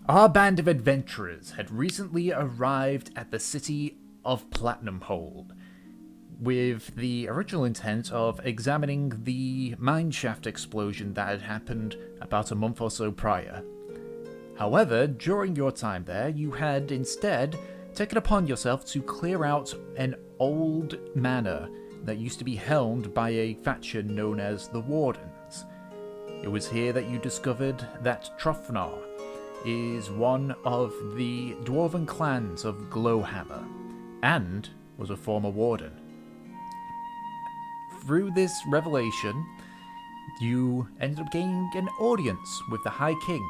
Our band of adventurers had recently arrived at the city of Platinum Hold, with the original intent of examining the mineshaft explosion that had happened about a month or so prior. However, during your time there, you had instead taken upon yourself to clear out an old manor that used to be helmed by a faction known as the Wardens. It was here that you discovered that Trofnar is one of the dwarven clans of Glowhammer, and was a former warden. Through this revelation, you ended up gaining an audience with the High King,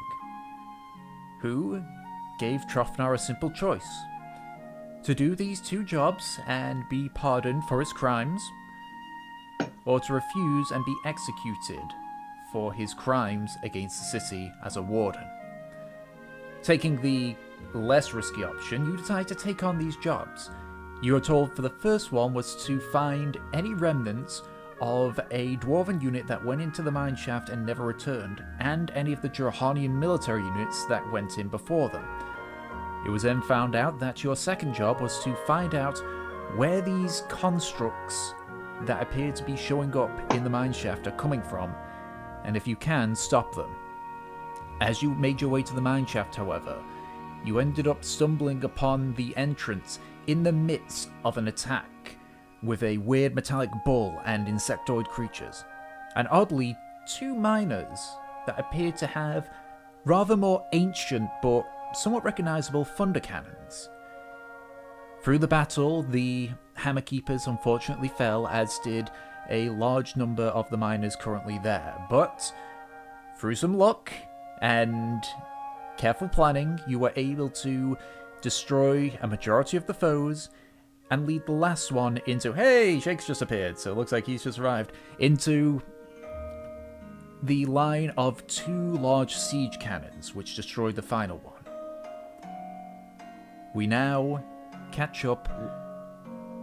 who gave Trofnar a simple choice: to do these two jobs and be pardoned for his crimes, or to refuse and be executed for his crimes against the city as a warden. Taking the less risky option, you decide to take on these jobs. You are told for the first one was to find any remnants of a dwarven unit that went into the mineshaft and never returned, and any of the Jurhanian military units that went in before them. It was then found out that your second job was to find out where these constructs that appear to be showing up in the mineshaft are coming from, and if you can, stop them. As you made your way to the mineshaft, however, you ended up stumbling upon the entrance in the midst of an attack with a weird metallic bull and insectoid creatures, and oddly, two miners that appeared to have rather more ancient but somewhat recognizable thunder cannons. Through the battle, the Hammer Keepers unfortunately fell, as did a large number of the miners currently there, but through some luck and careful planning, you were able to destroy a majority of the foes and lead the last one into, hey, Shake's just appeared, so it looks like he's just arrived, into the line of two large siege cannons, which destroyed the final one. We now catch up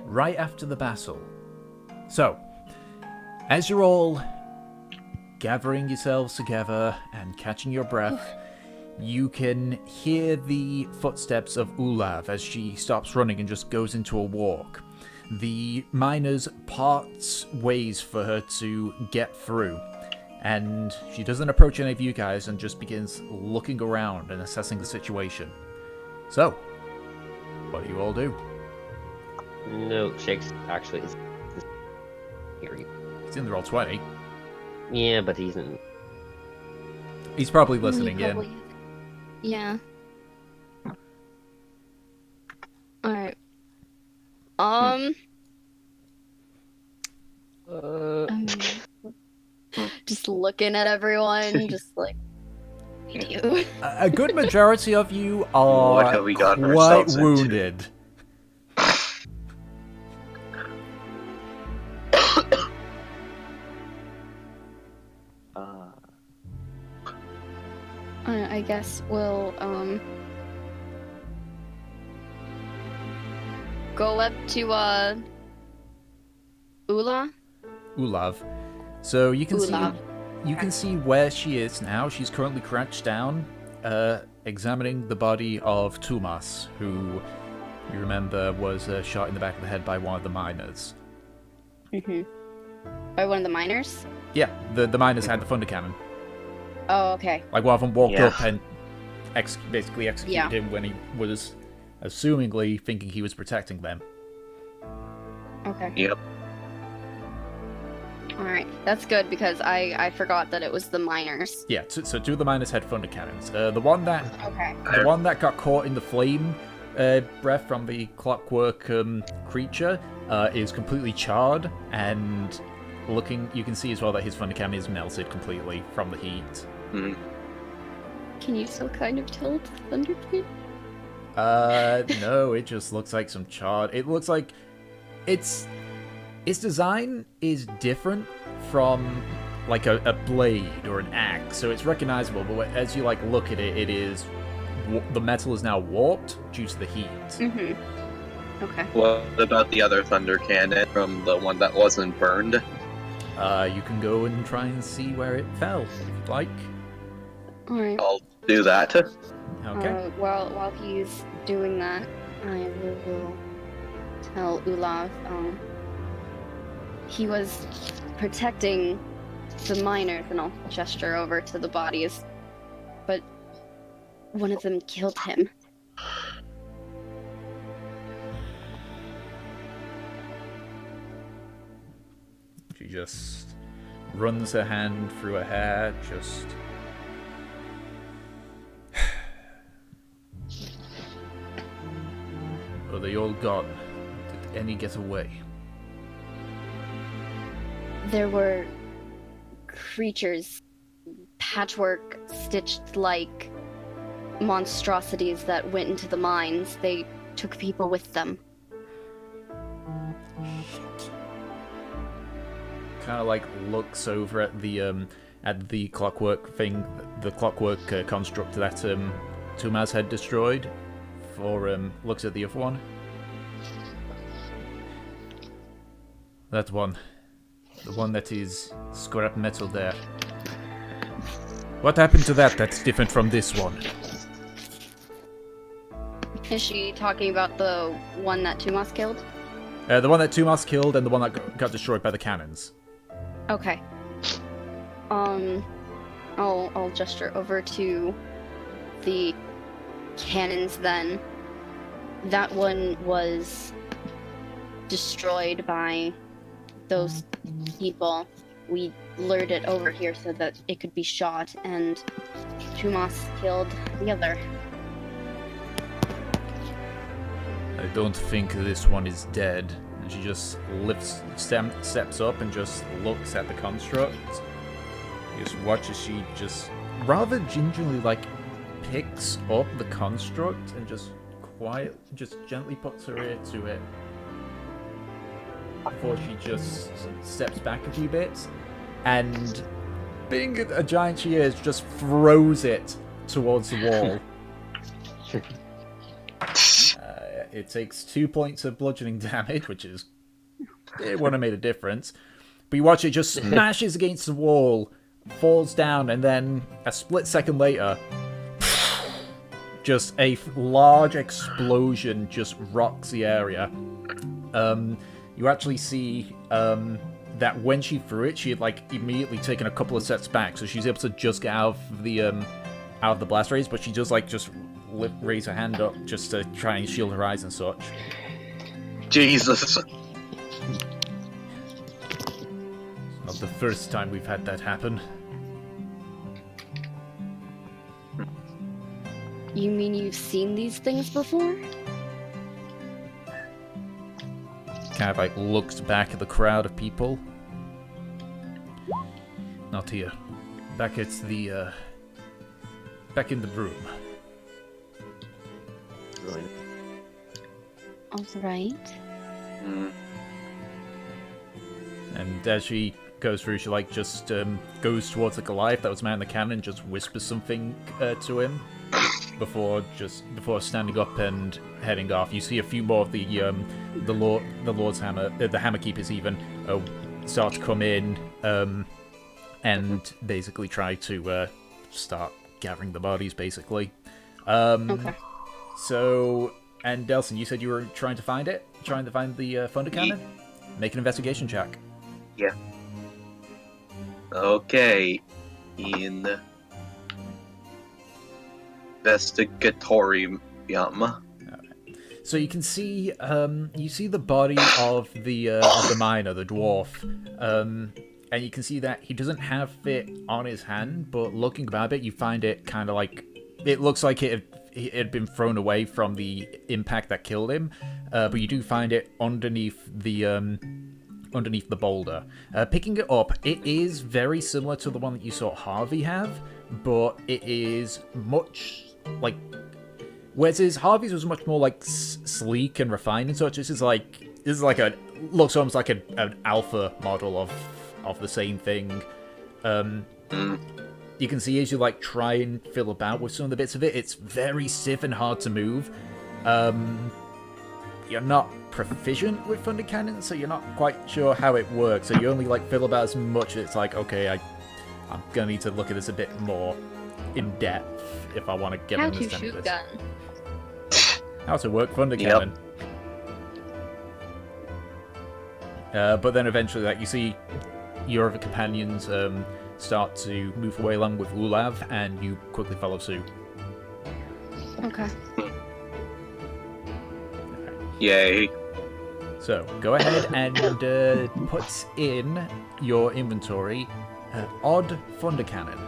right after the battle. So, as you're all gathering yourselves together and catching your breath, you can hear the footsteps of Ulav as she stops running and just goes into a walk. The miners part ways for her to get through, and she doesn't approach any of you guys and just begins looking around and assessing the situation. So, what do you all do? No, Shake's actually is here. He's in the Roll20. Yeah, but he's in. He's probably listening in. Yeah. Alright. Just looking at everyone, just like, what do you do? A good majority of you are What have we gotten quite ourselves into? wounded. I guess we'll, go up to, Ulav. So you can Ulav. see where she is now. She's currently crouched down, examining the body of Tumas, who you remember was shot in the back of the head by one of the miners. By one of the miners? Yeah, the miners had the thunder cannon. Oh, okay. Like, one of them walked Yeah. up and basically executed him when he was, assumingly, thinking he was protecting them. Okay. Yep. Alright, that's good because I forgot that it was the miners. Yeah, so two of the miners had thunder cannons. The one Okay. that got caught in the flame breath from the clockwork creature is completely charred, and you can see as well that his thunder cannon is melted completely from the heat. Mm. Can you still kind of tell it's Thunderblade? No, it just looks like some charred. It looks like its design is different from like a blade or an axe, so it's recognizable. But as you look at it, the metal is now warped due to the heat. Okay. What about the other thunder cannon from the one that wasn't burned? You can go and try and see where it fell, if you'd like. Alright. I'll do that. Okay. While he's doing that, I will tell Olav, he was protecting the miners, and I'll gesture over to the bodies, but one of them killed him. She just runs her hand through her hair, just... Are they all gone? Did any get away? There were creatures, patchwork stitched like monstrosities that went into the mines. They took people with them. Kind of like looks over at the clockwork thing, the clockwork construct that Tumaz had destroyed. Looks at the other one. That one. The one that is scrap metal there. What happened to that that's different from this one? Is she talking about the one that Tumas killed? The one that Tumas killed and the one that got destroyed by the cannons. Okay. I'll gesture over to the cannons then. That one was destroyed by those people. We lured it over here so that it could be shot, and Tumas killed the other. I don't think this one is dead. And she just steps up and just looks at the construct. You just watch as she just rather gingerly picks up the construct and just gently puts her ear to it before she just steps back a few bits, and being a giant she is, just throws it towards the wall. It takes 2 points of bludgeoning damage, which is... It wouldn't have made a difference. But you watch it just smashes against the wall, falls down, and then a split second later, just a large explosion just rocks the area. You actually see that when she threw it, she had immediately taken a couple of steps back, so she's able to just get out of the blast rays, but she does raise her hand up just to try and shield her eyes and such. Jesus. Not the first time we've had that happen. You mean you've seen these things before? Kind of looks back at the crowd of people. Not here. Back at the back in the room. All right. And as she goes through, she just goes towards the Goliath that was man the cannon, just whispers something to him before standing up and heading off. You see a few more of the Lord's Hammer, the Hammer Keepers even start to come in and basically try to start gathering the bodies, basically. Okay. So, and Delson, you said you were trying to find the Thunder Cannon? Make an investigation check. Yeah. Okay. Investigatorium. So you can see, the body of the miner, the dwarf, and you can see that he doesn't have it on his hand, but looking about it, you find it kind of it looks like it had been thrown away from the impact that killed him, but you do find it underneath the boulder. Picking it up, it is very similar to the one that you saw Harvey have, but it is much whereas Harvey's was much more sleek and refined and such. This is looks almost like an alpha model of the same thing. You can see as you try and fill about with some of the bits of it, it's very stiff and hard to move. You're not proficient with thunder cannon, so you're not quite sure how it works. So you only fill about as much. It's okay, I'm gonna need to look at this a bit more. in depth if I want to get How an to understanding shoot of this. gun. How to work thunder Yep. cannon. But then eventually, like, you see your other companions start to move away along with Ulav, and you quickly follow suit. Okay. Yay. So, go ahead and put in your inventory odd thunder cannon.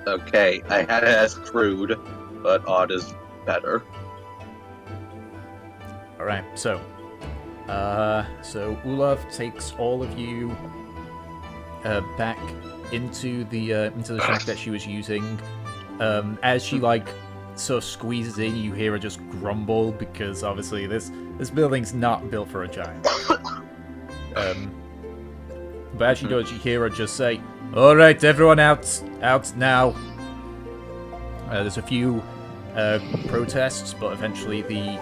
Okay, I had it as crude, but odd is better. Alright, so Ulav takes all of you back into the shack that she was using. As she sort of squeezes in, you hear her just grumble because obviously this building's not built for a giant. But as she does, you hear her just say, "All right, everyone out now." There's a few protests, but eventually the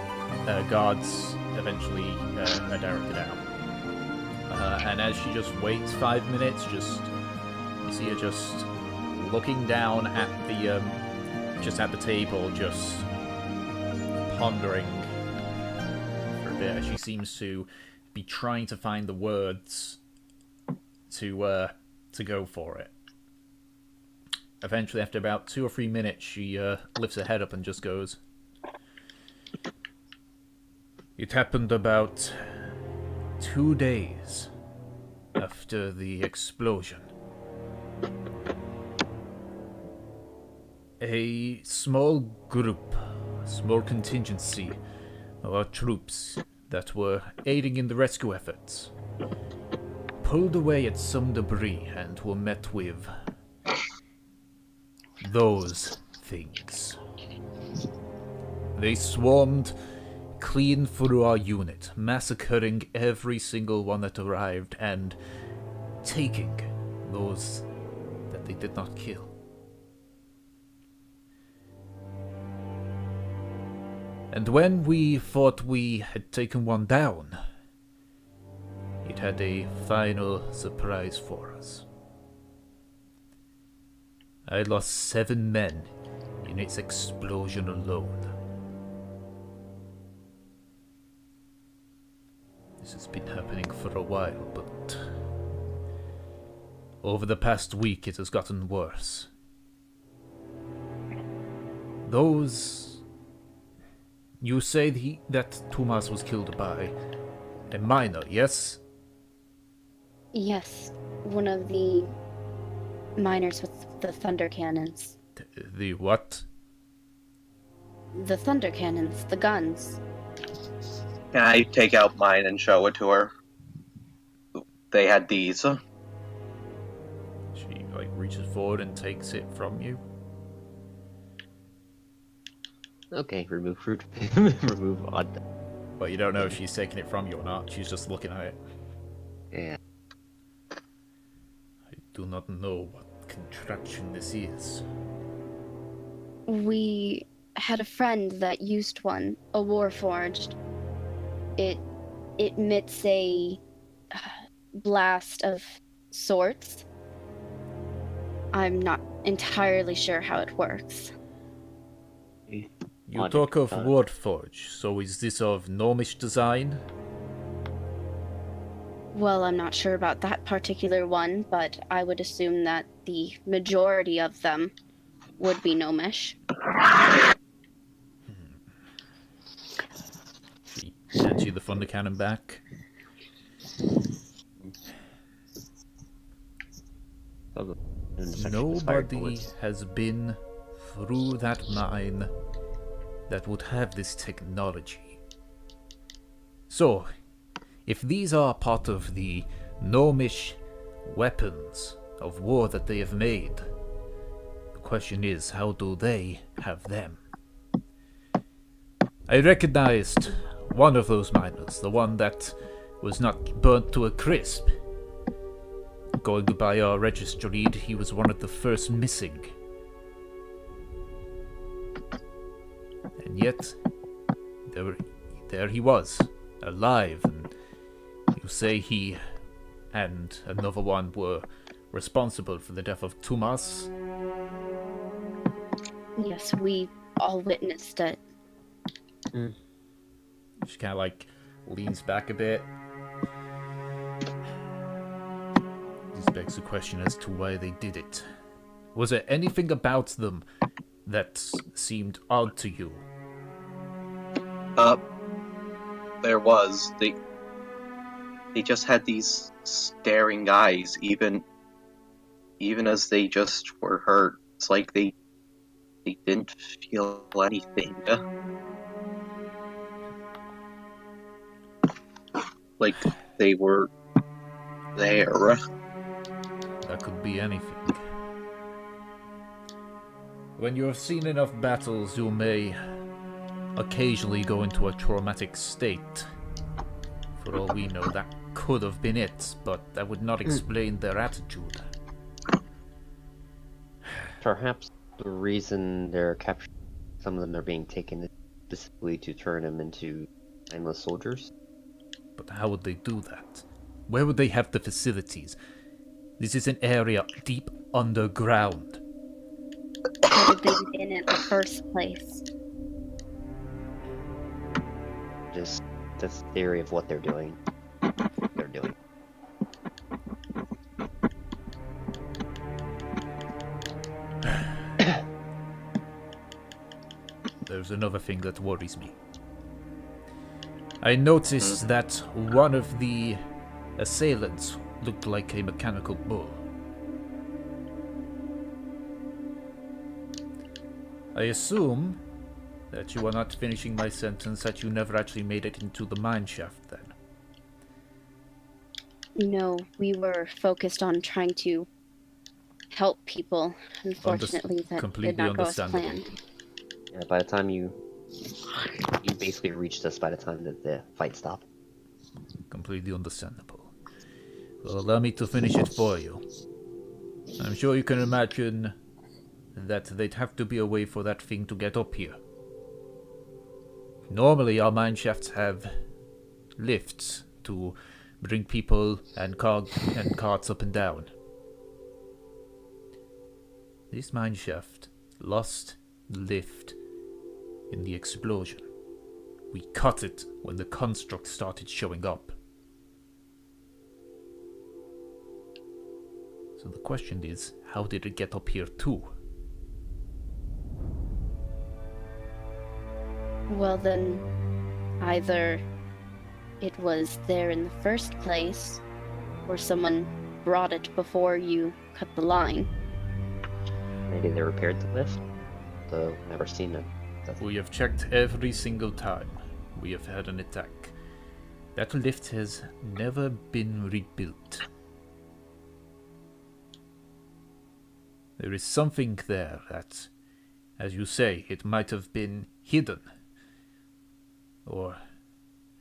guards are directed out. And as she just waits 5 minutes, you see her just looking down at the table, just pondering for a bit, as she seems to be trying to find the words to go for it. Eventually, after about 2 or 3 minutes, she lifts her head up and just goes, "It happened about 2 days after the explosion. A small contingency of our troops that were aiding in the rescue efforts pulled away at some debris and were met with those things. They swarmed clean through our unit, massacring every single one that arrived and taking those that they did not kill. And when we thought we had taken one down, it had a final surprise for us. I lost 7 men in its explosion alone. This has been happening for a while, but over the past week it has gotten worse. You say that Tumas was killed by a miner, yes? Yes, one of the miners with the thunder cannons. The what? The thunder cannons, the guns. Can I take out mine and show it to her? They had these. She reaches forward and takes it from you. Okay, remove fruit. Remove odd. But you don't know if she's taking it from you or not. She's just looking at it. Yeah. I do not know what contraption this is. We had a friend that used one, a warforged. It emits a blast of sorts. I'm not entirely sure how it works. You talk of Wordforge, so is this of Gnomish design? Well, I'm not sure about that particular one, but I would assume that the majority of them would be Gnomish. She hands you the thunder cannon back. Nobody has been through that mine that would have this technology. So, if these are part of the Gnomish weapons of war that they have made, the question is, how do they have them? I recognized one of those miners, the one that was not burnt to a crisp. Going by our registry, he was one of the first missing. And yet, there he was, alive, and you say he and another one were responsible for the death of Tumas? Yes, we all witnessed it. She kind of like leans back a bit. This begs the question as to why they did it. Was there anything about them that seemed odd to you? There was. They just had these staring eyes, even as they just were hurt. It's like they didn't feel anything. Like they were there. That could be anything. When you have seen enough battles, you may occasionally go into a traumatic state. For all we know, that could have been it, but that would not explain their attitude. Perhaps the reason they're captured, some of them are being taken specifically to turn them into mindless soldiers. But how would they do that? Where would they have the facilities? This is an area deep underground. How did they get in the first place? Just that's the theory of what they're doing. There's another thing that worries me. I noticed that one of the assailants looked like a mechanical bull. I assume that you are not finishing my sentence, that you never actually made it into the mine shaft then. No, we were focused on trying to help people. Unfortunately, that completely did not go as understandable. planned. Yeah, by the time you basically reached us by the time that the fight stopped. Completely understandable. Well, allow me to finish it for you. I'm sure you can imagine that they'd have to be a way for that thing to get up here. Normally, our mine shafts have lifts to bring people and carts up and down. This mine shaft lost the lift in the explosion. We cut it when the construct started showing up. So the question is, how did it get up here too? Well then, either it was there in the first place, or someone brought it before you cut the line. Maybe they repaired the lift, though never seen it. We have checked every single time we have had an attack. That lift has never been rebuilt. There is something there that, as you say, it might have been hidden. Or,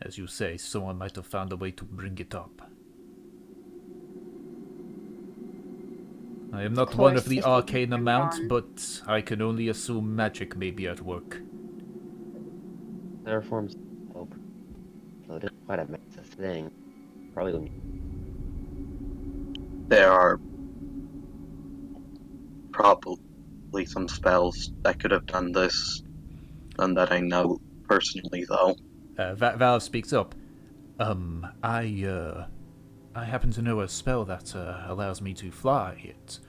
as you say, someone might have found a way to bring it up. I am not one of the arcane amount, but I can only assume magic may be at work. There are forms of hope. So it isn't quite a massive thing. Probably wouldn't. There are probably some spells that could have done this, and that I know personally, though. Valve speaks up. I happen to know a spell that allows me to fly. It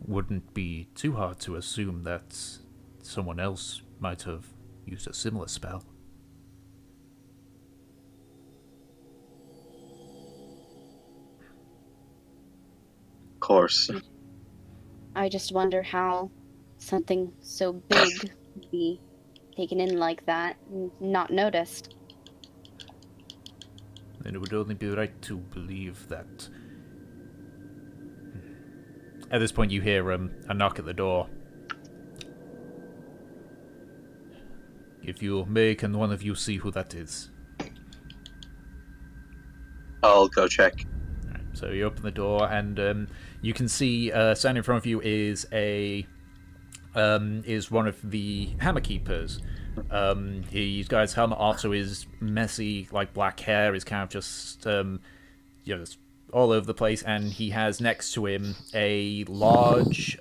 wouldn't be too hard to assume that someone else might have used a similar spell. Of course. I just wonder how something so big could be taken in like that and not noticed. Then it would only be right to believe that. At this point, you hear a knock at the door. If you may, can one of you see who that is? I'll go check. Right, so you open the door, and you can see standing in front of you is one of the hammer keepers. He's got his helmet off, so his messy, like, black hair is kind of just, just all over the place, and he has next to him a large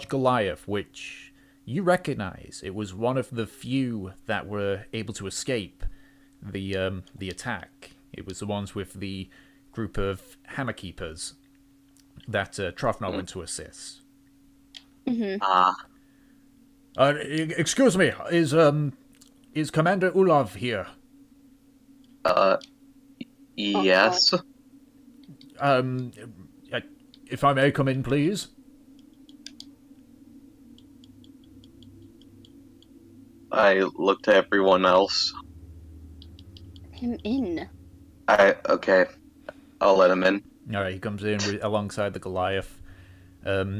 Goliath, which you recognize. It was one of the few that were able to escape the attack. It was the ones with the group of hammer keepers that Trofnar went to assist. Excuse me, is Commander Olav here? Yes. If I may come in, please. I looked at everyone else. Him in. Okay. I'll let him in. Alright, he comes in alongside the Goliath.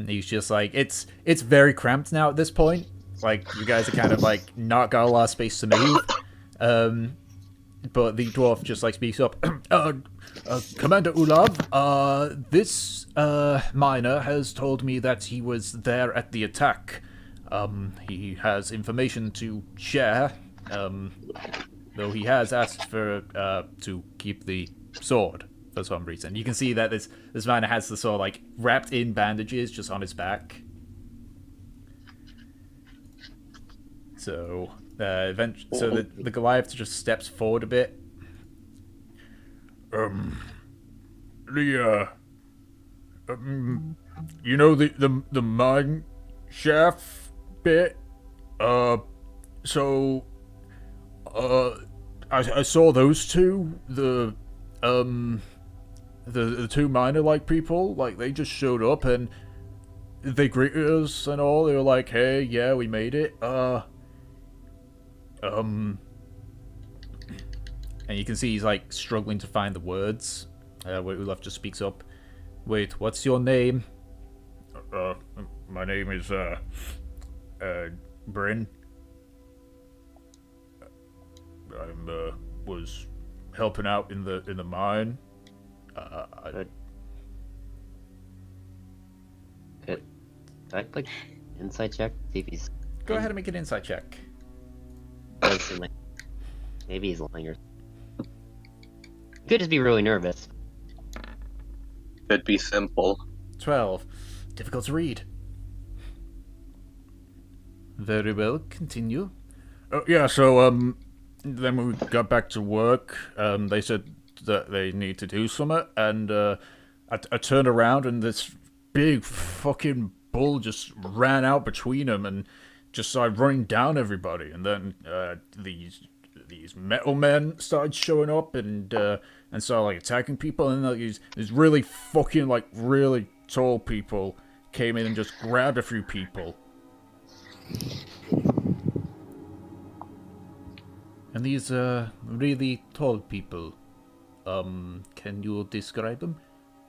He's just like, it's very cramped now at this point. Like, you guys are kind of like not got a lot of space to move. But the dwarf just like speaks up. Commander Ulav, this miner has told me that he was there at the attack. He has information to share, though he has asked for to keep the sword for some reason. You can see that this miner has the sword like wrapped in bandages just on his back. So the Goliath just steps forward a bit. You know the mine shaft bit. I saw those two. The two miner-like people, like they just showed up and they greeted us and all. They were like, "Hey, yeah, we made it." And you can see he's like struggling to find the words. Where Olaf just speaks up. Wait, what's your name? My name is Bryn. I was helping out in the mine. Could I like insight check? See if he's. Go ahead and make an insight check. Does seem like maybe he's lying or. Could just be really nervous. Could be simple. 12. Difficult to read. Very well, continue. Yeah, so, then when we got back to work, they said that they need to do something, and, I turned around and this big fucking bull just ran out between them and just started running down everybody, and then, these metal men started showing up and started like attacking people, and like these really fucking like really tall people came in and just grabbed a few people. And these really tall people, can you describe them?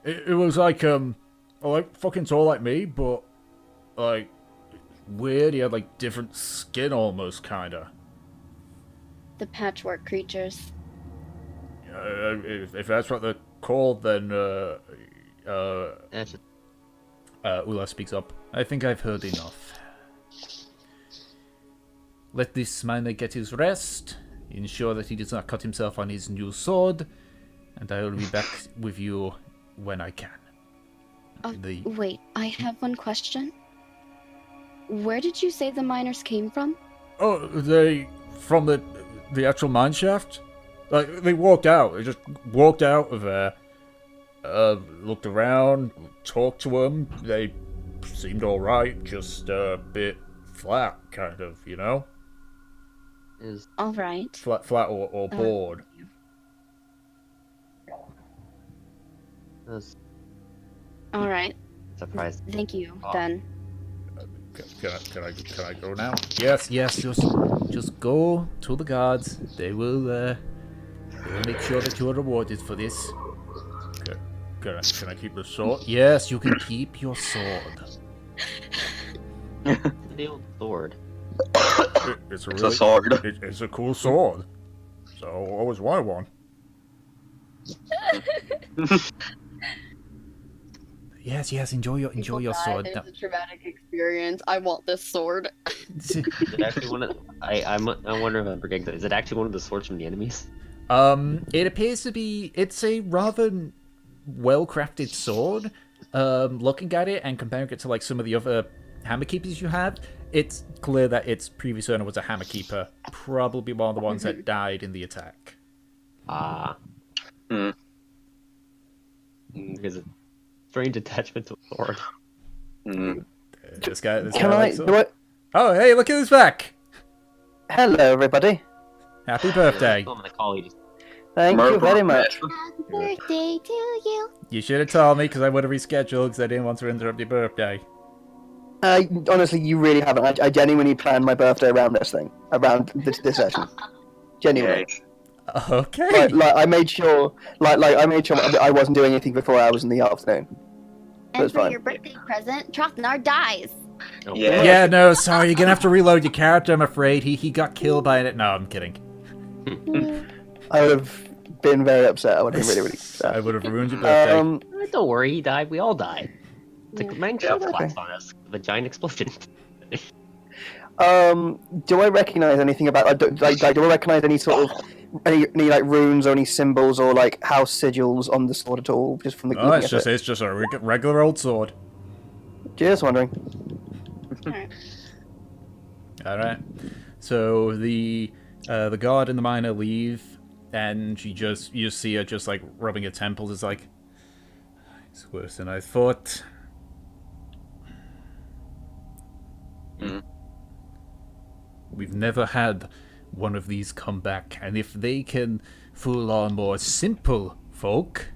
It was like fucking tall like me, but like weird. He had like different skin almost, kinda. The patchwork creatures. If that's what they're called, then Ula speaks up. I think I've heard enough. Let this miner get his rest. Ensure that he does not cut himself on his new sword, and I will be back with you when I can. Wait, I have one question. Where did you say the miners came from? Oh, they from the actual mine shaft. Like they walked out. They just walked out of there. Looked around, talked to them. They seemed all right, just a bit flat, kind of, you know. Is All right. Flat or bored. All right. Surprised. Thank you, then. Can I go now? Yes. Just go to the guards. They will make sure that you are rewarded for this. Okay. Can I keep the sword? Yes, you can keep your sword. The old sword. It's a sword. It's a cool sword. So I always wanted one. Yes. Enjoy your sword. It's a traumatic experience. I want this sword. Is it actually one of? I wonder if I'm forgetting. Is it actually one of the swords from the enemies? It appears to be. It's a rather well-crafted sword. Looking at it and comparing it to like some of the other hammer keepers you have, it's clear that its previous owner was a hammer keeper, probably one of the ones that died in the attack. Because it's strange attachment to a sword. This guy Can I? likes Do I? Oh, hey, look at this back! Hello, everybody. Happy birthday! I'm gonna call you. Thank you very much. Happy birthday to you. You should have told me because I would have rescheduled because I didn't want to interrupt your birthday. Honestly, you really haven't. I genuinely planned my birthday around this thing, around this session. Genuinely. Okay. Like I made sure, I made sure I wasn't doing anything before hours in the afternoon. And That's for fine. your birthday present, Trotnar dies. Yeah. Yeah, no, sorry, you're gonna have to reload your character, I'm afraid. He got killed by it. No, I'm kidding. I would have been very upset. I would have been really, really I upset. would have ruined your birthday. Don't worry, he died. We all died. It's like the main shell Okay. collapsed on us. The giant explosion. Do I recognize anything about? Do I recognize any sort of any like runes or any symbols or like house sigils on the sword at all? Just from the. Oh, looking it's at just it? it's just a regular old sword. Just wondering. Alright. All right. So the guard and the miner leave, and you just see her just like rubbing her temples. It's like it's worse than I thought. We've never had one of these come back, and if they can fool our more simple folk,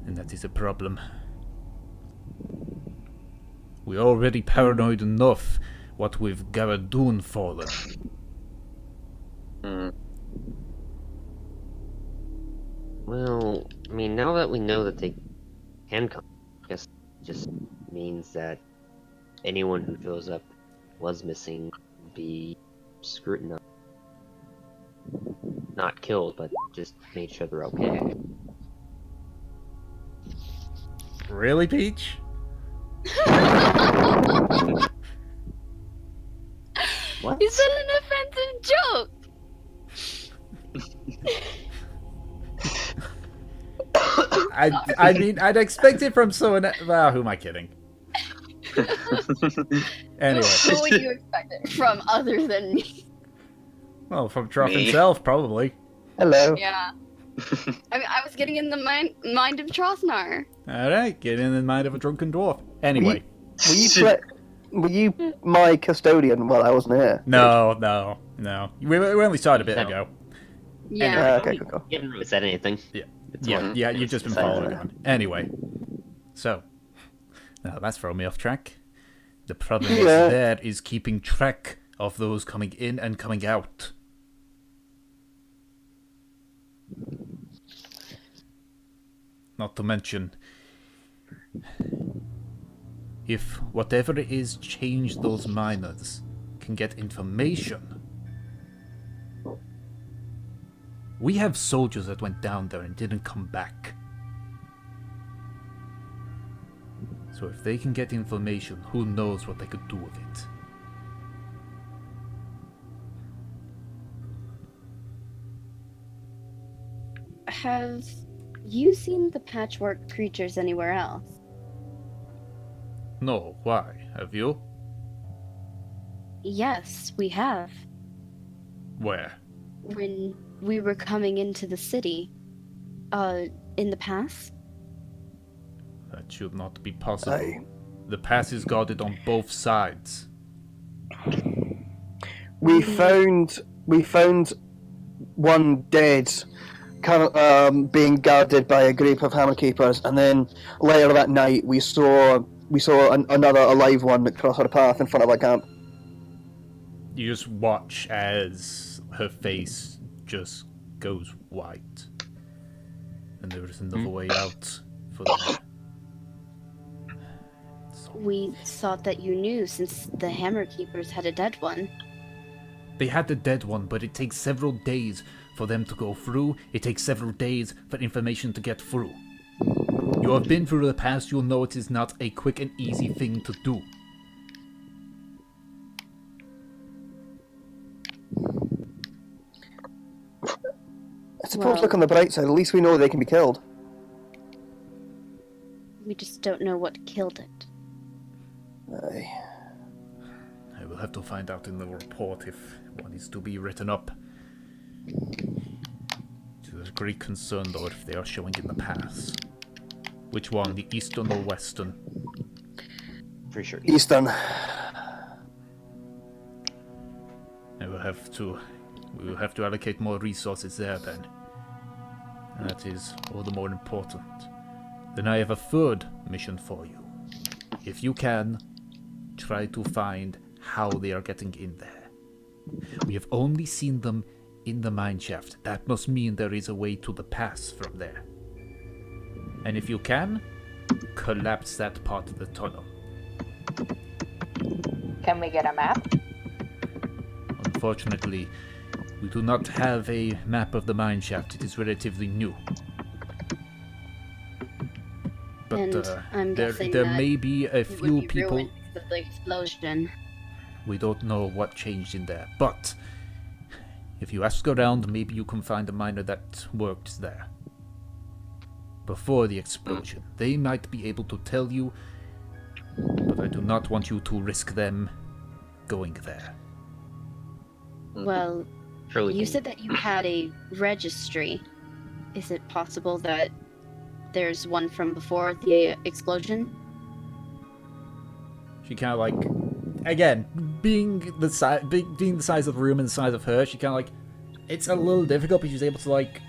then that is a problem. We're already paranoid enough what with Garadoon fallen. Well, I mean, now that we know that they can come, I guess it just means that anyone who shows up was missing will be scrutinized. Not killed, but just made sure they're okay. Really, Peach? What? You said an offensive joke. I mean, I'd expect it from someone. Well, who am I kidding? Anyway, Who would you expect it from other than me? well, from Trough Me? himself, probably. Hello. Yeah. I mean, I was getting in the mind of Trosnar. All right, get in the mind of a drunken dwarf. Anyway, Were you my custodian while I wasn't here? no. We only started a bit No. ago. Yeah. Okay, cool. You haven't really said anything. Yeah, you've just been following on. Anyway, so now that's throwing me off track. The problem is Yeah. there is keeping track of those coming in and coming out. Not to mention, if whatever it is changed those miners can get information. We have soldiers that went down there and didn't come back. So if they can get information, who knows what they could do with it. Have you seen the patchwork creatures anywhere else? No, why? Have you? Yes, we have. Where? When we were coming into the city, in the pass. That should not be possible. Aye. The pass is guarded on both sides. We found one dead, kind of being guarded by a group of hammer keepers, and then later that night we saw another alive one that crossed our path in front of our camp. You just watch as her face just goes white. And there is another way out for them. We thought that you knew since the hammer keepers had a dead one. They had the dead one, but it takes several days for them to go through. It takes several days for information to get through. You have been through the past, you'll know it is not a quick and easy thing to do. I suppose Well- look on the bright side, at least we know they can be killed. just don't know what killed it. Aye. I will have to find out in the report if one is to be written up. There's a great concern, though, if they are showing in the pass. Which one, the eastern or western? Pretty sure. Eastern. We will have to allocate more resources there then. And that is all the more important. Then I have a third mission for you. If you can, try to find how they are getting in there. We have only seen them in the mineshaft. That must mean there is a way to the pass from there. And if you can, collapse that part of the tunnel. Can we get a map? Unfortunately, we do not have a map of the mineshaft. It is relatively new. But And I'm guessing there that may be a It few would be people. ruined because of the explosion. We don't know what changed in there. But if you ask around, maybe you can find a miner that worked there before the explosion. They might be able to tell you, but I do not want you to risk them going there. Well, Sure we you can- said that you had a registry. Is it possible that there's one from before the explosion? She kind of like, again, being the size of the room and the size of her, she kind of like, it's a little difficult, but she's able to like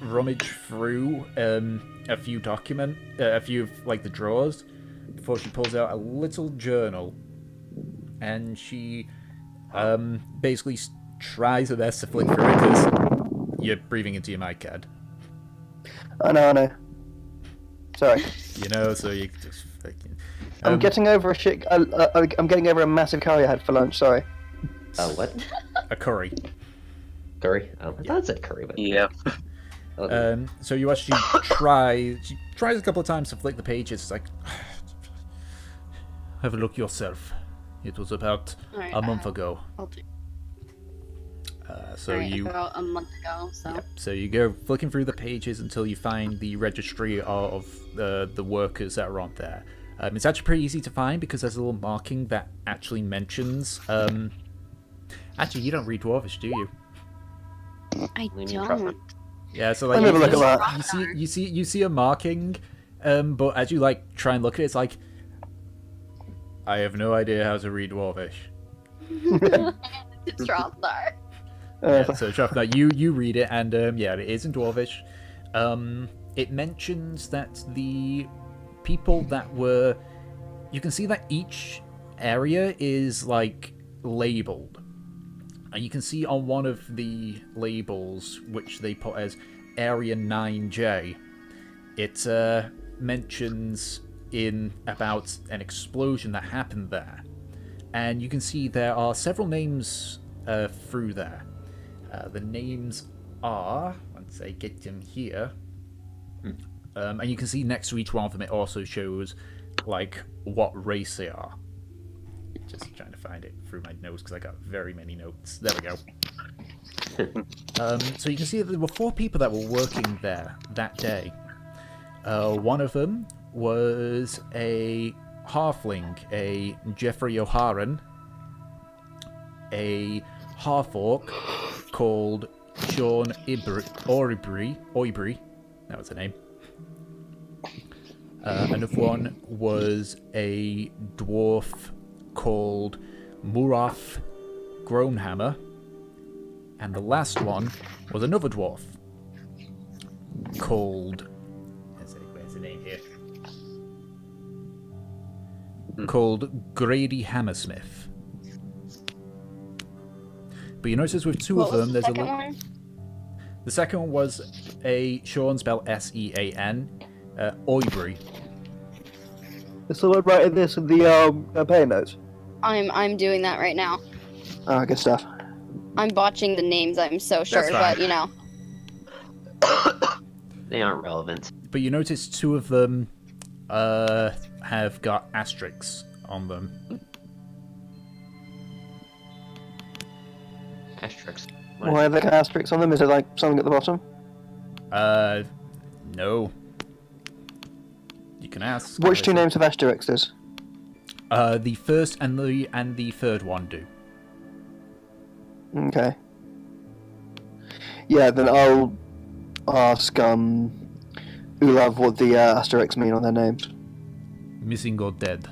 rummage through a few like the drawers before she pulls out a little journal, and she basically tries her best to flick through it because you're breathing into your mic, Cad. I know. Sorry. You know, so you just fucking. I'm getting over a shit. I'm getting over a massive curry I had for lunch. Sorry. What? a curry. Curry? Oh, I thought it said curry, but... Yeah. Oh, So you watch she tries a couple of times to flick the pages. It's like, have a look yourself. It was about Alright, a month ago. I'll do. So Alright, you about a month ago, so. Yep. So you go flicking through the pages until you find the registry of the workers that are on there. It's actually pretty easy to find because there's a little marking that actually mentions. Actually, you don't read Dwarvish, do you? I We need trust don't. Yeah. So Let like me have a look at that. you see a marking, but as you like try and look at it, it's like I have no idea how to read Dwarvish. It's Rothdar. Yeah, so Shuffler, you read it, and yeah, it is in Dwarvish. It mentions that the people that were, you can see that each area is like labeled, and you can see on one of the labels, which they put as Area 9J, it mentions in about an explosion that happened there, and you can see there are several names through there. The names are, once I get them here, and you can see next to each one of them it also shows like what race they are. Just trying to find it through my notes because I got very many notes. There we go. So you can see that there were 4 people that were working there that day. One of them was a halfling, a Jeffrey O'Haran, a half-orc called Sean Oibri, that was the name. Another one was a dwarf called Muraf Groanhammer, and the last one was another dwarf called, where's the name here? Called Grady Hammersmith. But you notice with 2 of them, there's a little. One? The second one was a Sean, spelled Sean, Oibri. Is someone writing this in the campaign notes? I'm doing that right now. Oh, good stuff. I'm botching the names, I'm so sure, That's fine. but you know. they aren't relevant. But you notice 2 of them have got asterisks on them. Asterisks. Why have they got asterisks on them? Is it like something at the bottom? No. can ask. Which two names have asterisks? The first and the third one do. Okay. Yeah, then I'll ask Ulav what the asterisks mean on their names. Missing or dead.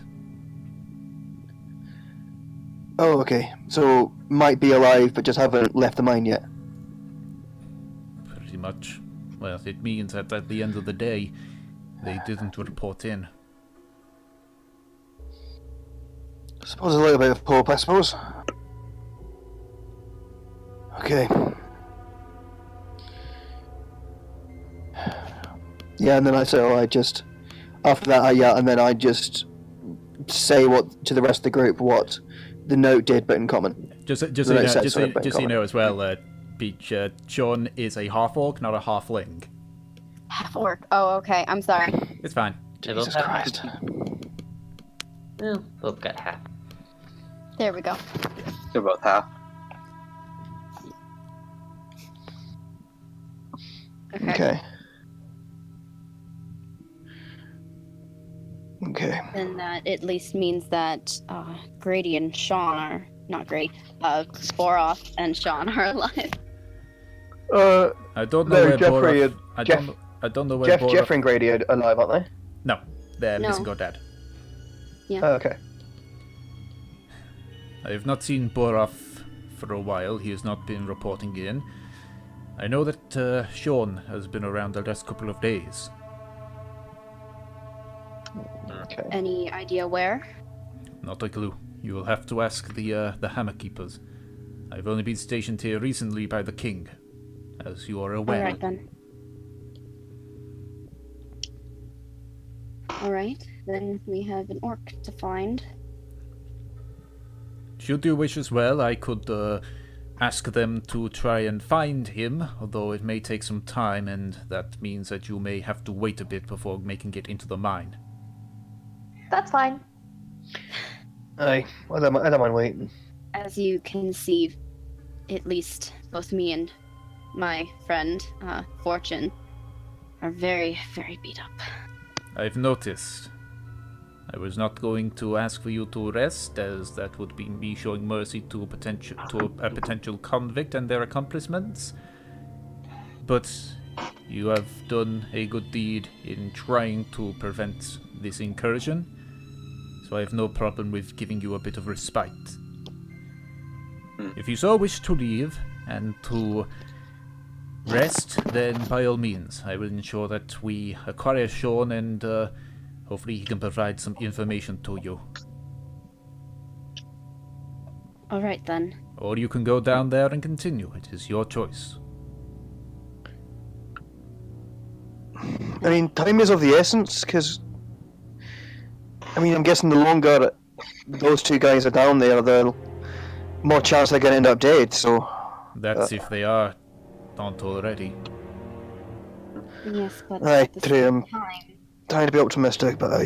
Oh, okay. So might be alive, but just haven't left the mine yet. Pretty much. Well, it means that at the end of the day, they didn't report in. I suppose a little bit of hope, I suppose. Okay. Yeah, and then after that, and then I just say what to the rest of the group what the note did, but in common. Just so you know as well, Peach, Sean is a half-orc, not a halfling. Half-orc. Oh, okay. I'm sorry. It's fine. Jesus Christ. Well, both got half. There we go. They're both half. Okay. Okay. Then that at least means that Grady and Sean are not Grady. Sporoth and Sean are alive. I don't know No, where Jeffrey Borath... I don't know where Borath... Jeffrey and Grady are alive, aren't they? No, they're No. missing or dead. Yeah. Oh, okay. I have not seen Borath for a while. He has not been reporting in. I know that Sean has been around the last couple of days. Okay. Any idea where? Not a clue. You will have to ask the Hammer Keepers. I've only been stationed here recently by the king, as you are aware. Alright then. Alright, then we have an orc to find. Should you wish as well, I could ask them to try and find him, although it may take some time, and that means that you may have to wait a bit before making it into the mine. That's fine. Aye, I don't mind waiting. As you can see, at least both me and my friend, Fortune, are very, very beat up. I've noticed. I was not going to ask for you to rest, as that would be me showing mercy to a potential convict and their accomplishments. But you have done a good deed in trying to prevent this incursion, so I have no problem with giving you a bit of respite. If you so wish to leave and to rest, then by all means, I will ensure that we acquire Sean and hopefully he can provide some information to you. Alright then. Or you can go down there and continue. It is your choice. I mean, time is of the essence, because... I mean, I'm guessing the longer those two guys are down there, the more chance they're going to end up dead, so... That's if they are not already. Yes, but Aye, at the true, same time, trying to be optimistic, but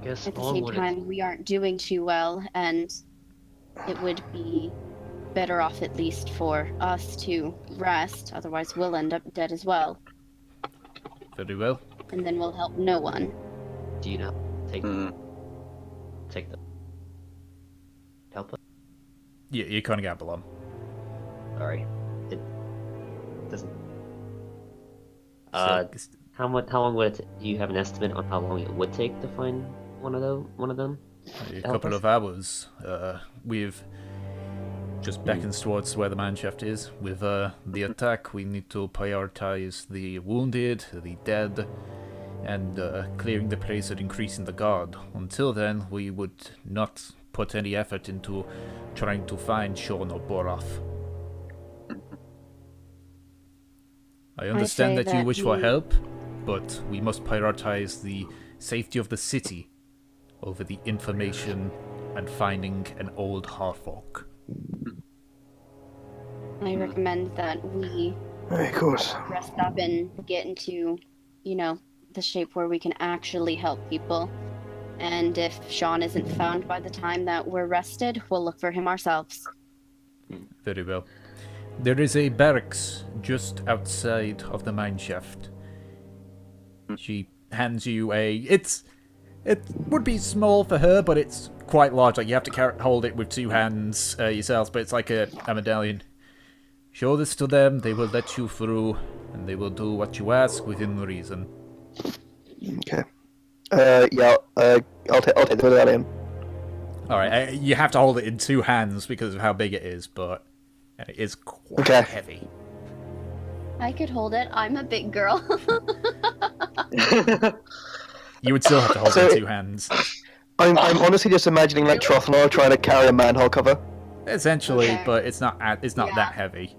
Guess at the all same would time, we aren't doing too well, and it would be better off at least for us to rest, otherwise we'll end up dead as well, Very well. and then we'll help no one. do you know? Take Mm. the help us. Yeah, you can't gamble on. Sorry, it doesn't. So, How long would it? Do you have an estimate on how long it would take to find one of them? a help couple us? of hours. We've just beckons towards where the mineshaft is. With the attack, we need to prioritize the wounded, the dead, and clearing the place and increasing the guard. Until then, we would not put any effort into trying to find Sean or Borath. I understand say that you that wish for we- help, but we must prioritize the safety of the city over the information and finding an old half-orc. I recommend that we of course. rest up and get into, the shape where we can actually help people. And if Sean isn't found by the time that we're rested, we'll look for him ourselves. Very well. There is a barracks just outside of the mineshaft. She hands you it would be small for her, but it's quite large. Like you have to hold it with 2 hands yourselves, but it's like a medallion. Show this to them, they will let you through, and they will do what you ask within reason. Okay. Yeah, I'll take the medallion. Alright, you have to hold it in 2 hands because of how big it is, but it is quite heavy. I could hold it. I'm a big girl. You would still have to hold it in 2 hands. I'm honestly just imagining like Trofnor trying to carry a manhole cover. Essentially, Okay. but it's not that heavy.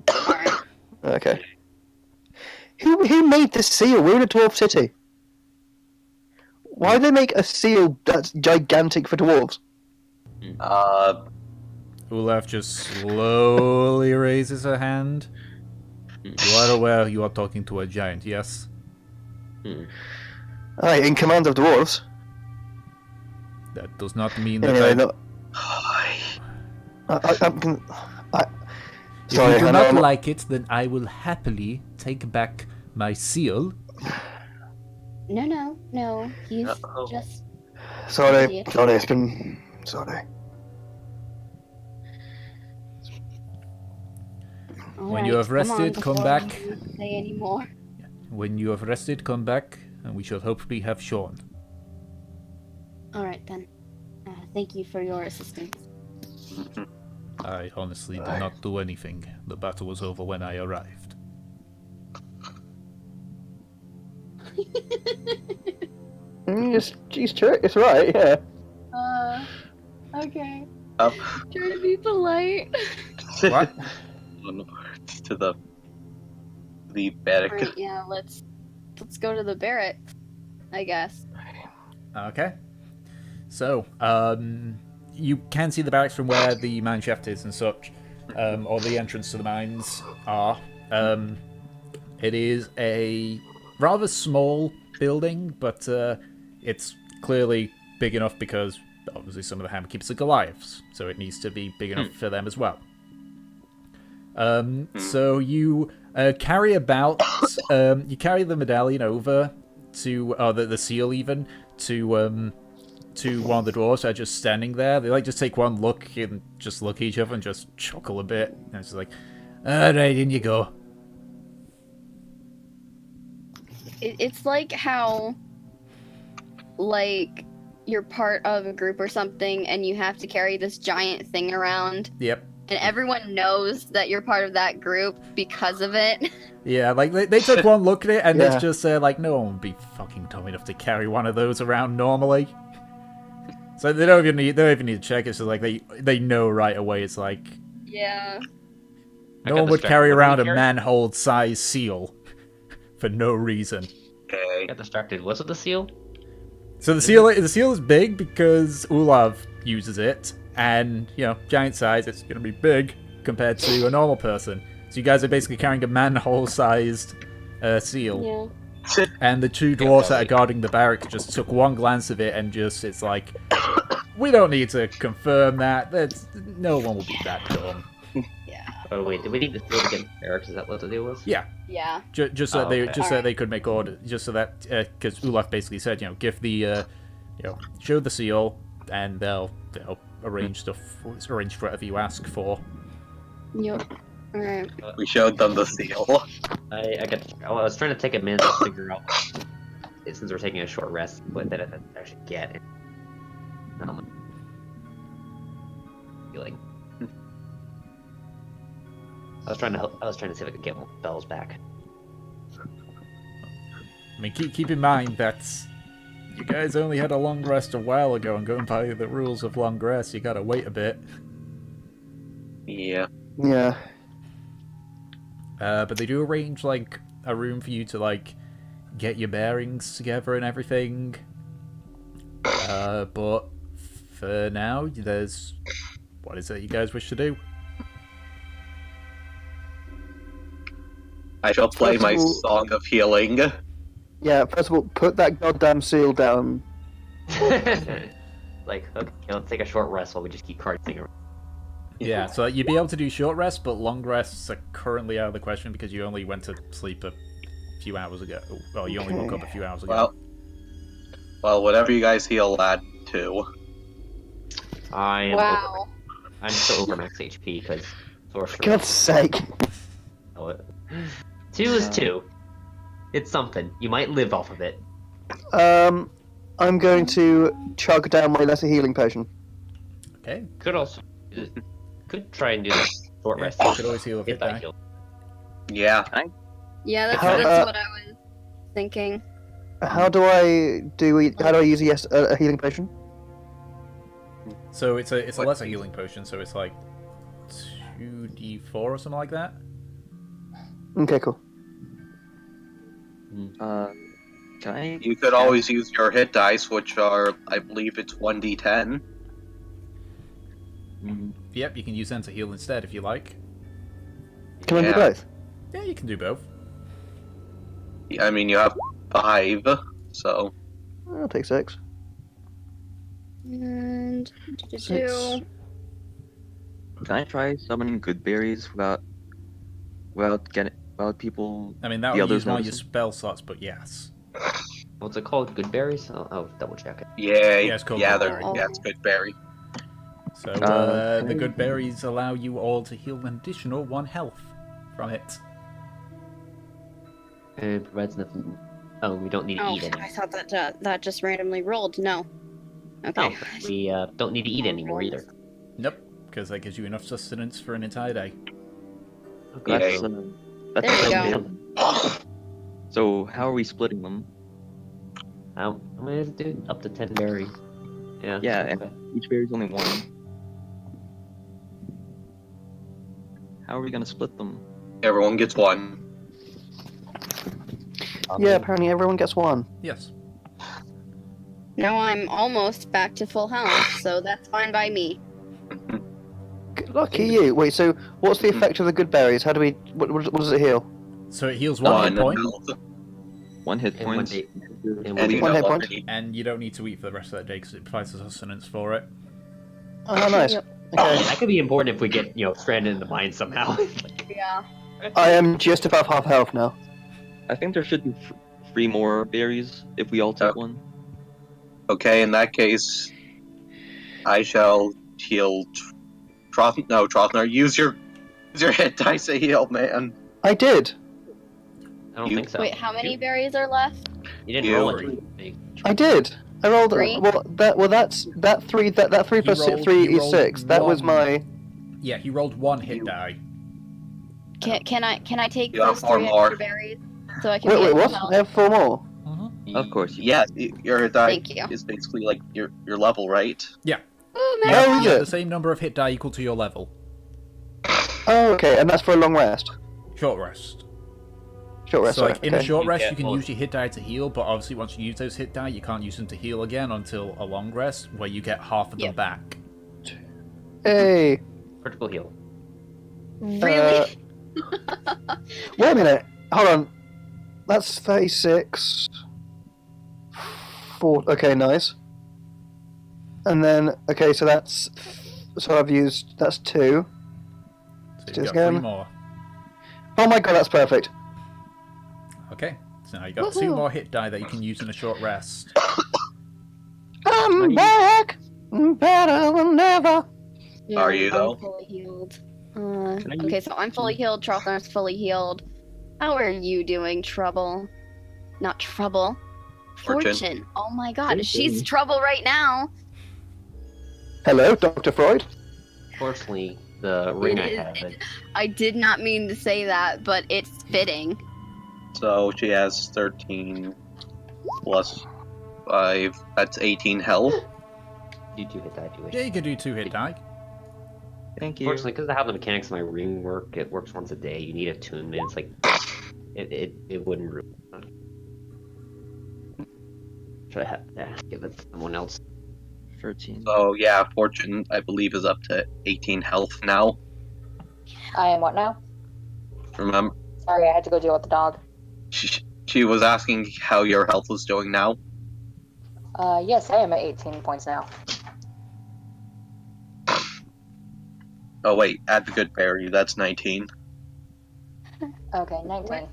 Alright. Okay. Who made this seal? We're in a dwarf city. Why did they make a seal that's gigantic for dwarves? Olaf just slowly raises her hand. You are aware you are talking to a giant, yes? Aye, in command of dwarves. That does not mean that Anyway, I... no. If Sorry, you do I not know- like it, then I will happily take back my seal. No. He's Uh-oh. just. Sorry, Idiot. it's been... Sorry. When you have rested, come back. Say any more. When you have rested, come back, and we shall hopefully have Sean. Alright then. Thank you for your assistance. I honestly did not do anything. The battle was over when I arrived. It's right, yeah. Okay. Up Try to be polite. What? to the barrack. Alright, yeah, let's go to the barracks, I guess. Okay. So, you can see the barracks from where the mine shaft is and such, or the entrance to the mines are. It is a rather small building, but it's clearly big enough because obviously some of the Hammerkeepers are Goliaths, so it needs to be big enough for them as well. So you carry the medallion over to the seal even to one of the dwarves that are just standing there. They just take one look and just look at each other and just chuckle a bit. And it's like, alright, in you go. It's like how, like, you're part of a group or something and you have to carry this giant thing around. Yep. And everyone knows that you're part of that group because of it. Yeah, like they took one look at it and Yeah. it's just like, no one would be fucking dumb enough to carry one of those around normally. So they don't even need to check. It's just like they know right away. It's like Yeah. no one would carry around a manhole-sized seal for no reason. I got distracted. Was it the seal? So the seal is big because Ulav uses it, and giant size. It's gonna be big compared to a normal person. So you guys are basically carrying a manhole-sized seal. Yeah. And the 2 dwarves that are guarding the barracks just took one glance of it and it's like, we don't need to confirm that. No one will be that dumb. Yeah. Oh wait, did we need the seal to get in barracks? Is that what the deal was? Yeah, Yeah. just so Oh, they okay. so they could make order, just so that because Ulaf basically said, give the show the seal and they'll arrange arrange whatever you ask for. Yep. Alright. We showed them the seal. I was trying to take a minute to figure out, since we're taking a short rest, what that I should get. Feeling. I was trying to see if I could get more spells back. I mean, keep in mind that you guys only had a long rest a while ago, and going by the rules of long rest, you gotta wait a bit. Yeah. Yeah. But they do arrange a room for you to get your bearings together and everything. But for now, what is it you guys wish to do? I shall play my Possible- song of healing. Yeah, first of all, put that goddamn seal down. Okay, let's take a short rest while we just keep carting around. Yeah, so you'd be able to do short rests, but long rests are currently out of the question because you only went to sleep a few hours ago. Well, you only woke up a few hours ago. Well, whatever you guys heal at 2. I am Wow. I'm still over max HP because For God's sake. 2 is 2. It's something. You might live off of it. I'm going to chug down my lesser healing potion. Okay. Could also could try and do the short Yeah, rest. you could always heal with hit die. heal. Yeah. Yeah, that's, How- that's what I was thinking. How do I use a healing potion? So it's a What? lesser healing potion, so it's like 2d4 or something like that. Okay, cool. Can I? You could always use your hit dice, which are, I believe it's 1d10. Yep, you can use them to heal instead if you like. Can I do Yeah. both? Yeah, you can do both. I mean, you have 5, so... I'll take 6. And Six. Can I try summoning good berries without people? I mean, that The would use others one of your noticing? spell slots, but yes. What's it called? Good berries? I'll double check it. Yeah, Yeah, it's called yeah, Goodberry. it's good berry. So Okay. the good berries allow you all to heal an additional 1 health from it. And provides enough. Oh, we don't need to oh, eat any. I thought that just randomly rolled. No. Okay. Oh, we don't need to eat anymore either. Nope, because that gives you enough sustenance for an entire day. Okay, That's so There you go. okay. So how are we splitting them? how many does it do? Up to 10 berries. Yeah. Yeah, okay. and each berry is only 1. How are we gonna split them? Everyone gets 1. Yeah, apparently everyone gets 1. Yes. Now I'm almost back to full health, so that's fine by me. Lucky you. Wait, so what's the effect of the good berries? How do we? What does it heal? So it heals 1 hit point, health. 1 hit And one point. day- and And one you day- One hit know point. already. and you don't need to eat for the rest of that day because it provides the sustenance for it. Oh, nice. Yep. Okay. That could be important if we get stranded in the mine somehow. Yeah. I am just above half health now. I think there should be 3 more berries if we all take Oh. 1. Okay, in that case, I shall heal... Trothnar, use your hit dice to heal, man. I did. I don't You- think so. Wait, how many berries are left? You didn't You- roll it. I did. I rolled. 3? That's that 3. That 3 He plus rolled- 3 he is rolled 6. That was 1. my. Yeah, he rolled 1 hit die. Can I take You have those 4 3 more. extra berries so I can Wait, be at full what? health? I have 4 more. Of course. Yeah, your hit die Thank you. is basically like your level, right? Ooh, You man. Oh, have, is you have it? the same number of hit die equal to your level. Oh, okay, and that's for a long rest. Short rest. Short rest. So, like, sorry, in a okay. short You rest, get you can both. use your hit die to heal, but obviously once you use those hit die, you can't use them to heal again until a long rest, where you get half of them Yep. back. Hey, Critical heal. Really? wait a minute. Hold on. That's 36. 4. Okay, nice. And then, okay, so that's. So I've used. That's 2. So Do you've this got 3 again. more. Oh my god, that's perfect. Okay, so now you got 2 Woohoo. more hit die that you can use in a short rest. I'm back! Better than ever! Yeah, Are you, though? I'm fully healed. Can I Okay, so I'm fully healed. Trothnar's fully healed. How are you doing, Trouble? Not Trouble. Fortune. Oh my god, Fortune. she's Trouble right now. Hello, Dr. Freud. Fortunately, the ring I It is- have. I did not mean to say that, but it's fitting. So she has 13 plus 5. That's 18 health. You do hit that, do Yeah, you can do 2 hit die. Thank you. Unfortunately, because I have the mechanics of my ring work, it works once a day. You need attunement. It's like it wouldn't ruin. Should I have give it to someone else? 13. So yeah, Fortune, I believe, is up to 18 health now. I am what now? Remember, Sorry, I had to go deal with the dog. she was asking how your health was doing now. Yes, I am at 18 points now. Oh wait, add the good berry, that's 19. Okay, 19.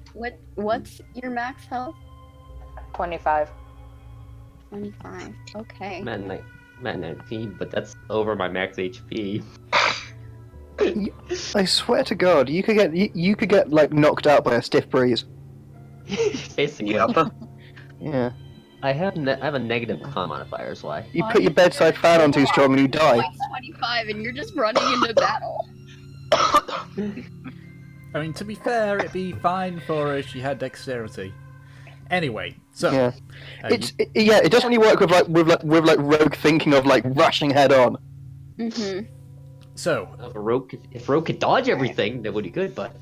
What's your max health? 25. 25. Okay. Man, 19, but that's over my max HP. I swear to God, you could get like knocked out by a stiff breeze. Basically, Yep. Yeah. I have a negative con modifier, is why. You put your bedside fan on too strong and you die. 25 and you're just running into battle. I mean, to be fair, it'd be fine for her if she had dexterity. Anyway, so Yeah. you- It doesn't really work with Rogue thinking of like rushing head on. Mm-hmm. so If Rogue could dodge everything, that would be good, but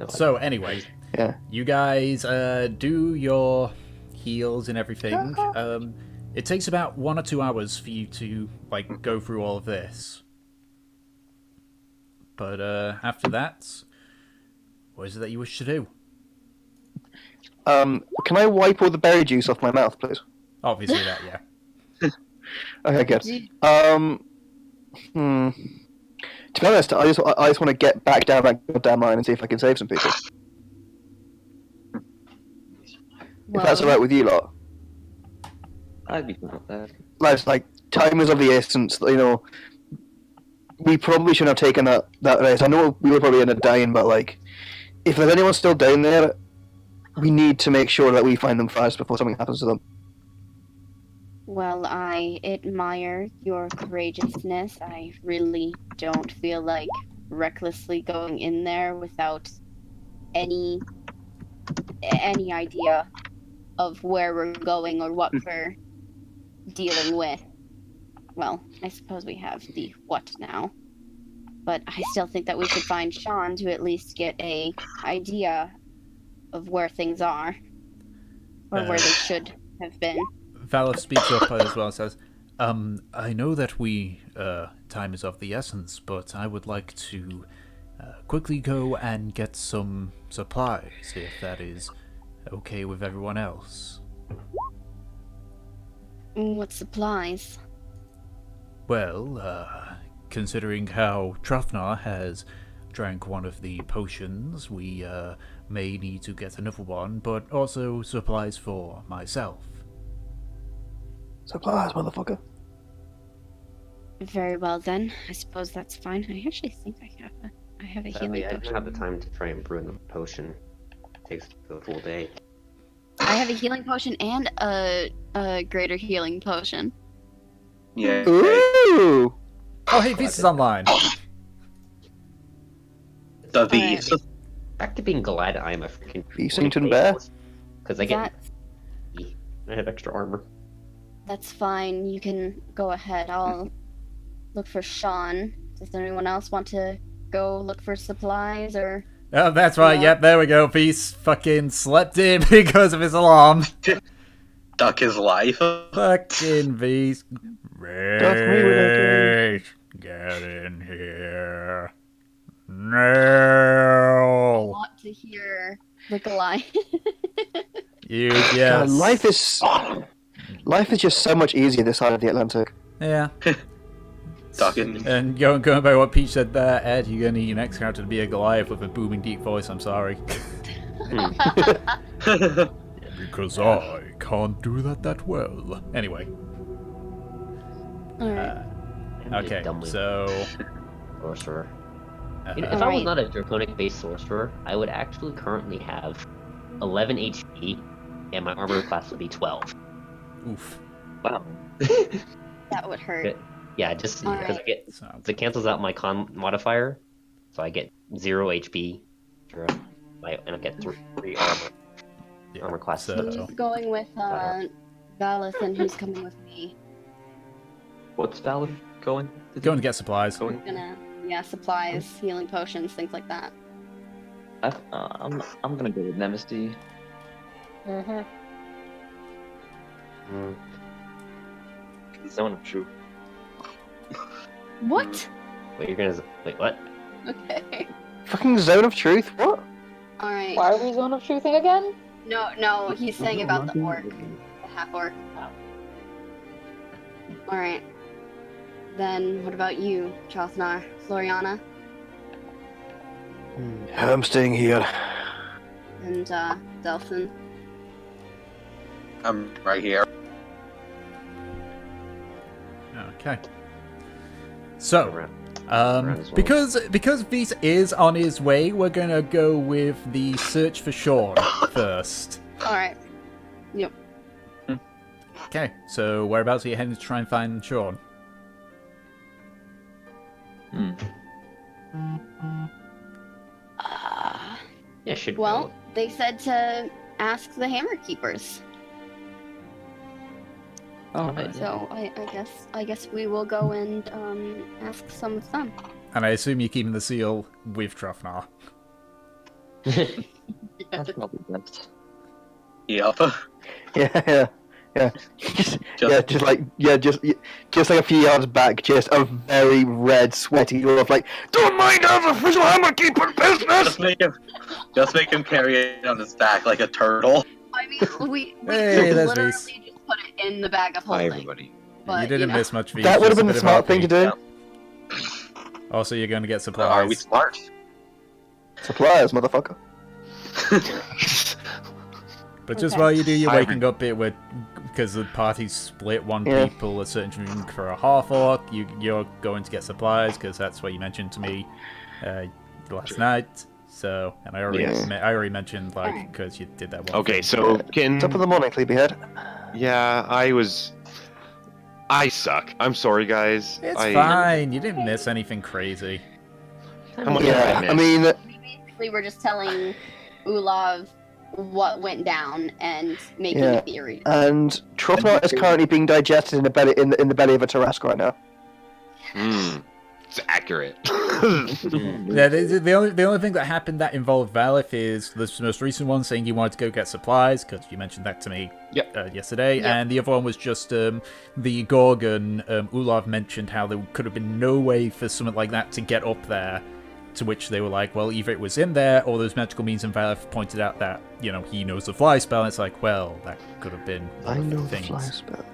So anyway, Yeah. you guys do your heals and everything. It takes about 1 or 2 hours for you to like go through all of this. But after that, what is it that you wish to do? Can I wipe all the berry juice off my mouth, please? Obviously that, yeah. Okay, good. To be honest, I just want to get back down that goddamn line and see if I can save some people. If that's alright with you lot. I'd be fine with that. Like, time is of the essence, you know. We probably shouldn't have taken that risk. I know we were probably end up dying, but like, if there's anyone still down there, we need to make sure that we find them first before something happens to them. Well, I admire your courageousness. I really don't feel like recklessly going in there without any idea of where we're going or what we're dealing with. Well, I suppose we have the what now. But I still think that we should find Sean to at least get a idea of where things are. Or where they should have been. Valif speaks up as well and says, I know that time is of the essence, but I would like to quickly go and get some supplies, if that is okay with everyone else. What supplies? Well, considering how Trufnar has drank one of the potions, we may need to get another one, but also supplies for myself. Supplies, motherfucker. Very well then. I suppose that's fine. I actually think I have a healing I don't potion. have the time to try and brew a potion. It takes the full day. I have a healing potion and a greater healing potion. Yeah. Ooh! Oh, hey, Feast is online. The these. Back to being glad I am a freaking Feastington Bear? because I have extra armor. That's fine. You can go ahead. I'll look for Sean. Does anyone else want to go look for supplies or? Oh, that's right. Yep, there we go. Feast fucking slept in because of his alarm. Duck his life. Fucking Feast. Reese, get in here. I No. want to hear the Goliath. You God, just. life is just so much easier this side of the Atlantic. Yeah. Ducking. And going by what Peach said there, Ed, you're gonna need your next character to be a Goliath with a booming deep voice. I'm sorry. Because I can't do that well. Anyway. Alright. Okay, so. Sorcerer. Uh, If I was not a draconic-based sorcerer, I would actually currently have 11 HP, and my armor class would be 12. oof. Wow. That would hurt. Yeah, just because Alright. So, it cancels out my con modifier, so I get 0 HP, and I get 3 armor. yeah, Armor class. so- I'm just going with Valis and who's coming with me. What's Valor going to do? Going to get supplies. Going? Supplies, healing potions, things like that. I'm gonna go with Nemesis. Mm-hmm. Zone of Truth. What? Wait, what? Okay. Fucking Zone of Truth? What? Alright. Why are we zone of truthing again? No, he's saying about the orc. The half orc. Alright. Then what about you, Chosnar? Floriana? I'm staying here. and Delphin. I'm right here. Okay. So, Around as well. because Vise is on his way, we're gonna go with the search for Sean first. All right. Yep. Okay. So, whereabouts are you heading to try and find Sean? Yeah, should Well, go. they said to ask the Hammer Keepers. Oh, right. So I guess we will go and ask some of them. And I assume you're keeping the seal with Trofnar. That's probably best. Yep. Yeah. Just like a few yards back, just a very red, sweaty dwarf, like, don't mind us, official hammer keeper business. Just make him carry it on his back like a turtle. I mean, we Hey, that's literally nice. just put it in the bag of Hi, holding. everybody. But, You didn't know. miss much, Vise. That would have just a been the bit of smart thing to RP. do. Also, you're going to get Are we supplies. smart? Suppliers, motherfucker. But just Okay. while you do your Hi, waking up bit, because the party's split, one Yeah. people are searching for a half orc, you're going to get supplies because that's what you mentioned to me last night. So, and I already Yes. I already mentioned like because you did that one. Okay, thing. so can Top of the morning, Sleepyhead. yeah, I suck. I'm sorry, guys. It's I, fine. You didn't miss anything crazy. How much did Yeah, I I miss? mean, We basically were just telling Ulav what went down and making Yeah. a theory. and Trofnar is currently being digested in the belly in the belly of a Tarrasque right now. It's accurate. Yeah, the only thing that happened that involved Valif is this most recent one saying you wanted to go get supplies because you mentioned that to me yesterday, Yep. and the other one was just the Gorgon. Ulav mentioned how there could have been no way for something like that to get up there. To which they were like, well, either it was in there or there's magical means, and Valif pointed out that he knows the fly spell. And it's like, well, that could have been one of the things. spell.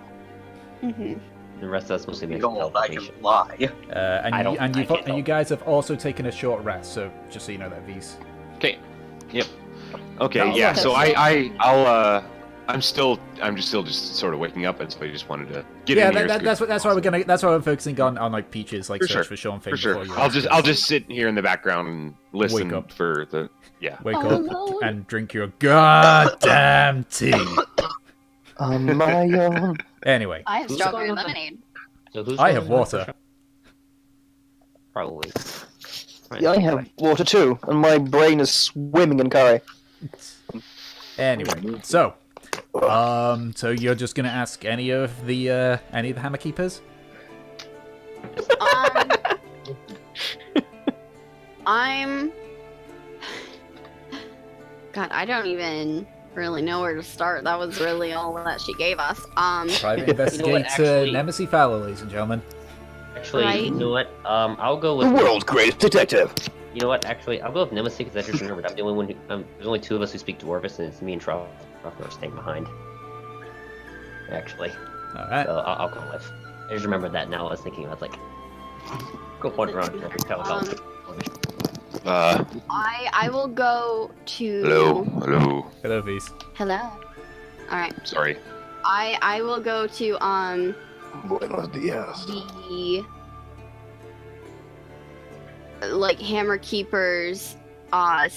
Mm-hmm. The rest of us mostly makes Behold, I can teleportation. fly. I You guys have also taken a short rest, so just so you know that, Vise. Okay. Yep. Okay. Oh, Yeah. okay. So I'm just still sort of waking up, and so I just wanted to get Yeah, in here. that's why we're focusing on like Peach's like For search sure. for Sean thing For sure. before you. I'll just sit here in the background and listen up. for the wake Oh, up no. and drink your goddamn tea. On my own. Anyway, I have Who's strawberry going on? lemonade. So who's I going have on water. for- Probably. Right, Yeah, I have water too, and my brain is swimming in curry. Anyway, so you're just gonna ask any of the hammer keepers? I'm. God, I don't even really know where to start. That was really all that she gave us. Private investigator actually- Nemesis Fowler, ladies and gentlemen. Actually, Right. you know what? I'll go The with. world's greatest detective. You know what? Actually, I'll go with Nemesis because I just remembered I'm the only one who. There's only two of us who speak Dwarvish, and it's me and Truff are staying behind. Actually, All right. so I'll go with. I just remembered that now. I was thinking about like. Go point around and tell Um, I will go to. hello. Hello, Vise. Hello. All right. Sorry. I will go to Buenos dias. the like Hammer Keepers. I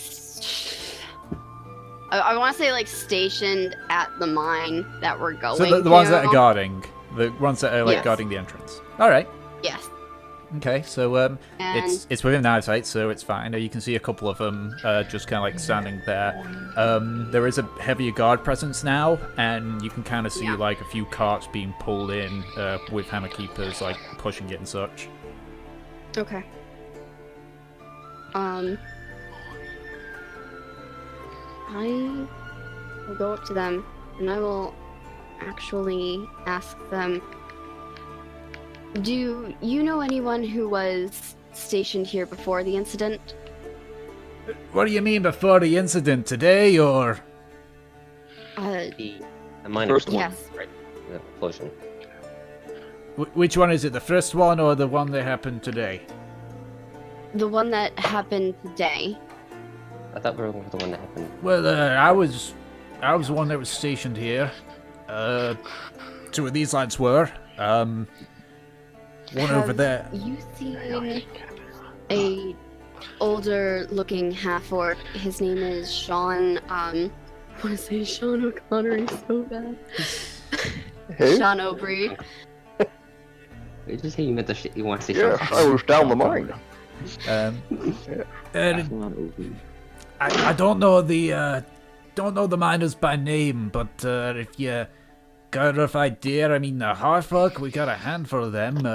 want to say like stationed at the mine that we're going. So the ones that to. are guarding, the ones that are like Yes. guarding the entrance. All right. Yes. Okay, so And it's within eyesight, so it's fine. You can see a couple of them just kind of like standing there. There is a heavier guard presence now, and you can kind of see Yeah. like a few carts being pulled in with hammer keepers like pushing it and such. okay. I will go up to them and I will actually ask them, do you know anyone who was stationed here before the incident? What do you mean before the incident today, or? the minor First one, yes. right? The explosion. Which one is it, the first one or the one that happened today? The one that happened today. I thought we were the one that happened. Well, I was the one that was stationed here. Two of these lads were. One over there. You seen a older-looking half-orc? His name is Sean. I want to say Sean O'Connor. He's so bad. Who? Sean O'Brien. Did you say you meant you want to say Yes, something? I was down the mine. I don't know the miners by name, but if you got a rough idea, I mean, the Harfolk, we got a handful of them,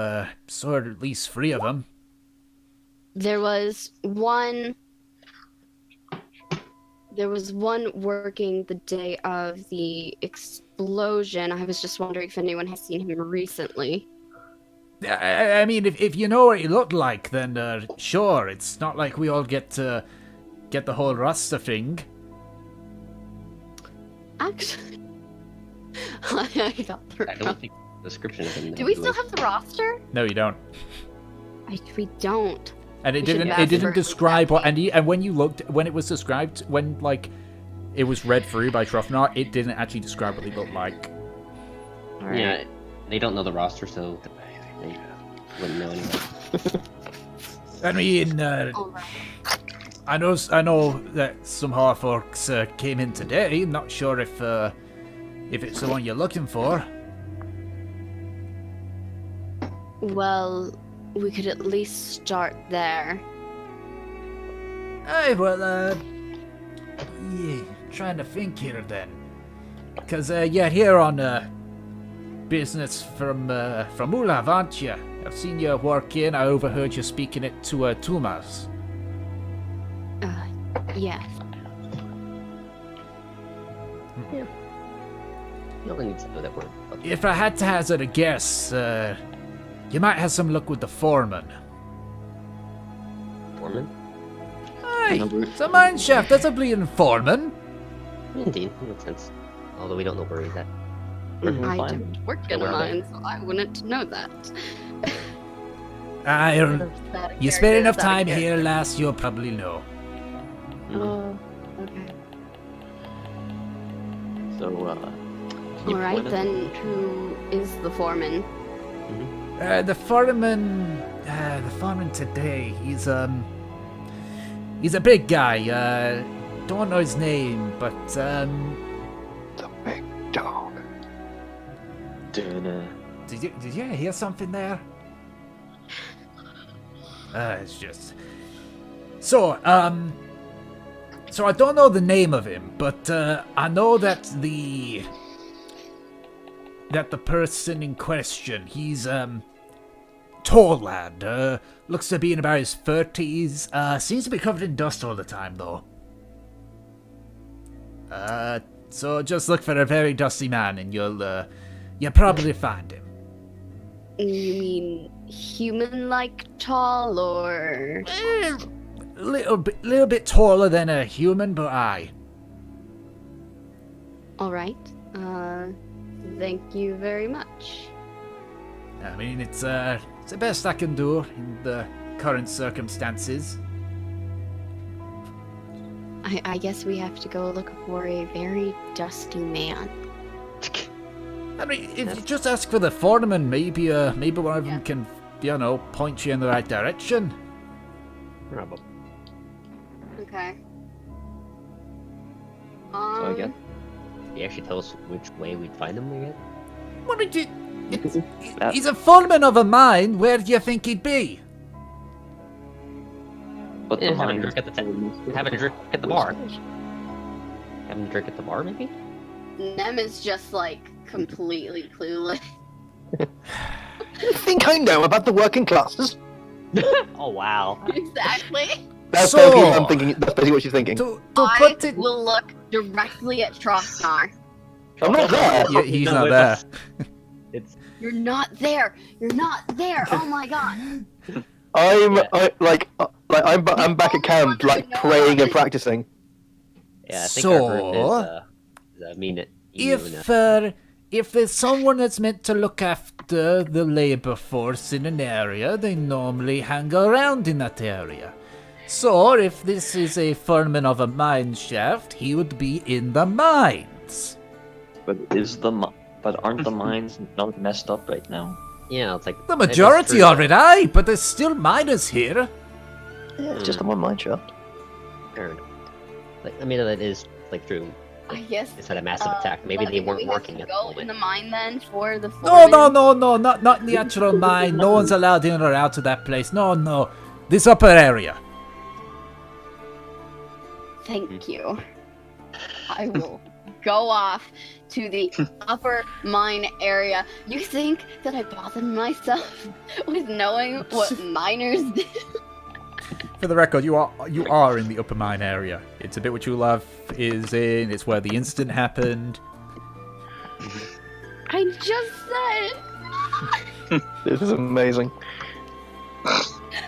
so at least 3 of them. There was one working the day of the explosion. I was just wondering if anyone has seen him recently. I mean, if you know what he looked like, then sure. It's not like we all get to get the whole roster thing. Actually, I got the I don't think the description of him. Do we still have the roster? No, you don't. We don't. And it We should didn't. ask It didn't for describe what. that. And when you looked, when it was described, when like it was read through by Trofnar, it didn't actually describe what he looked like. Alright. Yeah, they don't know the roster, so they wouldn't know anyway. I mean, Alright. I know that some Harfolks came in today. Not sure if it's the one you're looking for. Well, we could at least start there. Hey, well, yeah, trying to think here then. Because, you're here on, business from Ulav, aren't you? I've seen you working. I overheard you speaking it to, Tumas. Yes. You only need to know that word. If I had to hazard a guess, you might have some luck with the foreman. Foreman? Hey, it's a mine shaft. That's a bleeding foreman. Indeed, that makes sense. Although we don't know where he's at. I Fine. don't work in a Where are they? mine, so I wouldn't know that. You spent enough time here last, you'll probably know. Oh, okay. So, Alright, then who is the foreman? The foreman today, he's a big guy, don't know his name, but, The big dog. did you hear something there? It's just... So I don't know the name of him, but, I know that the person in question, he's, tall lad, looks to be in about his 30s, seems to be covered in dust all the time, though. So just look for a very dusty man and you'll probably find him. You mean human-like tall, or...? Little bit taller than a human, but aye. Alright, thank you very much. I mean, it's the best I can do in the current circumstances. I guess we have to go look for a very dusty man. I mean, if you just ask for the foreman, maybe one of them can, point you in the right direction. Probably. Okay. So again, can you actually tell us which way we'd find him again? What did you... He's a foreman of a mine. Where do you think he'd be? but Yeah, the have a mine drink at the have a drink at the bar. Having a drink at the bar, maybe? Nem is just like completely clueless. You think I know about the working classes? Oh wow. Exactly. That's So- basically what I'm thinking. That's basically what she's thinking. To I put it... will look directly at Trostnar. I'm not there. Yeah, he's No, not it's- there. It's You're not there. You're not there. Oh my god. I'm Yeah. I'm back at camp, like praying and practicing. yeah. I think our group So- is mean it. You If there's someone that's meant to look after the labor force in an area, they normally hang around in that area. So, if this is a foreman of a mine shaft, he would be in the mines. But aren't the mines not messed up right now? Yeah, it's like The it is majority true. are it, aye, but there's still miners here. Yeah, it's just the one mine shaft. Fair enough. Like, I mean, that is like true. I guess. It's had a massive attack. Maybe they weren't working at the Go in moment. the mine then for the. No, foreman? not in the actual mine. No one's allowed in or out of that place. No. This upper area. Thank you. I will go off to the upper mine area. You think that I bothered myself with knowing what miners do? For the record, you are in the upper mine area. It's a bit what you love is in. It's where the incident happened. I just said. This is amazing.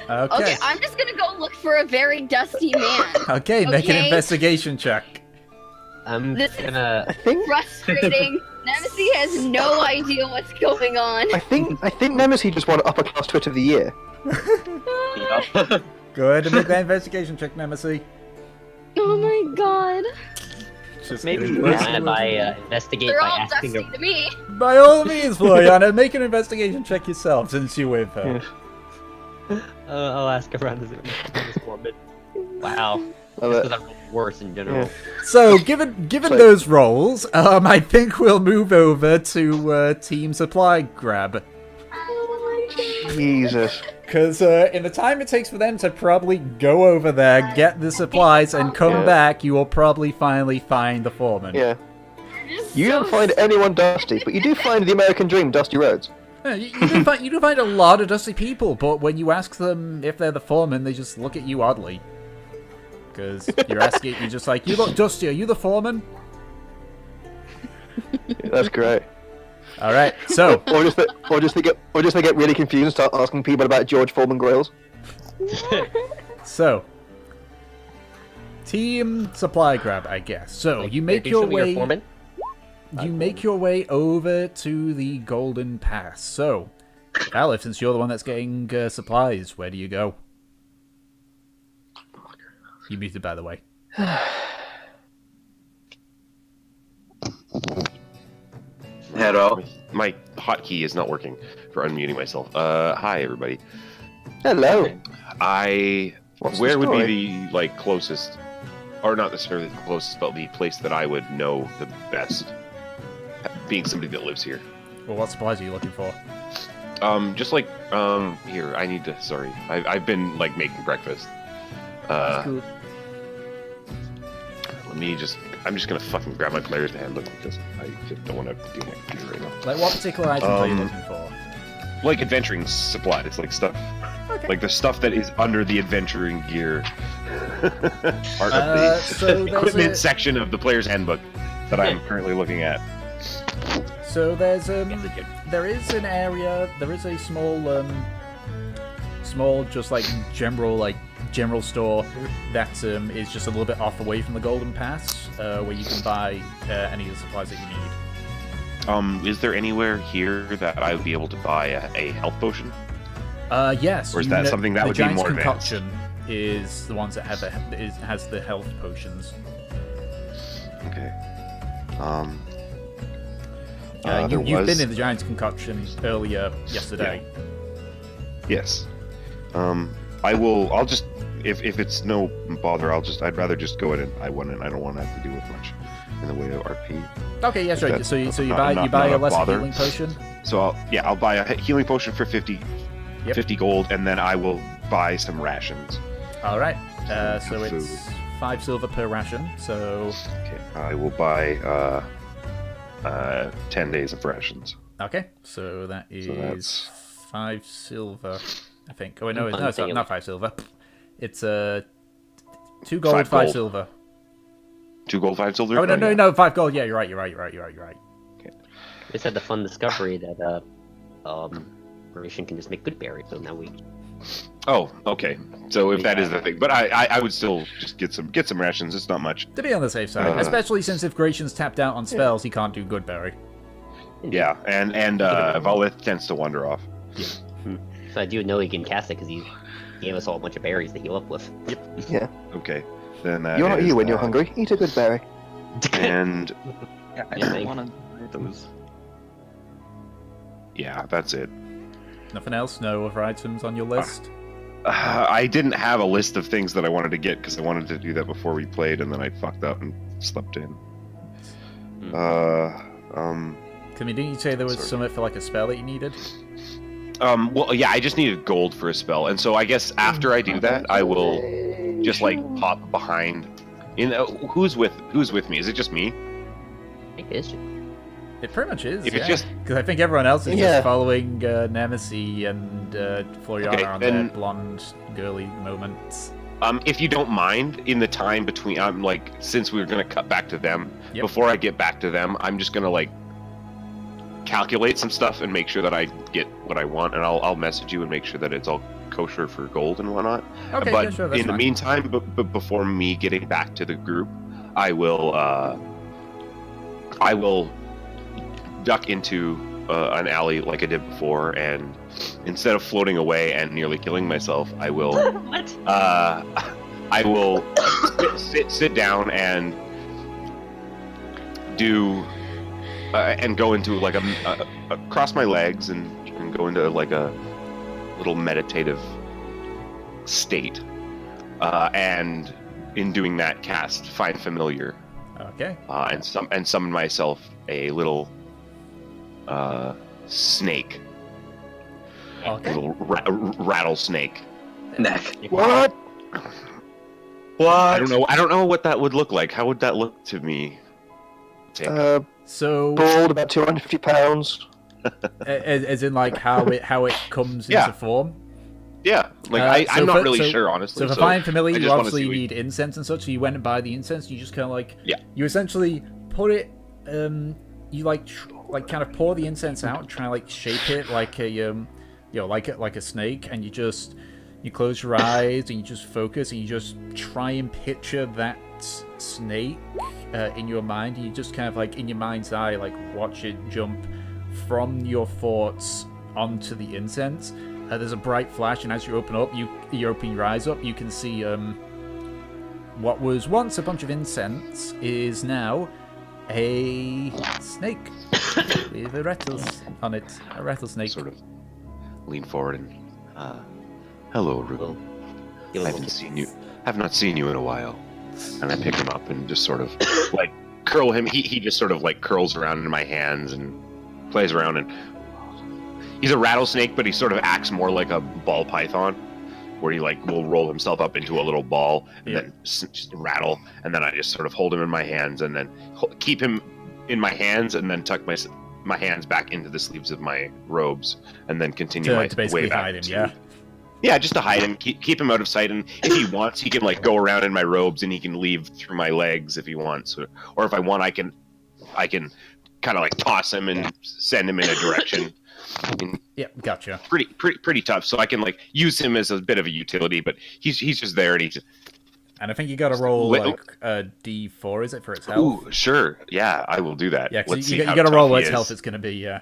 Okay, I'm just gonna go look for a very dusty man. Okay, make an Okay. investigation check. I'm This is- gonna. I think Frustrating. Nemesis has no idea what's going on. I think Nemesis just won upper class Twit of the year. Go ahead and make that investigation check, Nemesis. Oh my god. Just Maybe kidding. you Can I investigate They're by all asking dusty to me. By all means, Floriana, make an investigation check yourself since you're with her. I'll ask around this foreman. Wow. Love Because it. I'm worse in general. Yeah. So, given those roles, I think we'll move over to Team Supply Grab. Jesus. Because in the time it takes for them to probably go over there, get the supplies, and come Yeah. back, you will probably finally find the foreman. Yeah. You don't find anyone dusty, but you do find the American dream, dusty roads. Yeah, you do find a lot of dusty people, but when you ask them if they're the foreman, they just look at you oddly. Because you're just like, you look dusty, are you the foreman? That's great. Alright, so, Or just they get really confused and start asking people about George Foreman grills. so, Team Supply Grab, I guess. So, you make Maybe your show me your way... foreman? You make your way over to the Golden Pass. So, Aleph, since you're the one that's getting supplies, where do you go? You muted, by the way. Hello. My hotkey is not working for unmuting myself. Hi everybody. Hello. Where would story? be the closest, or not necessarily the closest, but the place that I would know the best, being somebody that lives here. Well, what supplies are you looking for? Here, I need to. Sorry, I've been making breakfast. Cool. I'm just gonna fucking grab my player's handbook because I just don't want to do my computer right now. Like, what particular items are you looking for? Like adventuring supplies, like stuff, Okay. like the stuff that is under the adventuring gear part of So the there's equipment a- section of the player's handbook that I'm currently looking at. So there's there is an area, there is a small just general store that is just a little bit off away from the Golden Pass, where you can buy any of the supplies that you need. Is there anywhere here that I would be able to buy a health potion? Yes. Or is that something that the would be Giant's more advanced? Concoction is the ones that has the health potions. Okay. You've been in the Giant's Concoction earlier yesterday. Yes. I'll just if it's no bother, I'd rather just go in and I don't want to have to do with much in the way of RP. Okay, yeah, sure. That's So you not buy a a lesser bother. healing potion. So I'll buy a healing potion for 50 Yep. 50 gold, and then I will buy some rations. All right. So Food. it's 5 silver per ration. So Okay. I will buy 10 days of rations. okay. So that is that's- 5 silver, I think. Oh no, I'm it's thinking- not 5 silver. It's 2 gold, 5 5 gold. silver. 2 gold, 5 silver. Oh no, yeah. no, 5 gold. Yeah, you're right. We just had the fun discovery that Mauritian can just make good berries, so now we. Oh, okay. So if that is the thing, but I would still just get some rations. It's not much. To be on the safe side, especially since if Gratian's tapped out on spells, he can't do good berry. Yeah, and Volith tends to wander off. So I do know he can cast it because he's gave us all a bunch of berries to heal up with. Okay. Then that You're not is you when you're that. hungry. Eat a good berry. And Yeah, I Yeah, don't want to buy those. yeah, that's it. Nothing else? No other items on your list? I didn't have a list of things that I wanted to get because I wanted to do that before we played, and then I fucked up and slept in. Didn't you say there was Sorry. something for like a spell that you needed? Well, yeah, I just needed gold for a spell, and so I guess after I do that, I will just like pop behind. Who's with me? Is it just me? I think it is. It pretty much is. If it's yeah. just Because I think everyone else is Yeah. just following Nemesis and Floriana Okay, on then- their blonde, girly moments. if you don't mind, in the time between, since we were gonna cut back to them, Yep. before I get back to them, I'm just gonna like calculate some stuff and make sure that I get what I want, and I'll message you and make sure that it's all kosher for gold and whatnot. Okay, But yeah, sure, that's in the fine. meantime, before me getting back to the group, I will duck into an alley like I did before, and instead of floating away and nearly killing myself, I will What? I will sit down and do and go into like a cross my legs and go into like a little meditative state, and in doing that, cast Find Familiar, Okay. and summon myself a little snake, a Okay. little rattlesnake. Neck. What? I don't know what that would look like. How would that look to me? So, Bald, about 250 pounds. as in like how it comes Yeah. into form. Yeah, like So I'm not for- really so- sure, honestly. So for Find I Familiar, just you wanna obviously see what- need incense and such. So you went and buy the incense. You just kind of like Yeah. You essentially put it. You like kind of pour the incense out, try to like shape it like a like a snake, and you close your eyes and you just focus and you just try and picture that snake in your mind. And you just kind of like in your mind's eye like watch it jump from your thoughts onto the incense. There's a bright flash, and as you open your eyes up, you can see what was once a bunch of incense is now a snake with a rattles on it. A rattlesnake. Sort of lean forward and hello, Ruben. Heal I a haven't little. seen you. Have not seen you in a while. And I pick him up and just sort of like curl him. He just sort of like curls around in my hands and plays around, and he's a rattlesnake, but he sort of acts more like a ball python, where he like will roll himself up into a little ball and Yeah. then just rattle, and then I just sort of hold him in my hands and then keep him in my hands and then tuck my hands back into the sleeves of my robes and then continue my To basically way back hide him, to- yeah. Yeah, just to hide him, keep him out of sight, and if he wants, he can like go around in my robes and he can leave through my legs if he wants, or if I want, I can kind of like toss him and send him in a direction. And Yeah, gotcha. pretty tough, so I can like use him as a bit of a utility, but he's just there, and And I think you got to roll Little- like a D4, is it, for its health? ooh, sure, yeah, I will do that. Yeah, Let's because see you how got to tough roll he what its is. health is going to be, yeah.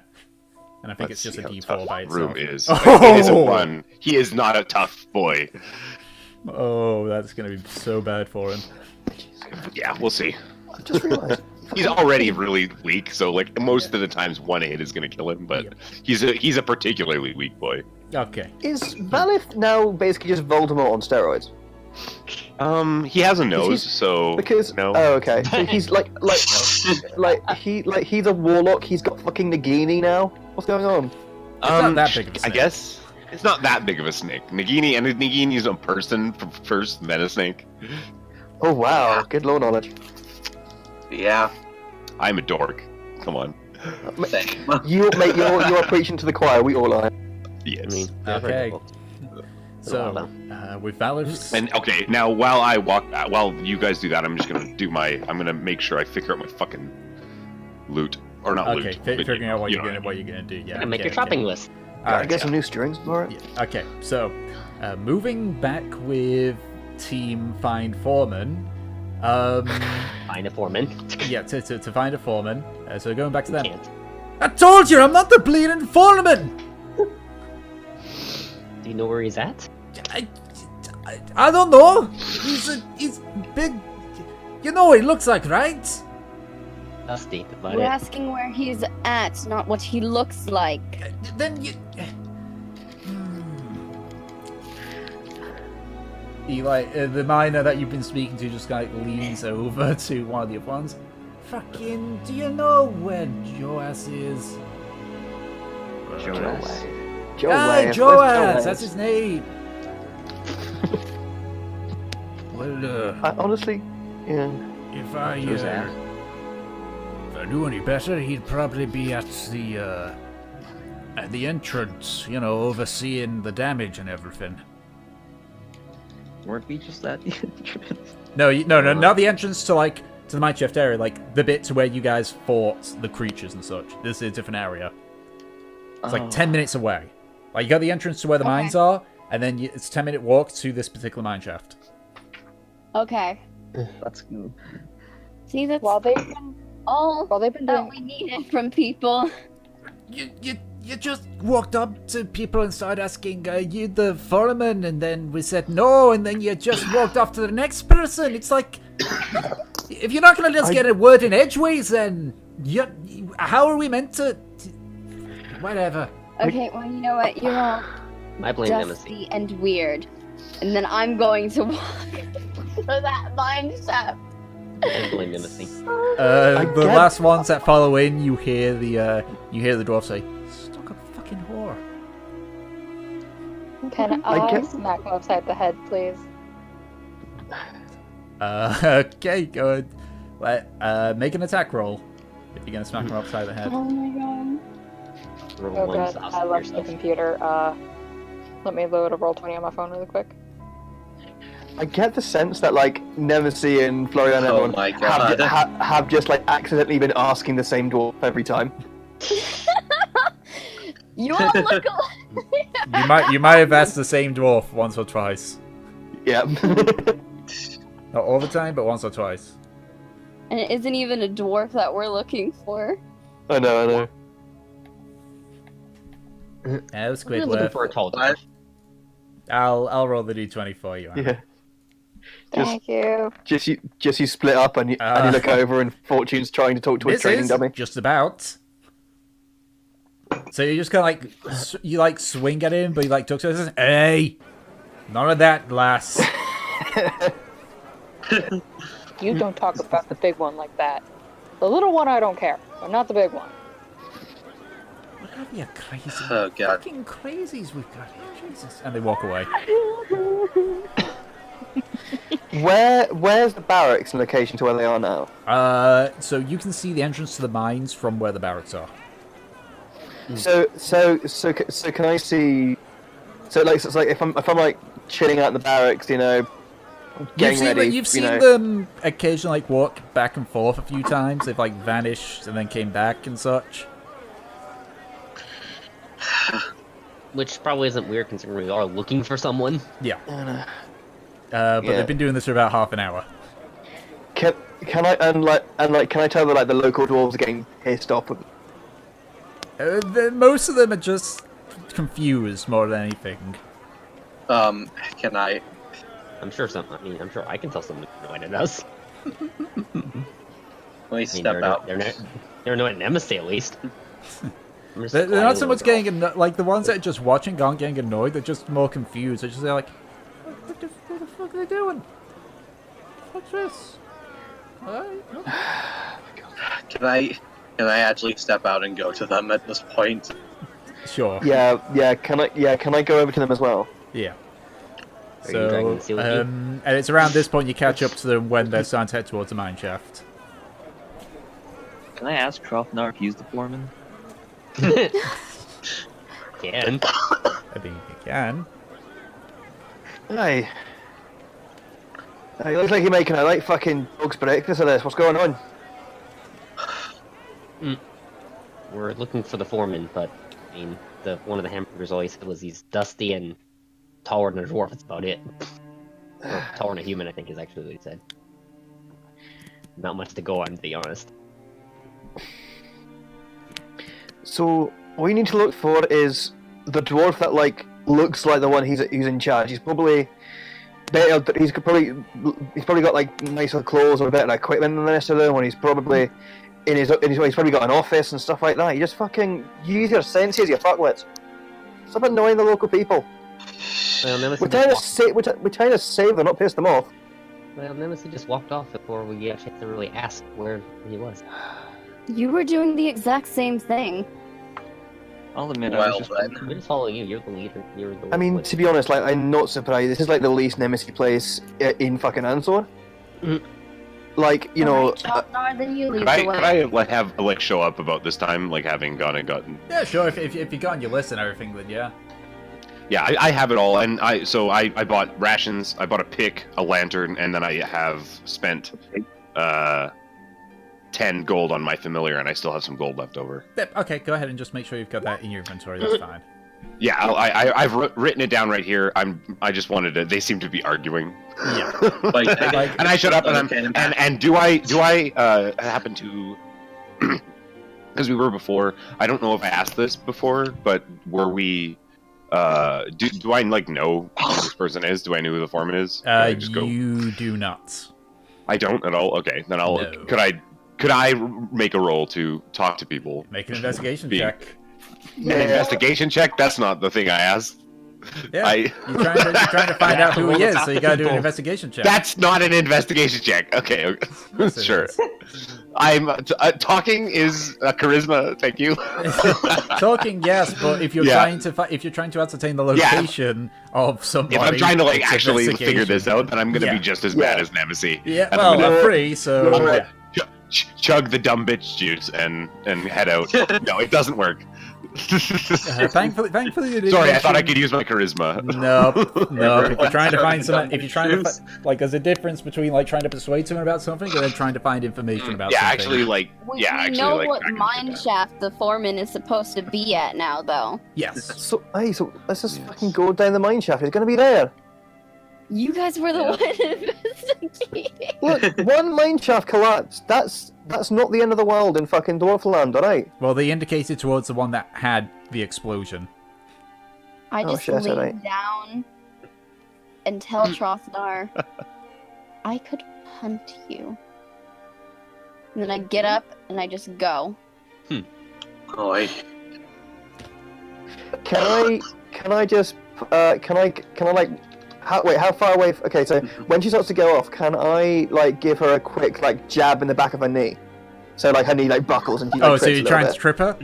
And I think Let's it's just a see how D4 tough by itself. Room is. Oh! It is a 1. He is not a tough boy. Oh, that's going to be so bad for him. Yeah, we'll see. I just realised. He's already really weak, so like most of the times one hit is gonna kill him, but Yep. he's a particularly weak boy. Okay. Is Valith now basically just Voldemort on steroids? He has a nose, he's- so Because no. oh, okay, so he's like he's a warlock. He's got fucking Nagini now. What's going on? not that big of a I snake. guess it's not that big of a snake. Nagini's a person first, then a snake. Oh wow, good lore knowledge. Yeah. I'm a dork. Come on. Same. You mate, you're preaching to the choir. We all are. Yes. I mean, Okay. never So, with Valor's... And okay, now while you guys do that, I'm just gonna make sure I figure out my fucking loot, or not Okay, loot. but figuring out what you you're know gonna do. Yeah. Make okay, your shopping okay. list. Gotta Alright, get some new strings for it. yeah, okay, so moving back with Team Find Foreman. Find a foreman. Yeah, to find a foreman. So going back to them. Can't. I told you, I'm not the bleeding foreman. Do you know where he's at? I don't know. He's big. You know what he looks like, right? Dusty, about We're it. asking where he's at, not what he looks like. Then you. He the miner that you've been speaking to just leans over to one of the other ones. Fucking, do you know where Joas is? Joas. Aye, Joas, that's his name. Well, I, honestly, yeah. if I Who's that? if I knew any better, he'd probably be at the entrance, overseeing the damage and everything. Weren't we just at the entrance? No, no, not the entrance to the mineshaft area, the bit to where you guys fought the creatures and such. This is a different area. It's 10 minutes away. You got the entrance to where the mines are, and then it's a 10-minute walk to this particular mineshaft. Okay. That's good. See, that's While they've been that doing, we needed from people. You just walked up to people inside asking, are you the foreman? And then we said no, and then you just walked off to the next person. It's like, if you're not going to just get a word in edgeways, then how are we meant to... Whatever. Okay, well, you know what? You're all I blame Nemesis. dusty and weird. And then I'm going to walk for that mine shaft. I blame Nemesis. The last ones that follow in, you hear the dwarf say, "Stuck up fucking whore." can I smack him upside the head, please? Okay, good. Make an attack roll if you're gonna smack him upside the head. Oh my god. Roll Oh one god, sauce I for left the yourself. computer. Let me load a Roll20 on my phone really quick. I get the sense that Nemesis and Florian and Oh everyone my God. have just accidentally been asking the same dwarf every time. You all look alike. You might have asked the same dwarf once or twice. Yeah. Not all the time, but once or twice. And it isn't even a dwarf that we're looking for. I know. Yeah, it was We're looking Squidward. for a tall What? dwarf. I'll roll the d20 for you. Anna. Yeah. Just, Thank you. just you split up and you look over and Fortune's trying to talk to a This training is dummy. just about. So you just kind of you swing at him, but he ducks and says, "Hey, none of that, lass." You don't talk about the big one like that. The little one I don't care, but not the big one. What are you crazy? Oh, God. Fucking crazies we've got here, Jesus! And they walk away. Where's the barracks in location to where they are now? So you can see the entrance to the mines from where the barracks are. So can I see? So it's like if I'm chilling out in the barracks, getting ready. You've seen them occasionally walk back and forth a few times. They've vanished and then came back and such. Which probably isn't weird considering we are looking for someone. Yeah. Yeah. But they've been doing this for about half an hour. Can I can I tell that the local dwarves are getting pissed off with? Most of them are just confused more than anything. Can I? I'm sure I'm sure I can tell someone to annoyed at us. Let me step out. They're annoyed at Nemesis at least. They're not so much getting the ones that are just watching aren't getting annoyed. They're just more confused. They're just what the fuck are they doing? What's this? Can I actually step out and go to them at this point? Sure. Yeah. Can I go over to them as well? Yeah. Are you dragging the seal with you? And it's around this point you catch up to them when they're starting to head towards the mine shaft. Can I ask Trofnar if he's the foreman? Can. I think you can. Hey. It looks like you're making a fucking dog's breakfast of this. What's going on? We're looking for the foreman, but one of the hamburgers always said was he's dusty and taller than a dwarf. That's about it. Or taller than a human, I think, is actually what he said. Not much to go on, to be honest. So what you need to look for is the dwarf that looks like the one who's in charge. He's probably better. He's probably got like nicer clothes or better equipment than the rest of them. When he's probably he's probably got an office and stuff like that. You just fucking use your senses, you fuckwits. Stop annoying the local people. Well, Nemesis We're trying to save them, not piss them off. Well, Nemesis just walked off before we actually had to really ask where he was. You were doing the exact same thing. I'll admit, I Well was just then. We're just following you. You're the leader. You're the. I mean, to be honest, like I'm not surprised. This is like the least Nemesis place in fucking Ansor. Mhm. Like you know, Then you lead Could the I, way. could I like have like show up about this time, like having gone and gotten? Yeah, sure. If you got on your list and everything, then yeah. Yeah, I have it all, and I bought rations, I bought a pick, a lantern, and then I have spent 10 gold on my familiar, and I still have some gold left over. Yep, okay, go ahead and just make sure you've got that in your inventory. That's fine. Yeah, I've written it down right here. I just wanted to. They seem to be arguing. Yeah. And I shut up, and do I happen to? Because we were before. I don't know if I asked this before, but were we? Do I like know who this person is? Do I know who the foreman is? Can I just go? You do not. I don't at all. Okay, then I'll. No. Could I make a roll to talk to people? Make an investigation Be- check. An investigation check? That's not the thing I asked. Yeah. You're trying to find out who he is, so you gotta do an investigation check. That's not an investigation check. Okay, Yes, it sure. is. I'm talking is charisma. Thank you. Talking, yes, but if you're Yeah. trying to ascertain the location of somebody, If I'm trying to like it's actually figure investigation. this out, then I'm gonna Yeah. be just as bad as Nemesis. Yeah, And well, I'm gonna I'm free, so I'm yeah. gonna chug the dumb bitch juice and head out. No, it doesn't work. Thankfully, it didn't Sorry, I thought I mention- could use my charisma. No. If you're trying to find someone, if you're trying to Juice. like, there's a difference between like trying to persuade someone about something and then trying to find information about Yeah, something. actually, like, We actually, know like, what I can do mine that. shaft the foreman is supposed to be at now, though. Yes. so let's just fucking go down the mine shaft. It's gonna be there. You guys were the one investigating. Look, one mine shaft collapsed. That's not the end of the world in fucking Dwarfland, alright? Well, they indicated towards the one that had the explosion. I Oh, just shit, that's laid alright. down and tell Trothdar, I could hunt you. And then I get up and I just go. Oh, Can I just like how far away? Okay, so when she starts to go off, can I like give her a quick like jab in the back of her knee? So like her knee like buckles and she like Oh, so trips you're a little trying bit. to trip her?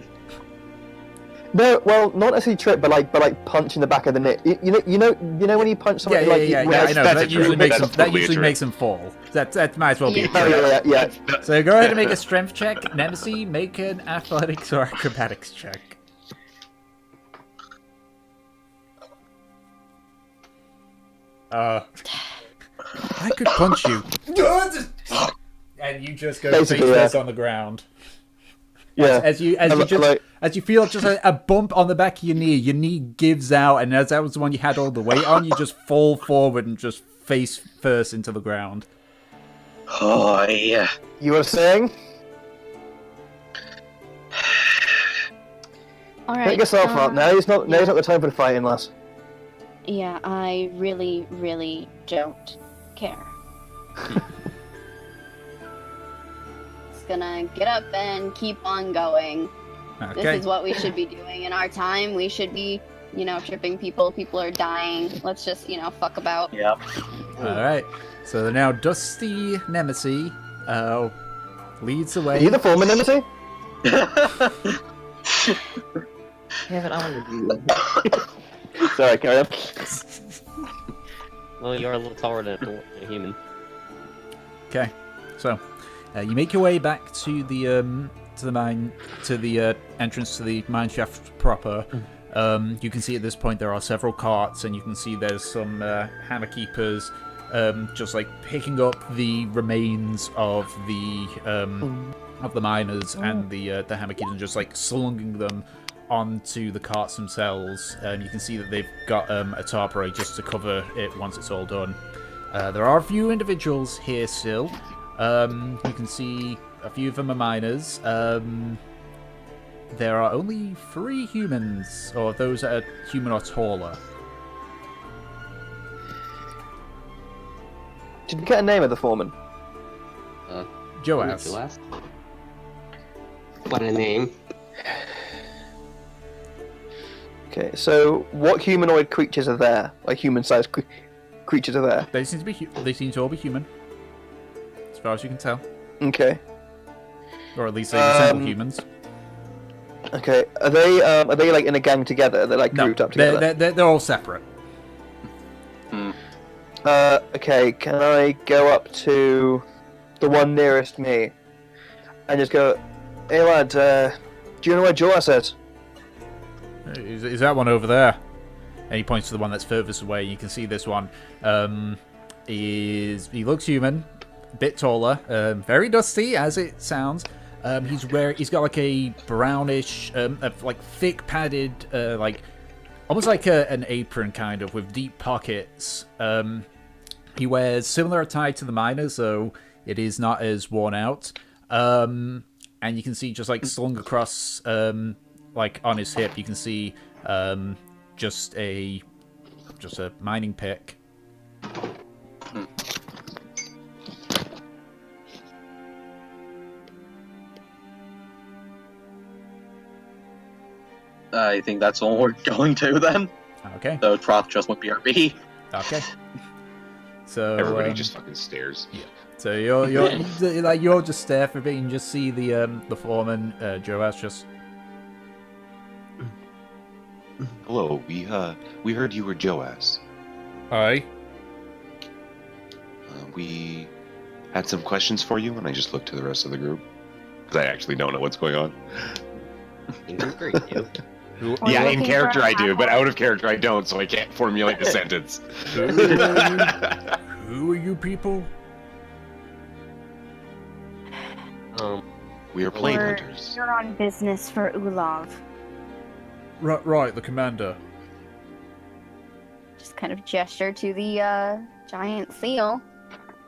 No, well, not necessarily trip, but like punch in the back of the knee. You know when you punch Yeah, someone yeah, like yeah. when I it's- know. that's That a usually trick. makes That's him. That totally a usually trick. makes him fall. That might as well be a Yeah. trick. Yeah. So go ahead and make a strength check. Nemesis, make an athletics or acrobatics check. I could punch you. And you just go Basically, face yeah. first on the ground. Yeah. As you feel just a bump on the back of your knee gives out, and as that was the one you had all the weight on, you just fall forward and just face first into the ground. Oh, yeah. You were saying? All Pick right. yourself up. Now's not the time for the fighting, lass. Yeah, I really, really don't care. Just gonna get up and keep on going. Okay. This is what we should be doing in our time. We should be, tripping people. People are dying. Let's just, fuck about. Yeah. Alright. So now Dusty Nemesis leads the Are way. you the foreman, Nemesis? Yeah, but I want to. Sorry, carry on. Well, you're a little taller than a human. Okay. So you make your way back to the entrance to the mine shaft proper. You can see at this point there are several carts, and you can see there's some hammer keepers just like picking up the remains of the miners and the hammer keepers, and just like slunging them onto the carts themselves. And you can see that they've got a tarp array just to cover it once it's all done. There are a few individuals here still. You can see a few of them are miners. There are only 3 humans, or those that are human or taller. Did we get a name of the foreman? Joaz. Joaz? What a name. Okay, so what humanoid creatures are there? Like human-sized creatures are there? They seem to be. They seem to all be human, as far as you can tell, Okay. or at least they resemble humans. Okay. Are they like in a gang together? They're like No, grouped up together. they're all separate. Okay. Can I go up to the one nearest me and just go, "Hey lad, do you know where Joas is?" Is that one over there? And he points to the one that's furthest away. You can see this one. He looks human, a bit taller, very dusty as it sounds. He's got like a brownish, like thick padded, like almost like an apron kind of with deep pockets. He wears similar attire to the miners, so it is not as worn out. And you can see just like slung across, like on his hip, you can see just a mining pick. I think that's all we're going to then. Okay. So Troth just went BRB. Okay. So Everybody just fucking stares. Yeah. So you're just stare for a bit and just see the foreman Joas just. Hello, we heard you were Joas. Hi. We had some questions for you, and I just looked to the rest of the group because I actually don't know what's going on. In character, you do. Yeah, in looking character for I do, but out of character I don't, so I can't formulate a sentence. Who are you people? We are plane hunters. You're on business for Ulav. Right, the commander. Just kind of gesture to the giant seal.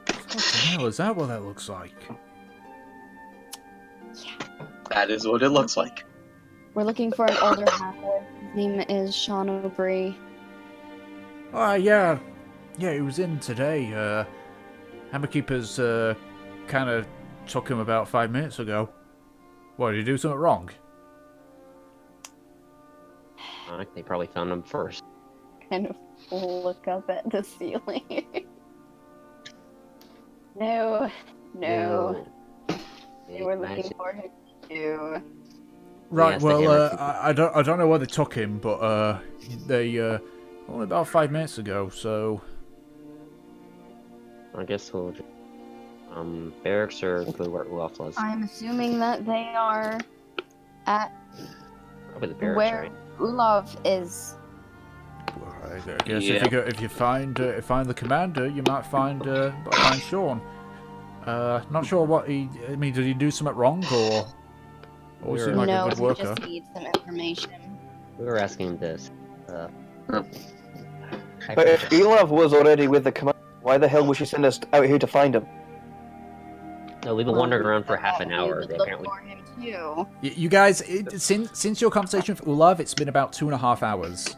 What the hell is that? What that looks like? That is what it looks like. We're looking for an older halfling. His name is Sean O'Brien. Yeah, he was in today. Hammerkeeper's kind of took him about 5 minutes ago. What, did he do something wrong? They probably found him first. Kind of look up at the ceiling. No. They were looking for him too. Right, Yes, the well, hammer. I don't know where they took him, but they only about 5 minutes ago. So I guess we'll just, barracks or clue where Olaf was. I'm assuming that they are at Probably the barracks, where right? Ulav is. I guess Yeah. if you find the commander, you might find Sean. Not sure what he. I mean, did he do something wrong or? Or seem like No, a good we worker? just need some information. We were asking this. But if Elav was already with the command, why the hell would she send us out here to find him? No, we've been wandering around for half an We hour. would They look apparently. for him too. You guys, since your conversation with Ulav, it's been about 2.5 hours.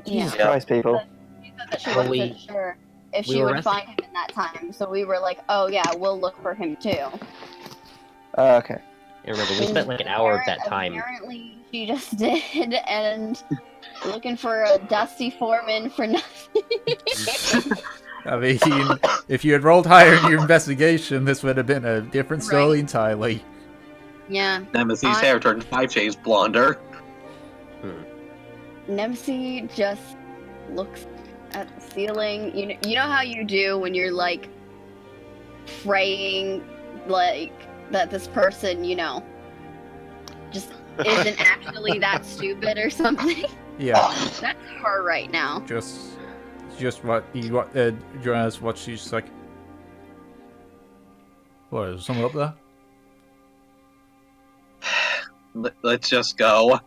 Jesus Yeah. Christ, people. She said that she Well, wasn't sure if we she were would resting- find him in that time, so we were like, "Oh yeah, we'll look for him too." Okay. I remember we spent like an hour of that time. Apparently, she just did, and looking for a dusty foreman for nothing. I mean, if you had rolled higher in your investigation, this would have been a different story Right. entirely. Yeah, Nemesi's hair turned 5 shades blonder. Nemsi just looks at the ceiling. You know how you do when you're like praying, like that this person, just isn't actually that stupid or something. Yeah, That's her right now. just what Joanna's what she's like. What is someone up there? Let's just go.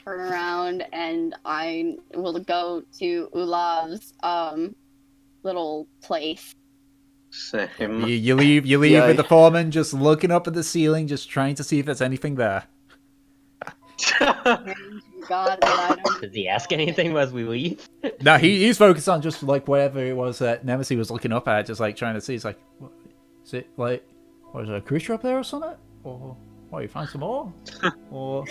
Turn around and I will go to Ulav's little place. Same. You leave Yeah. with the foreman just looking up at the ceiling, just trying to see if there's anything there. Turn to God, that I don't. Does he ask anything as we leave? No, he's focused on just like whatever it was that Nemesis was looking up at, just like trying to see. It's like, what, is it like, was there a creature up there or something? Or what, you find some more? Or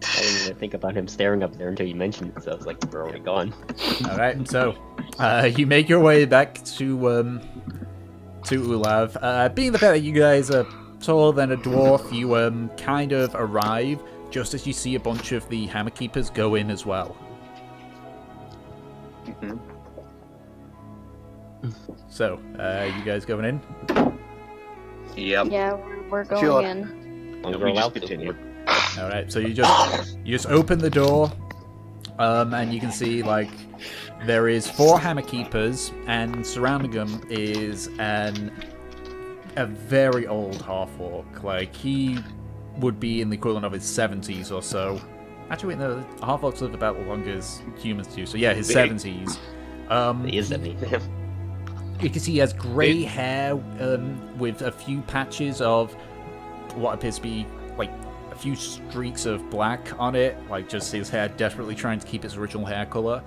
I didn't even think about him staring up there until you mentioned it, so I was like, we're already gone. all right, so you make your way back to Ulav. Being the fact that you guys are taller than a dwarf, you kind of arrive just as you see a bunch of the Hammer Keepers go in as well. Mhm. So, you guys going in? Yep. Yeah, we're going Sure. in. Longer We just allowed to. continue. All right, so you just open the door, and you can see like there is 4 Hammer Keepers, and surrounding them is a very old half-orc. Like he would be in the equivalent of his 70s or so. Actually, wait, no, half-orcs live about as long as humans do. So yeah, his 70s. He is at me. You can see he has grey hair with a few patches of what appears to be like a few streaks of black on it, like just his hair desperately trying to keep its original hair color.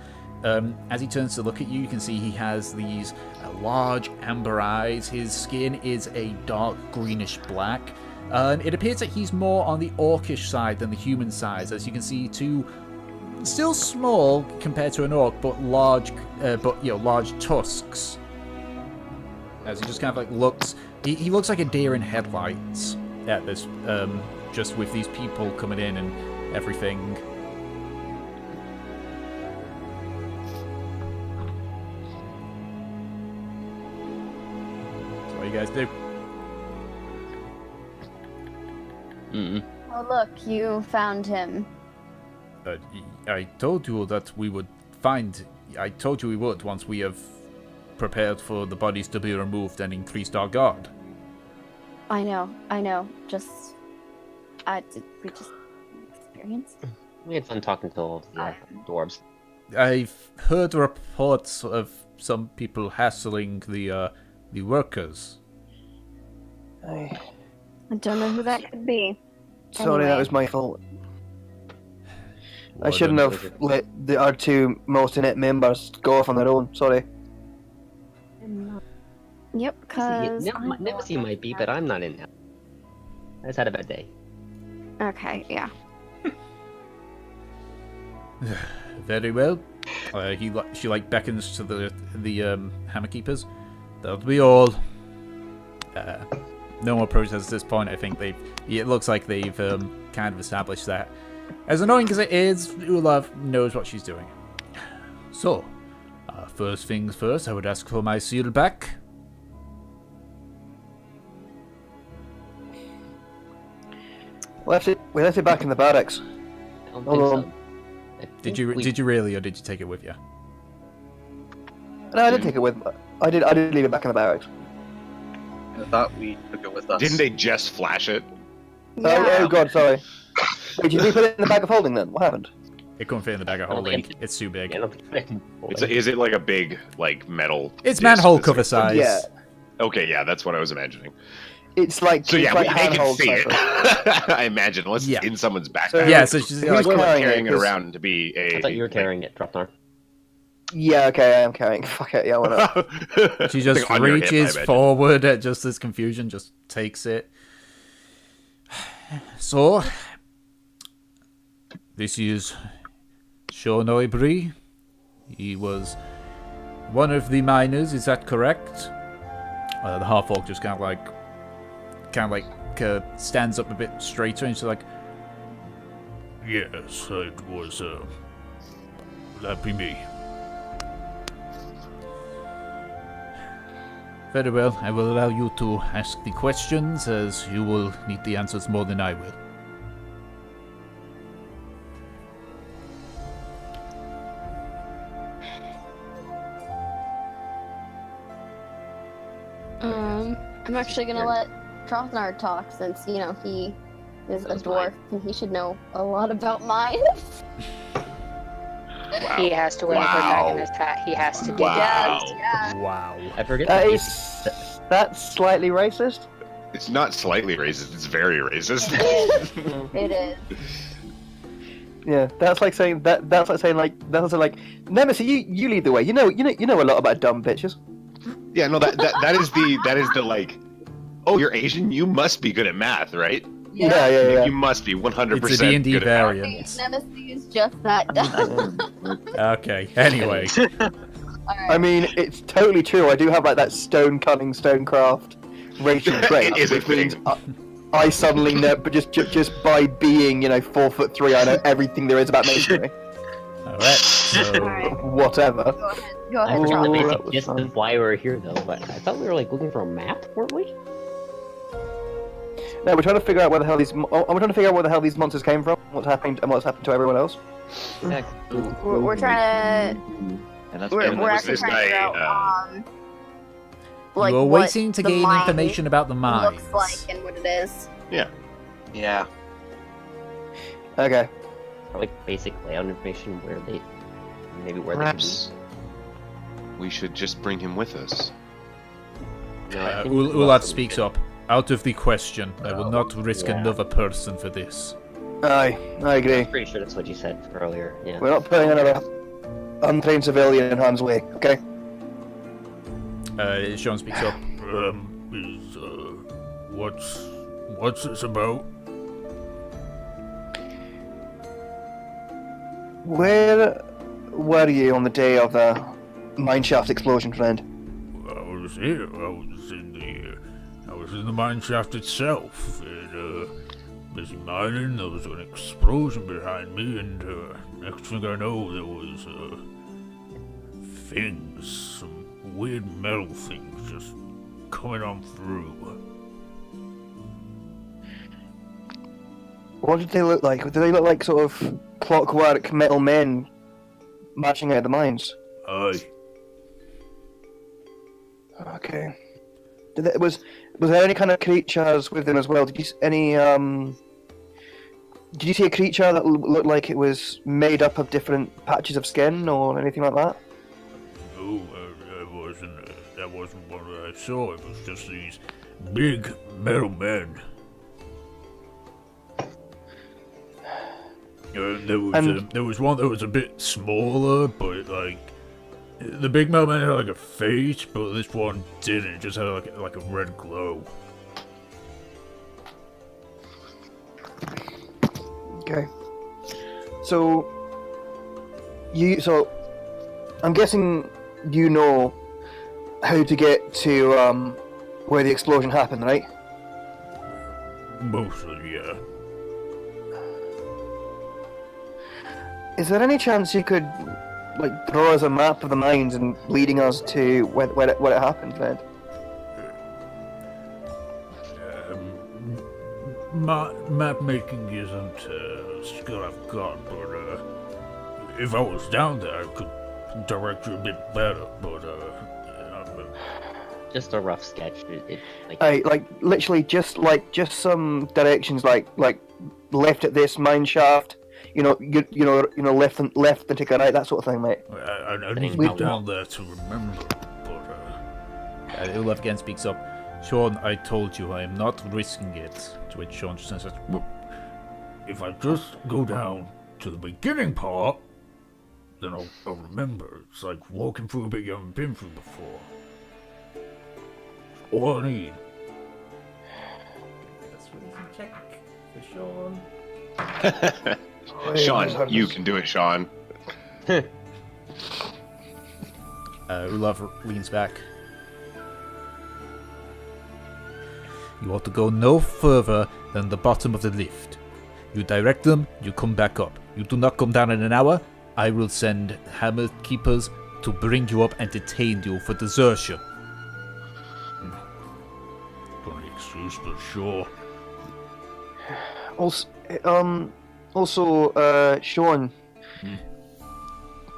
As he turns to look at you, you can see he has these large amber eyes. His skin is a dark greenish black. It appears that he's more on the orcish side than the human side, as you can see 2 still small compared to an orc, but large, large tusks. As he just kind of like looks, he looks like a deer in headlights at this, just with these people coming in and everything. So what do you guys do? Oh, look, you found him. I told you that we would find. I told you we would once we have prepared for the bodies to be removed and increased our guard. I know. Just, we just experience. We had fun talking to all of the dwarves. I've heard reports of some people hassling the workers. I don't know who that could be. Sorry, that Anyway. was my fault. I shouldn't have let our 2 most inept members go off on their own. Sorry. Yep, cause Nemesis might be, but I'm not in now. I just had a bad day. Okay, yeah. Very well. She beckons to the Hammer Keepers. That'll be all. No more protests at this point. I think it looks like they've kind of established that. As annoying as it is, Ulav knows what she's doing. So, first things first, I would ask for my seal back. We left it back in the barracks. I don't Hold think on. so. I Did think we- you really, or did you take it with you? No, I did take it with. I did leave it back in the barracks. I thought we took it with us. Didn't they just flash it? Oh god, sorry. Wait, did we put it in the bag of holding then? What happened? It couldn't fit in the bag of I don't holding. think It's too big. I don't think I can hold It's it. is it like a big like metal? It's disc manhole that's cover like- size. Yeah, Okay, yeah, that's what I was imagining. it's like So it's yeah, like they can handhold see it. size. I imagine, unless Yeah. it's in someone's backpack. So- Yeah, so she's Yeah, Who's we're carrying it because- around to be a? I thought you were carrying it, Dropnar. Yeah, okay, I am carrying. Fuck it, yeah, why not? She just Like on your hip, I reaches imagine. forward at just this confusion, just takes it. So, this is Sean Oibri. He was one of the miners, is that correct? The half-orc just kind of like stands up a bit straighter and she's like, yes, it was, that'd be me. Very well, I will allow you to ask the questions, as you will need the answers more than I will. I'm actually gonna let Trothnard talk since, he is a That's dwarf and he should know a lot about mines. Wow. He has to wear Wow. the protagonist hat. He has to do Wow. that. Yes, yeah. Wow. I forget That that is That's slightly racist. It's not slightly racist. It's very racist. It is. Yeah, that's like saying Nemesis, you lead the way. You know a lot about dumb bitches. Yeah, no, that is the like. Oh, you're Asian. You must be good at math, right? Yeah. You must be 100%. It's a D&D good at math. variant. Nemesis is just that dumb. Okay, anyway. I mean, it's totally true. I do have like that stone cutting, stonecraft racial trait, It is a which means thing. I suddenly know, but just by being 4'3", I know everything there is about masonry. Alright, so... Alright, Whatever. go I ahead, forgot the Charlie. that basic was gist fun. of why we were here, though. But I thought we were like looking for a map, weren't we? No, we're trying to figure out where the hell these. We're trying to figure out where the hell these monsters came from, what's happened, and what's happened to everyone else. We're trying to. And that's We're why actually this trying to figure guy, out. Like you were what waiting to the gain mine information about the mines. looks like and what it is. Yeah. Okay. Or like basic layout information where they Perhaps we should just bring him with us. can be. No, I think Ulad speaks up. Out of the question. I will not risk Yeah. another person for this. Aye, I agree. I'm pretty sure that's what you said earlier. Yeah. We're not putting another untrained civilian in harm's way, okay? Sean speaks up. What's this about? Where were you on the day of the mineshaft explosion, friend? I was here. I was in the mine shaft itself. And, busy mining. There was an explosion behind me, and next thing I know, there was things, some weird metal things, just coming on through. What did they look like? Did they look like sort of clockwork metal men marching out of the mines? Aye. Okay. Was there any kind of creatures with them as well? Did you see a creature that looked like it was made up of different patches of skin or anything like that? No, that wasn't what I saw. It was just these big metal men. There was one that was a bit smaller, but like the big metal man had like a face, but this one didn't. It just had like a red glow. Okay. So I'm guessing you know how to get to where the explosion happened, right? Mostly, yeah. Is there any chance you could like draw us a map of the mines and leading us to where it happened, Fred? Map making isn't a skill I've got, but if I was down there, I could direct you a bit better. But Just a rough sketch. Like literally just some directions, like left at this mine shaft. You know, left and take a right, that sort of thing, mate. I need to be down there to remember. But Ulaf again speaks up. Sean, I told you I am not risking it. To which Sean just says, if I just go down to the beginning part, then I'll remember. It's like walking through a bit you haven't been through before. All I need. that's what you can check for Sean. Sean, you can do it, Sean. Ulaf leans back. You ought to go no further than the bottom of the lift. You direct them, you come back up. You do not come down in an hour, I will send hammer keepers to bring you up and detain you for desertion. Funny excuse, but sure. Also, Sean.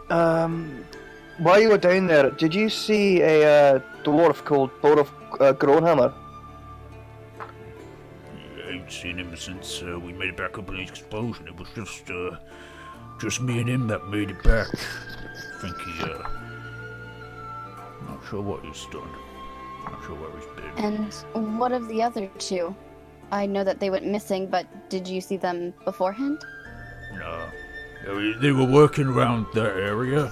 While you were down there, did you see a dwarf called Thor Grownhammer? I ain't seen him since we made it back up in the explosion. It was just me and him that made it back. I think he, not sure what he's done. Not sure where he's been. And what of the other two? I know that they went missing, but did you see them beforehand? No. They were working around that area,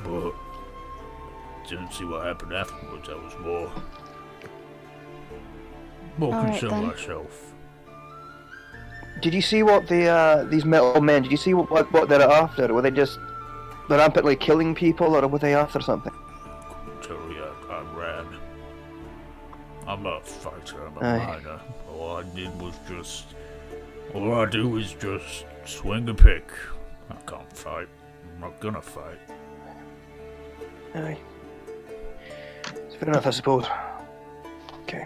but didn't see what happened afterwards. I was more All right, concerned then. myself. Did you see what the these metal men? Did you see what they're after? Were they just rampantly killing people, or were they after something? Tell you, I ran. I'm not a fighter. I'm a Aye. miner. All I do is just swing a pick. I can't fight. I'm not gonna fight. Aye. It's fair enough, I suppose. Okay.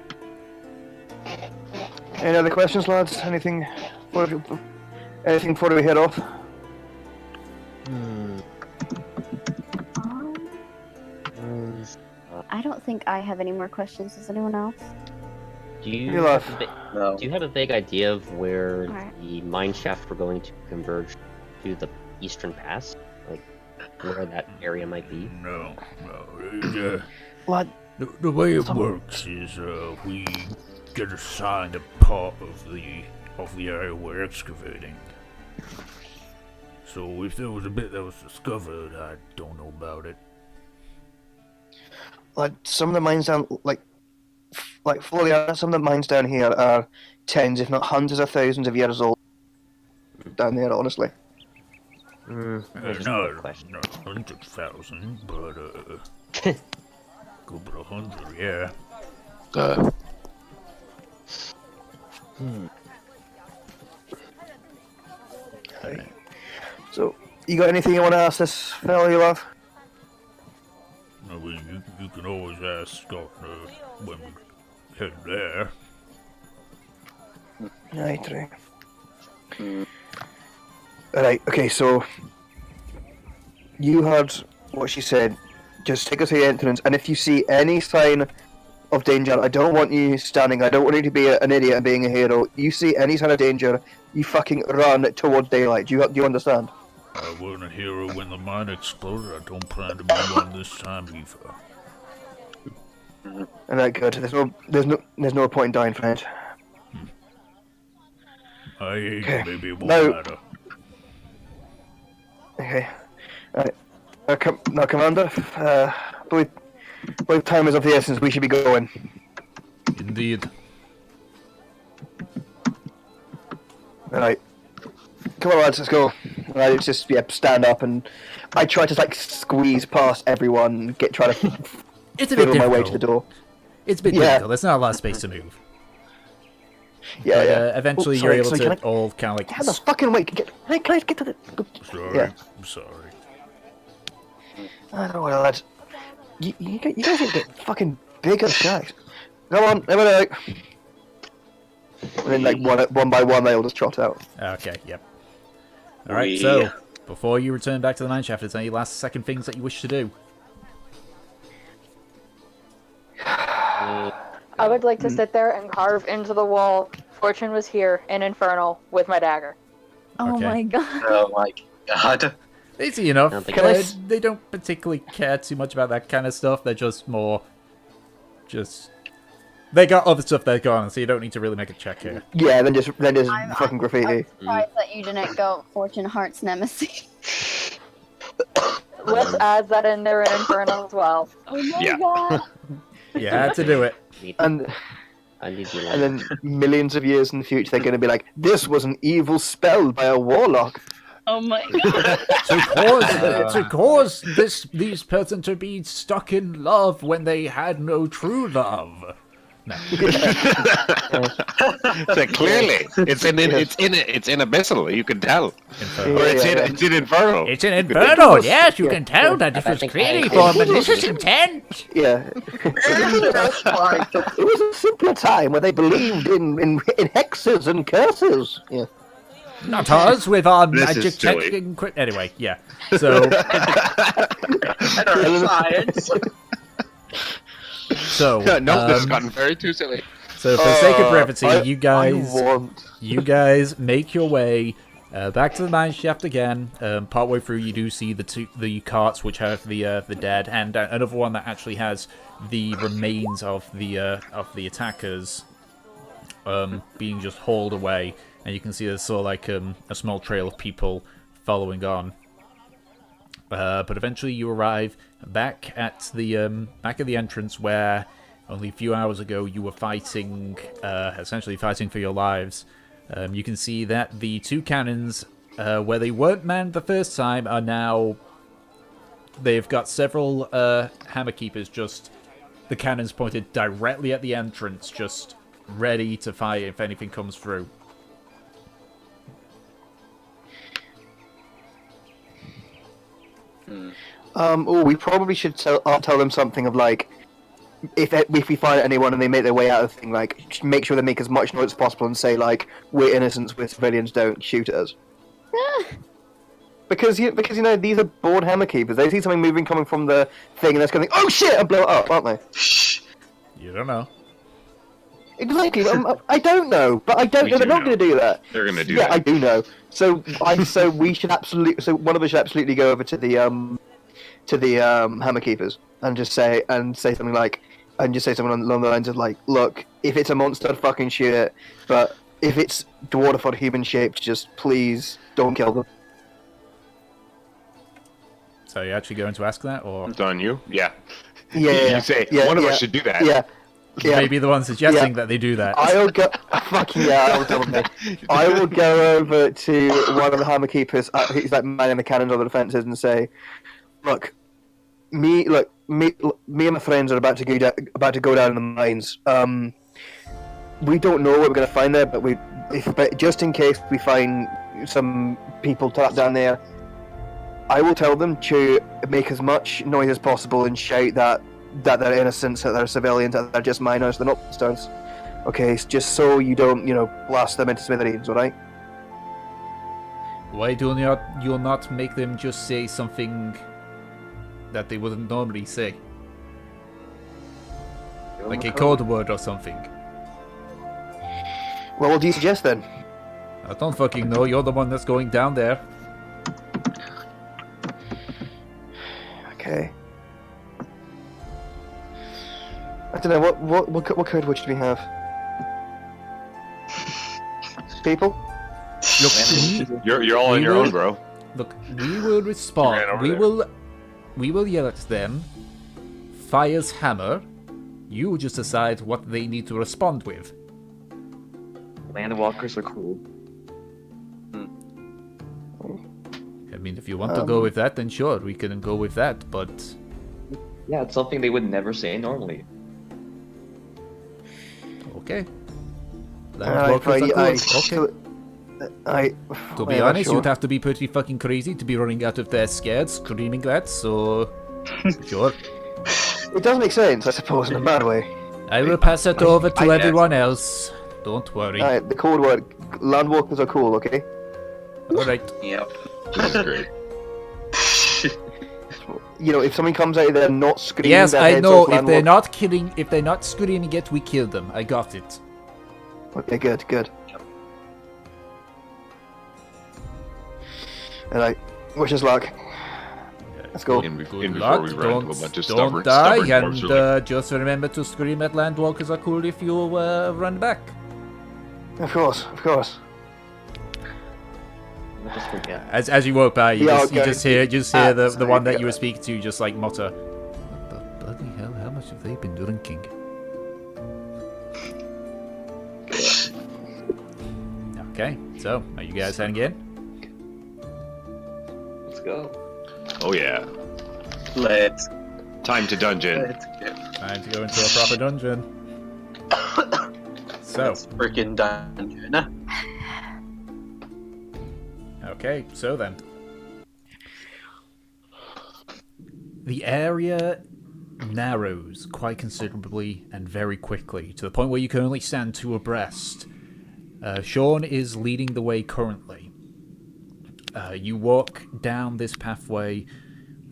Any other questions, lads? Anything before we head off? I don't think I have any more questions. Does anyone else? Do you You have laugh. No. do you have a vague idea of where Alright. the mine shaft we're going to converge to the eastern pass? Like where that area might be? No. Lad, The way it works is we get assigned a part of the area we're excavating. So if there was a bit that was discovered, I don't know about it. lad, some of the mines down, fully honest, some of the mines down here are tens, if not hundreds of thousands of years old. Down there, honestly. Just a Not question. 100,000, but couple of hundred, yeah. So, you got anything you want to ask this fellow you love? I mean, you can always ask Scott when we head there. Right. Alright, okay, so you heard what she said. Just take us to the entrance, and if you see any sign of danger, I don't want you standing, I don't want you to be an idiot and being a hero. You see any sign of danger, you fucking run towards daylight. Do you understand? I wasn't a hero when the mine exploded. I don't plan to be one this time either. Alright, good. There's no point in dying, friend. I ain't, Okay. maybe it won't Now- matter. Okay. Alright. Now, Commander, believe time is of the essence. We should be going. Indeed. Alright. Come on, lads, let's go. Alright, it's just, stand up, and I try to, squeeze past everyone, try to It's a bit fiddle my way difficult. to the door. It's a bit Yeah. difficult. There's not a lot of space to move. Yeah, But, yeah. eventually, Oh, sorry, you're able sorry, to can all kind of How the fucking way? Can I get to the... Sorry, Yeah. I'm sorry. I don't know, lads. You guys need to get fucking bigger shacks. Come on, everyone out. And then, one by one, they all just trot out. Okay, yep. Alright, We- so, before you return back to the mine shaft, is there any last second things that you wish to do? I would like to sit there and carve into the wall. Fortune was here in Infernal with my dagger. Oh Okay. my god. Oh my god. Easy enough. I don't think it's- They don't particularly care too much about that kind of stuff. They're just more... They got other stuff they're going, so you don't need to really make a check here. Yeah, then just I'm fucking graffiti. I'm surprised that you didn't go Fortune Heart's Nemesis. Let's add that in there in Infernal as well. Oh my Yeah. god. You had to do it. And I need to and then millions of years in the future, they're going to be like, this was an evil spell by a warlock. Oh my god. To cause these person to be stuck in love when they had no true love. No. So clearly, it's in abyssal. You can tell, Infernal. or it's in infernal. It's an infernal, yes, you Yeah. can tell that this I was think clearly I- for malicious intent. Yeah. It was a simpler time where they believed in hexes and curses. Yeah. Not us with our This is magic silly. checking. Anyway, yeah. So, And our science. so, No, this has gotten very too silly. so for sake of brevity, I you guys want... make your way Back to the mine shaft again. Partway through, you do see the carts which have the dead, and another one that actually has the remains of the attackers being just hauled away. And you can see there's sort of like a small trail of people following on. But eventually, you arrive back at the entrance where only a few hours ago you were fighting, essentially fighting for your lives. You can see that the two cannons, where they weren't manned the first time, are now... They've got several hammer keepers, just the cannons pointed directly at the entrance, just ready to fire if anything comes through. We probably should tell them something of like, if we find anyone and they make their way out of the thing, like, make sure they make as much noise as possible and say like, we're innocents, we're civilians, don't shoot at us. Because you know these are bored hammer keepers. They see something moving coming from the thing and they're going, oh shit, and blow it up, aren't they? You don't know. Exactly. I don't know, but I don't know they're not going to do that. They're going to do that. that. I do know. So we should absolutely. So one of us should absolutely go over to the hammer keepers and just say something like, along the lines of like, look, if it's a monster, fucking shoot it. But if it's dwarf or human shaped, just please don't kill them. So you're actually going to ask that, or It's on you? Yeah. Yeah. You say, one of us should do that. Yeah. Yeah. maybe the one suggesting that they do that? I'll go. Fucking yeah, I will tell them. I will go over to one of the hammer keepers, who's like manning the cannons on the defences, and say, "Look, me and my friends are about to go down in the mines. We don't know what we're going to find there, but just in case we find some people trapped down there, I will tell them to make as much noise as possible and shout that they're innocents, that they're civilians, that they're just miners, they're not monsters. Okay, just so you don't, blast them into smithereens, alright?" Why do you not make them just say something that they wouldn't normally say? Like a code word or something. Well, what do you suggest then? I don't fucking know, you're the one that's going down there. Okay. I don't know, what code word should we have? People? Look, You're all on your own, bro. Look, we will respond. You ran over We will yell at them. Fire's hammer. You just decide what they need to respond with. Landwalkers are cool. I mean, if you want to go with that, then sure, we can go with that, but... Yeah, it's something they would never say normally. Okay. Landwalkers are cool. Okay. To be honest, you'd have to be pretty fucking crazy to be running out of there scared, screaming that, so... Sure. It does make sense, I suppose, in a bad way. I will pass it over to everyone else. Don't worry. Alright, the code word, landwalkers are cool, okay? Alright. Yep. This is great. If someone comes out of there not screaming Yes, their I heads know. off, If they're not screaming it, we kill them. I got it. Okay, good. Alright, wish us luck. Let's go. And before Good we luck. run into a bunch of Don't stubborn die, dwarves who are like, and just remember to scream at landwalkers are cool if you run back. Of course. I'll just forget. As you walk by, you Yeah, just okay. hear the one that you were speaking to just like mutter, "What the bloody hell? How much have they been drinking?" Okay, so are you guys heading in? Let's go. oh yeah, Let's time to dungeon. go. Time to go into a proper dungeon. So, Let's freaking dungeon. okay, so then. The area narrows quite considerably and very quickly, to the point where you can only stand two abreast. Sean is leading the way currently. You walk down this pathway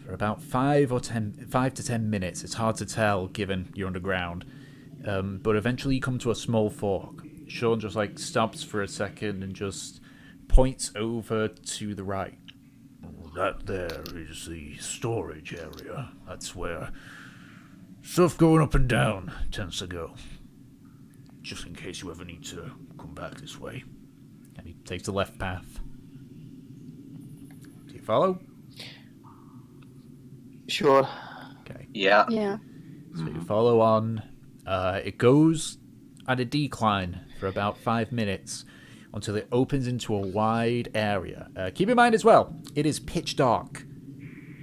for about 5 to 10 minutes. It's hard to tell given you're underground. But eventually you come to a small fork. Sean just stops for a second and just points over to the right. That there is the storage area. That's where stuff going up and down tends to go. Just in case you ever need to come back this way. And he takes the left path. Do you follow? Sure. Okay. Yeah. Yeah. So you follow on. It goes at a decline for about 5 minutes until it opens into a wide area. Keep in mind as well, it is pitch dark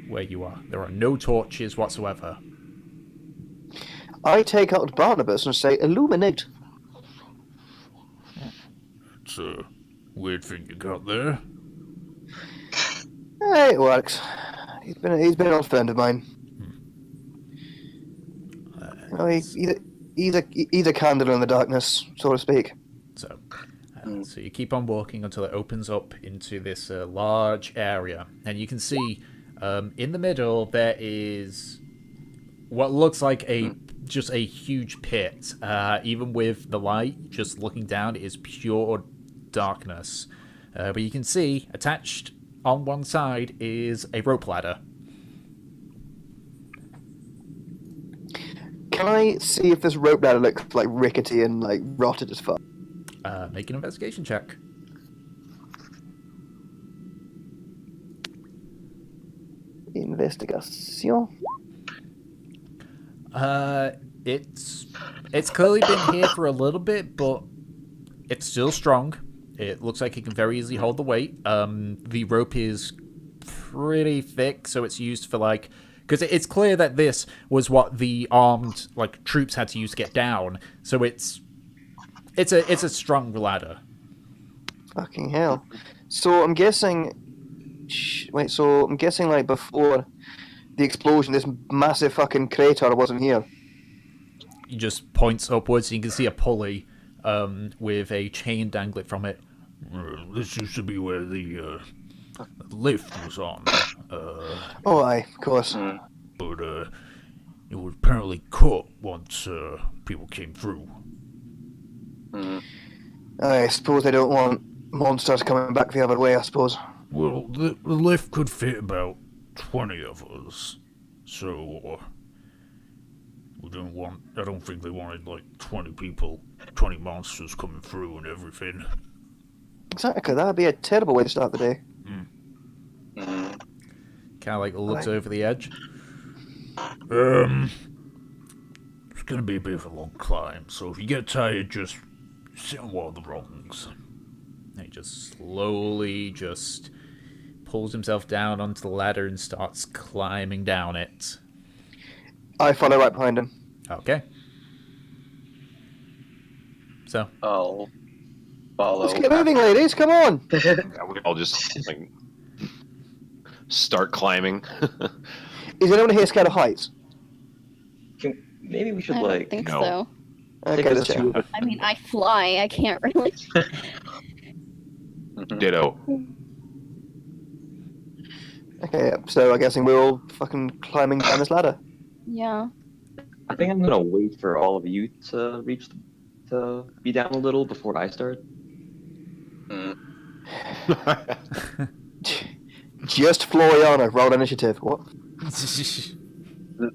where you are. There are no torches whatsoever. I take out Barnabas and say, illuminate. It's a weird thing you got there. Hey, it works. He's been an old friend of mine. You know, he's a candle in the darkness, so to speak. So you keep on walking until it opens up into this large area. And you can see in the middle there is what looks like just a huge pit. Even with the light, just looking down, it is pure darkness. But you can see attached on one side is a rope ladder. Can I see if this rope ladder looks like rickety and like rotted as fuck? Make an investigation check. Investigation. It's clearly been here for a little bit, but it's still strong. It looks like it can very easily hold the weight. The rope is pretty thick, so it's used for like, because it's clear that this was what the armed like troops had to use to get down. So it's a strong ladder. Fucking hell. So I'm guessing. Wait, so I'm guessing like before the explosion, this massive fucking crater wasn't here. He just points upwards, and you can see a pulley with a chain dangling from it. This used to be where the lift was on. Oh, aye, of course. But it was apparently cut once people came through. I suppose they don't want monsters coming back the other way, I suppose. Well, the lift could fit about 20 of us, so we didn't want. I don't think they wanted like 20 people, 20 monsters coming through and everything. Exactly, that'd be a terrible way to start the day. Kind of like looks over the edge. It's gonna be a bit of a long climb, so if you get tired, just sit on one of the rungs. And he just slowly just pulls himself down onto the ladder and starts climbing down it. I follow right behind him. Okay. So. I'll follow. Let's get moving, ladies. Come on. Yeah, we all just like start climbing. Is anyone here scared of heights? Maybe we should I don't like think no. so. Okay, take let's us check. to I mean, I fly. I can't really. Ditto. Okay, so I'm guessing we're all fucking climbing down this ladder. Yeah. I think I'm gonna wait for all of you to be down a little before I start. Just Floriana, roll initiative. What?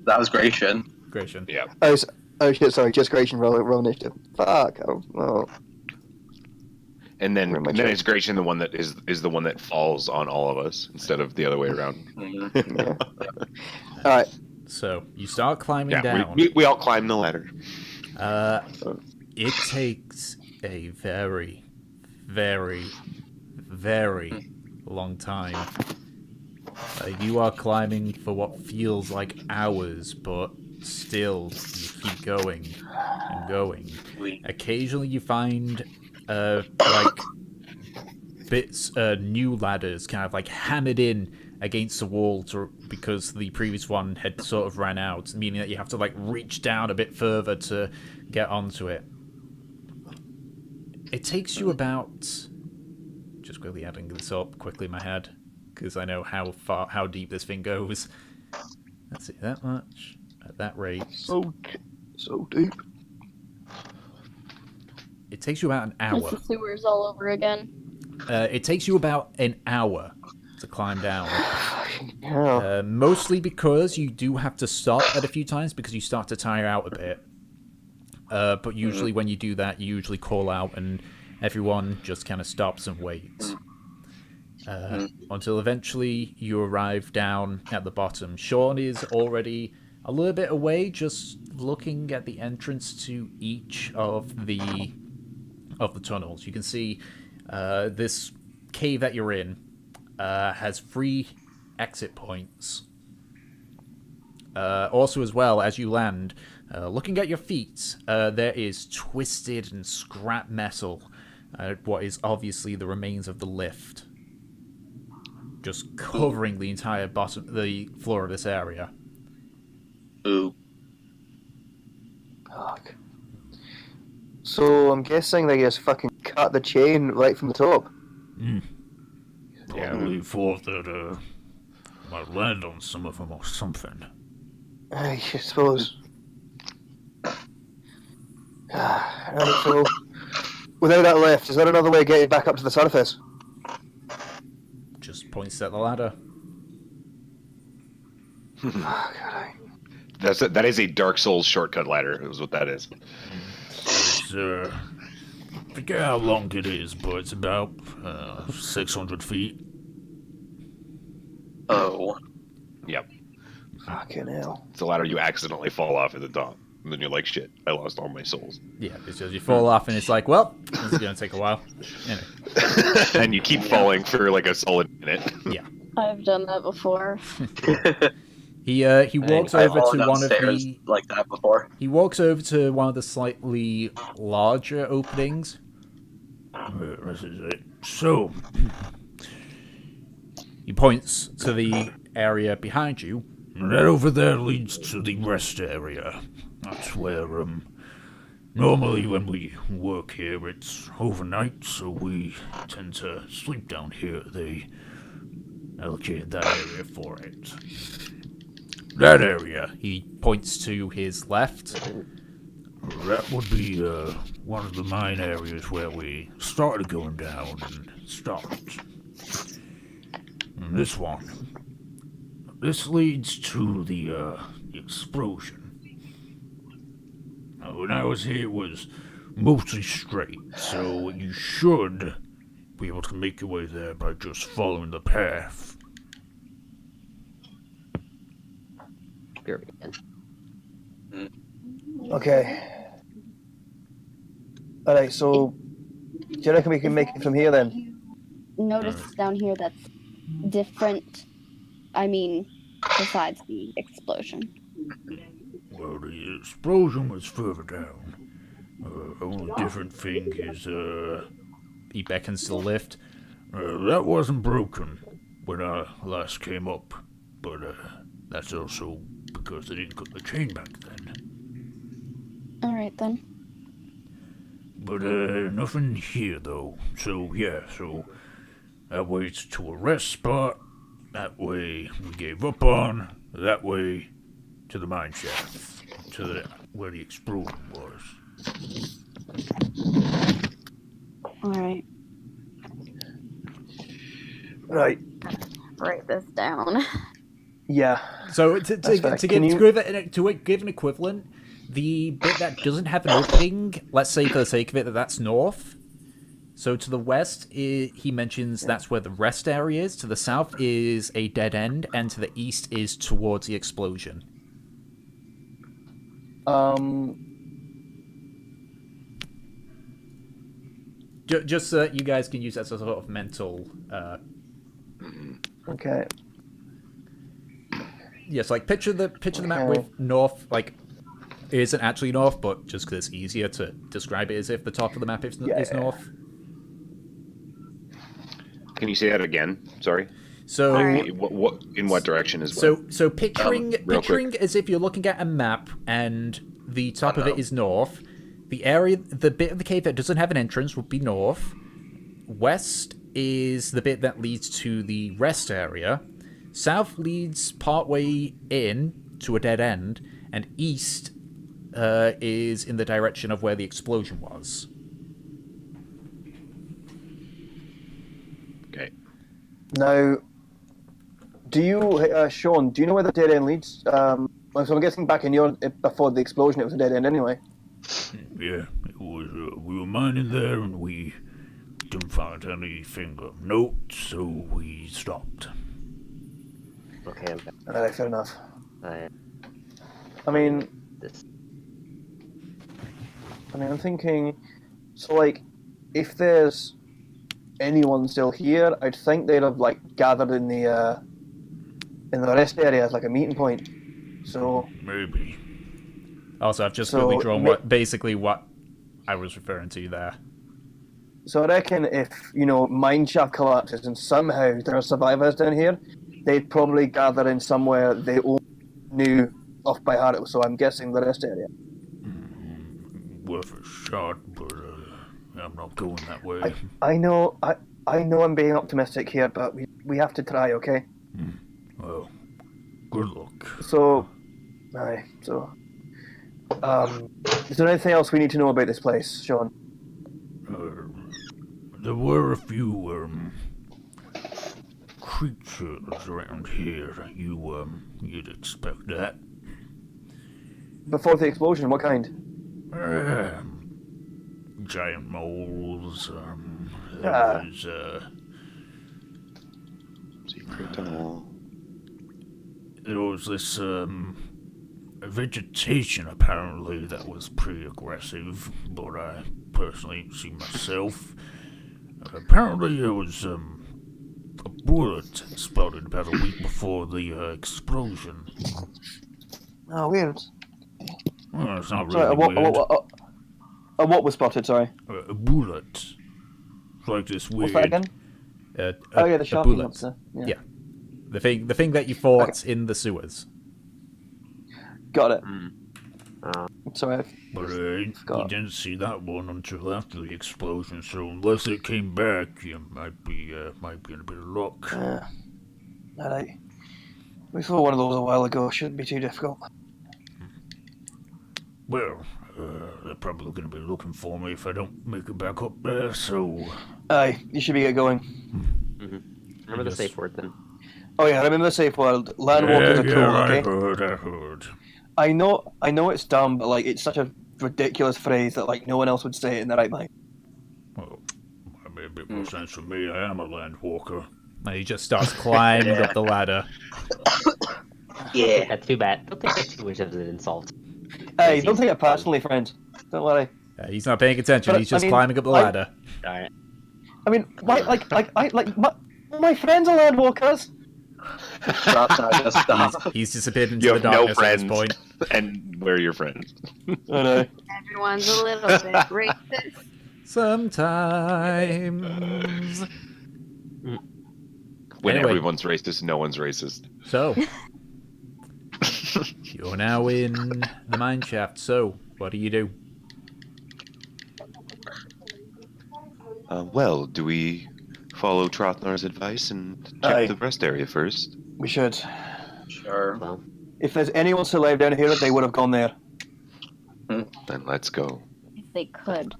That was Gratian. Gratian. Yeah. Oh shit, sorry, just Gratian, roll initiative. Fuck. Oh. And then, Pretty much then it. it's Gratian the one that is the one that falls on all of us instead of the other way around. Yeah. Alright. So you start climbing Yeah, down. we all climb the ladder. It takes a very, very, very long time. You are climbing for what feels like hours, but still you keep going and going. Occasionally you find like bits, new ladders kind of like hammered in against the wall because the previous one had sort of ran out, meaning that you have to like reach down a bit further to get onto it. It takes you about, just quickly adding this up quickly in my head, because I know how deep this thing goes. Let's see, that much at that rate. So deep. It takes you about an hour. It's the sewers all over again. It takes you about an hour to climb down. Yeah. Mostly because you do have to stop at a few times because you start to tire out a bit. But usually when you do that, you usually call out and everyone just kind of stops and waits. Until eventually you arrive down at the bottom. Sean is already a little bit away, just looking at the entrance to each of the tunnels. You can see this cave that you're in has 3 exit points. Also, as well, as you land, looking at your feet, there is twisted and scrap metal. What is obviously the remains of the lift, just covering the entire the floor of this area. Ooh. Fuck. So I'm guessing they just fucking cut the chain right from the top. Probably thought that might land on some of them or something. I suppose. Right, so without that lift, is there another way of getting back up to the surface? Just points at the ladder. That is a Dark Souls shortcut ladder. Is what that is. It's, forget how long it is, but it's about 600 feet. Oh. Yep. Fucking hell. It's a ladder you accidentally fall off at the top. And then you're like, shit, I lost all my souls. Yeah, it's just you fall off and it's like, well, this is going to take a while. Anyway. And you keep falling for like a solid minute. Yeah. I've done that before. He walks I've over fallen to one of downstairs the... like that before. He walks over to one of the slightly larger openings. This is it. So, He points to the area behind you. that over there leads to the rest area. That's where, normally when we work here, it's overnight, so we tend to sleep down here. They allocated that area for it. That area, He points to his left. that would be one of the mine areas where we started going down and stopped. And this one, this leads to the explosion. When I was here, it was mostly straight, so you should be able to make your way there by just following the path. Period. Okay. Alright, so do you reckon we can make it from here then? Notice down here that's different. I mean, besides the explosion. Well, the explosion was further down. Only different thing is, He beckons to the lift. that wasn't broken when I last came up, but that's also because they didn't cut the chain back then. Alright then. But nothing here though. So yeah, so that way it's to a rest spot. That way we gave up on. That way to the mine shaft, to where the explosion was. Alright. Right. Write this down. Yeah. So That's fair. to Can give an equivalent, the bit that doesn't have an opening, let's say for the sake of it that's north. So to the west, he mentions that's where the rest area is. To the south is a dead end, and to the east is towards the explosion. Just so that you guys can use that as a sort of mental. Okay. Yes, like picture the map with north, like it isn't actually north, but just because it's easier to describe it as if the top of the map is north. Can you say that again? Sorry. So Alright. What in what direction is what? So picturing real picturing as if you're looking at a map and the top of it is north. The bit of the cave that doesn't have an entrance would be north. West is the bit that leads to the rest area. South leads partway in to a dead end, and east is in the direction of where the explosion was. Okay. Now, do you, Sean? Do you know where the dead end leads? So I'm guessing back in your before the explosion, it was a dead end anyway. Yeah, it was. We were mining there, and we didn't find anything of note, so we stopped. Okay, I'm back. Alright, fair enough. I I mean, this. I'm thinking. So, like, if there's anyone still here, I'd think they'd have like gathered in the rest area as like a meeting point. So Maybe. Also, I've just So, quickly drawn basically what I was referring to there. So I reckon if, mine shaft collapses and somehow there are survivors down here, they'd probably gather in somewhere they all knew off by heart. So I'm guessing the rest area. Worth a shot, but I'm not going that way. I know I'm being optimistic here, but we have to try, okay? Well, good luck. So, is there anything else we need to know about this place, Sean? There were a few creatures around here. You'd expect that. Before the explosion, what kind? Giant moles. There was Secret tunnel. there was this vegetation apparently that was pretty aggressive, but I personally didn't see myself. Apparently there was a bullet spotted about a week before the explosion. Oh, weird. Well, it's not Sorry, really weird. what was spotted? Sorry. A bullet. It's like this weird. What's that again? The sharp bullet. monster. Yeah. The thing that you fought in the sewers. Got it. Uh, Sorry. But we didn't see that one until after the explosion, so unless it came back, you might be in a bit of luck. Alright. We saw one of those a while ago. Shouldn't be too difficult. Well, they're probably going to be looking for me if I don't make it back up there, so... Aye, you should be going. Remember the safe word then. Oh yeah, remember the safe word. Landwalkers are cool, okay? I heard. I know it's dumb, but like it's such a ridiculous phrase that like no one else would say it in their right mind. Well, that made a bit more sense for me. I am a land walker. And he just starts climbing up the ladder. Yeah, too bad. Don't take that too much as an insult. Hey, don't take it personally, friend. Don't worry. He's not paying attention. But, He's just climbing up the ladder. Alright. I mean, my friends are landwalkers. He's disappeared into You the have no darkness friends, at this point. and we're your friends. I know. Everyone's a little bit racist. Sometimes. When Anyway. everyone's racist, no one's racist. So, you're now in the mine shaft. So, what do you do? Well, do we follow Trothnar's advice and check Aye. the rest area first? We should. Sure. Well, If there's anyone still alive down here, they would have gone there. Then let's go. If they could.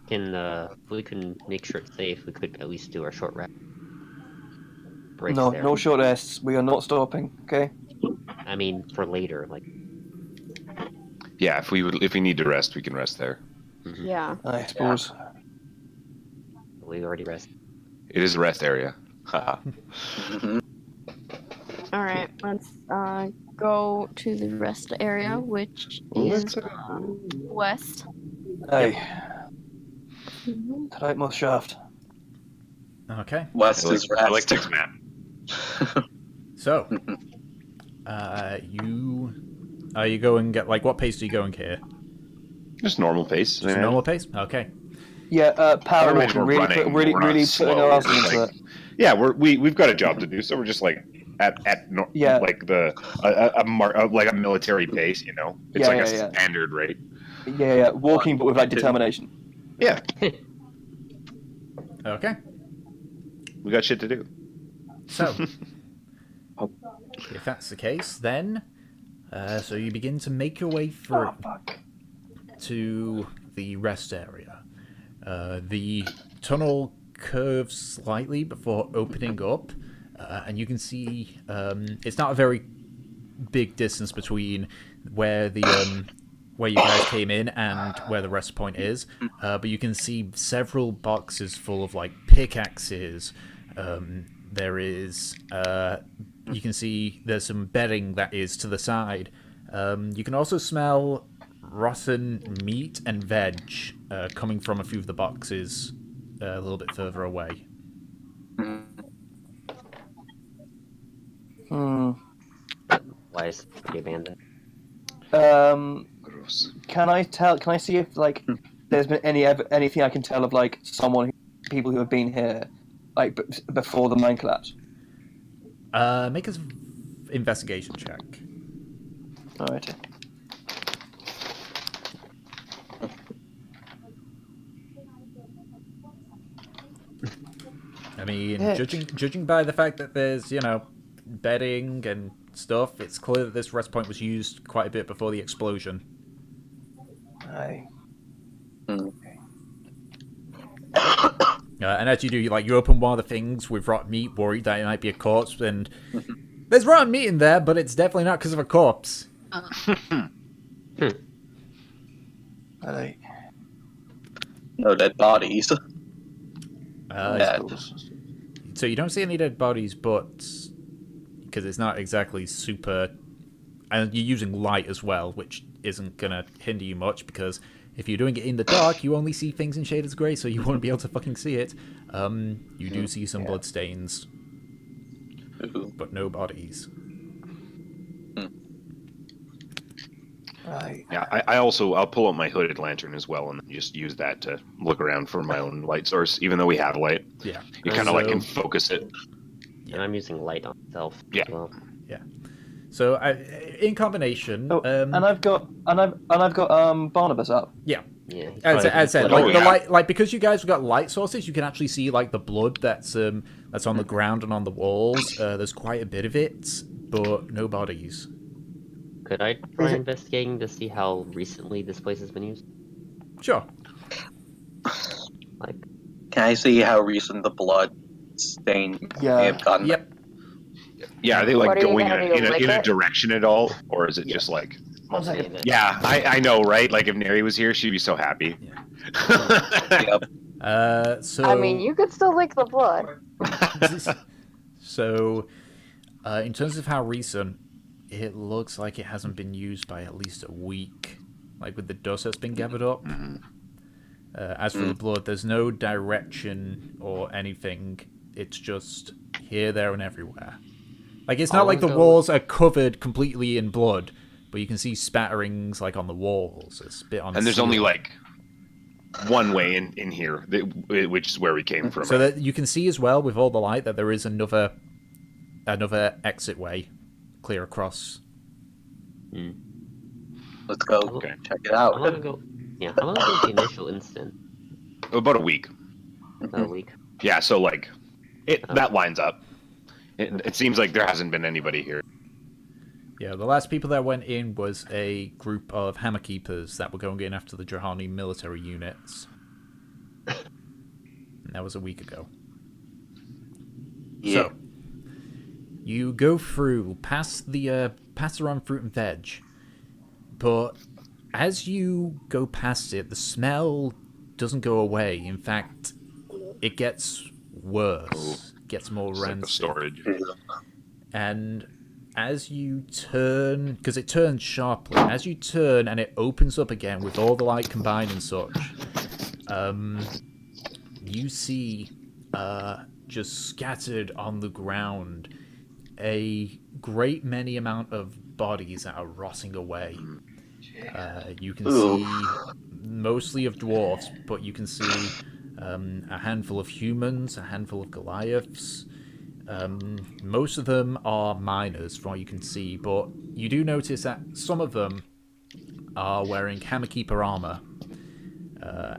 if we can make sure it's safe, we could at least do our short rest. Breaks No, there. no short rests. We are not stopping. Okay. I mean, for later, like. Yeah, if we need to rest, we can rest there. Yeah. I suppose. We already rested. It is a rest area. Haha. All right. Let's go to the rest area, which is west. Aye. The rightmost shaft. Okay. West is I like rest. this map. So, you going at what pace do you going here? Just normal pace. Just a normal pace? Okay. Yeah, power I mean, walking. we're Really, running, really, we're not really slow, putting our we're asses just into like- it. Yeah, we've got a job to do, so we're just like at Yeah. like like a military pace, you know. It's Yeah, like yeah, a yeah. standard rate. Yeah, walking, but with like determination. Yeah, Okay. we got shit to do. So, if that's the case, then, so you begin to make your way through to the rest area. The tunnel curves slightly before opening up, and you can see it's not a very big distance between where the where you guys came in and where the rest point is, but you can see several boxes full of like pickaxes. There is you can see there's some bedding that is to the side. You can also smell rotten meat and veg coming from a few of the boxes a little bit further away. Why is it pretty abandoned? Gross. Can I see if like there's been anything I can tell of like people who have been here like before the mine collapse? Make an investigation check. Alrighty. I mean, Yeah. judging by the fact that there's, bedding and stuff, it's clear that this rest point was used quite a bit before the explosion. Aye. And as you do, you open one of the things with rotten meat, worried that it might be a corpse, and there's rotten meat in there, but it's definitely not because of a corpse. Aye. No dead bodies. Yeah. So you don't see any dead bodies, but because it's not exactly super, and you're using light as well, which isn't gonna hinder you much because if you're doing it in the dark, you only see things in shaded grey, so you won't be able to fucking see it. You do see some blood stains, but no bodies. Right. Yeah, I'll pull up my hooded lantern as well and just use that to look around for my own light source, even though we have light. Yeah. You kind of can focus it. And I'm using light on itself. Yeah. As well. Yeah. So in combination, and I've got Barnabas up. yeah. Yeah. he's As probably I said, split like up. the light, like because you guys have got light sources, you can actually see like the blood that's on the ground and on the walls. There's quite a bit of it, but no bodies. Could I try investigating to see how recently this place has been used? Sure. Like, Can I see how recent the blood stain may have gotten? Yep. Yeah, are they What like are you going gonna in do, lick a it? direction at all, or is it just like? One saying second. that- Yeah, I know, right? Like if Neri was here, she'd be so happy. Yep. So I mean, you could still lick the blood. So, in terms of how recent, it looks like it hasn't been used by at least a week. Like with the dust that's been gathered up. As for the blood, there's no direction or anything. It's just here, there, and everywhere. Like it's not like the walls are covered completely in blood, but you can see spatterings like on the walls. It's a bit on. And there's ceiling. only like one way in here, which is where we came from. So that you can see as well with all the light that there is another exit way clear across. Let's go Okay. check it how out. long ago? Yeah, how long ago was the initial incident? About a week. About a week. Yeah, so like that lines up. It seems like there hasn't been anybody here. Yeah, the last people that went in was a group of hammer keepers that were going in after the Johani military units. And that was a week ago. Yeah. So, you go through, past the run fruit and veg, but as you go past it, the smell doesn't go away. In fact, it gets worse. It gets more It's like the rancid. storage. And as you turn, because it turns sharply, as you turn and it opens up again with all the light combined and such, you see just scattered on the ground a great many amount of bodies that are rotting away. You can see mostly of dwarfs, but you can see a handful of humans, a handful of Goliaths. Most of them are miners, from what you can see, but you do notice that some of them are wearing Hammerkeeper armor.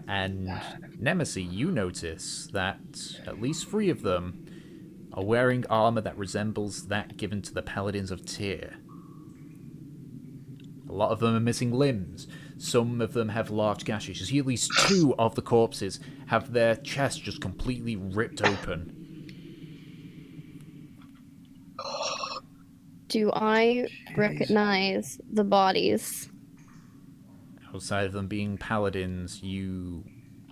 And Nemesis, you notice that at least 3 of them are wearing armor that resembles that given to the Paladins of Tyr. A lot of them are missing limbs. Some of them have large gashes. You see at least 2 of the corpses have their chests just completely ripped open. Do I recognize the bodies? Outside of them being paladins, you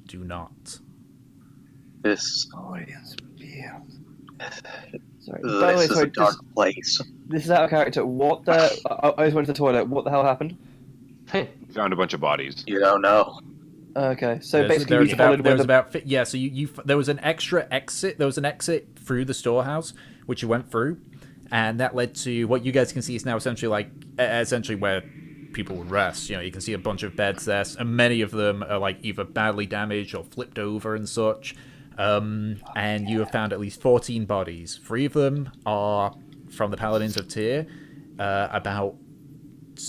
do not. This Sorry. By the way, is sorry, a dark place. this is out of character. What the? I just went to the toilet. What the hell happened? Found a bunch of bodies. You don't know. Okay, so There basically was you followed there with was the... about yeah. So there was an extra exit. There was an exit through the storehouse, which you went through, and that led to what you guys can see is now essentially where people would rest. You know, you can see a bunch of beds there, and many of them are like either badly damaged or flipped over and such. And you have found at least 14 bodies. 3 of them are from the Paladins of Tyr. About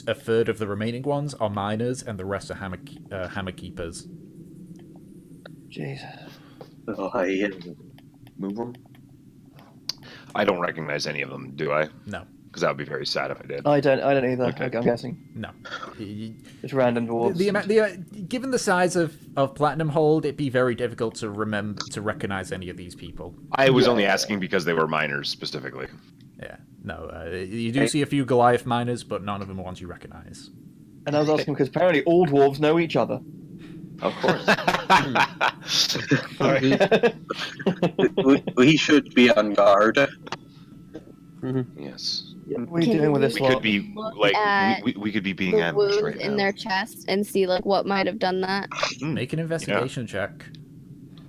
a third of the remaining ones are miners, and the rest are hammer keepers. Jesus. Move them. I don't recognize any of them, do I? No. Because that would be very sad if I did. I don't either. Okay. I'm guessing. No. It's random dwarves. Given the size of Platinum Hold, it'd be very difficult to recognize any of these people. I was only asking because they were miners specifically. Yeah. No. You do see a few Goliath miners, but none of them are ones you recognize. And I was asking because apparently all dwarves know each other. Of course. We should be on guard. Yes. What are you doing with this We lot? could be Look like at we could be being The ambushed wounds right in now. their chest and see like what might have done that. Make an investigation check.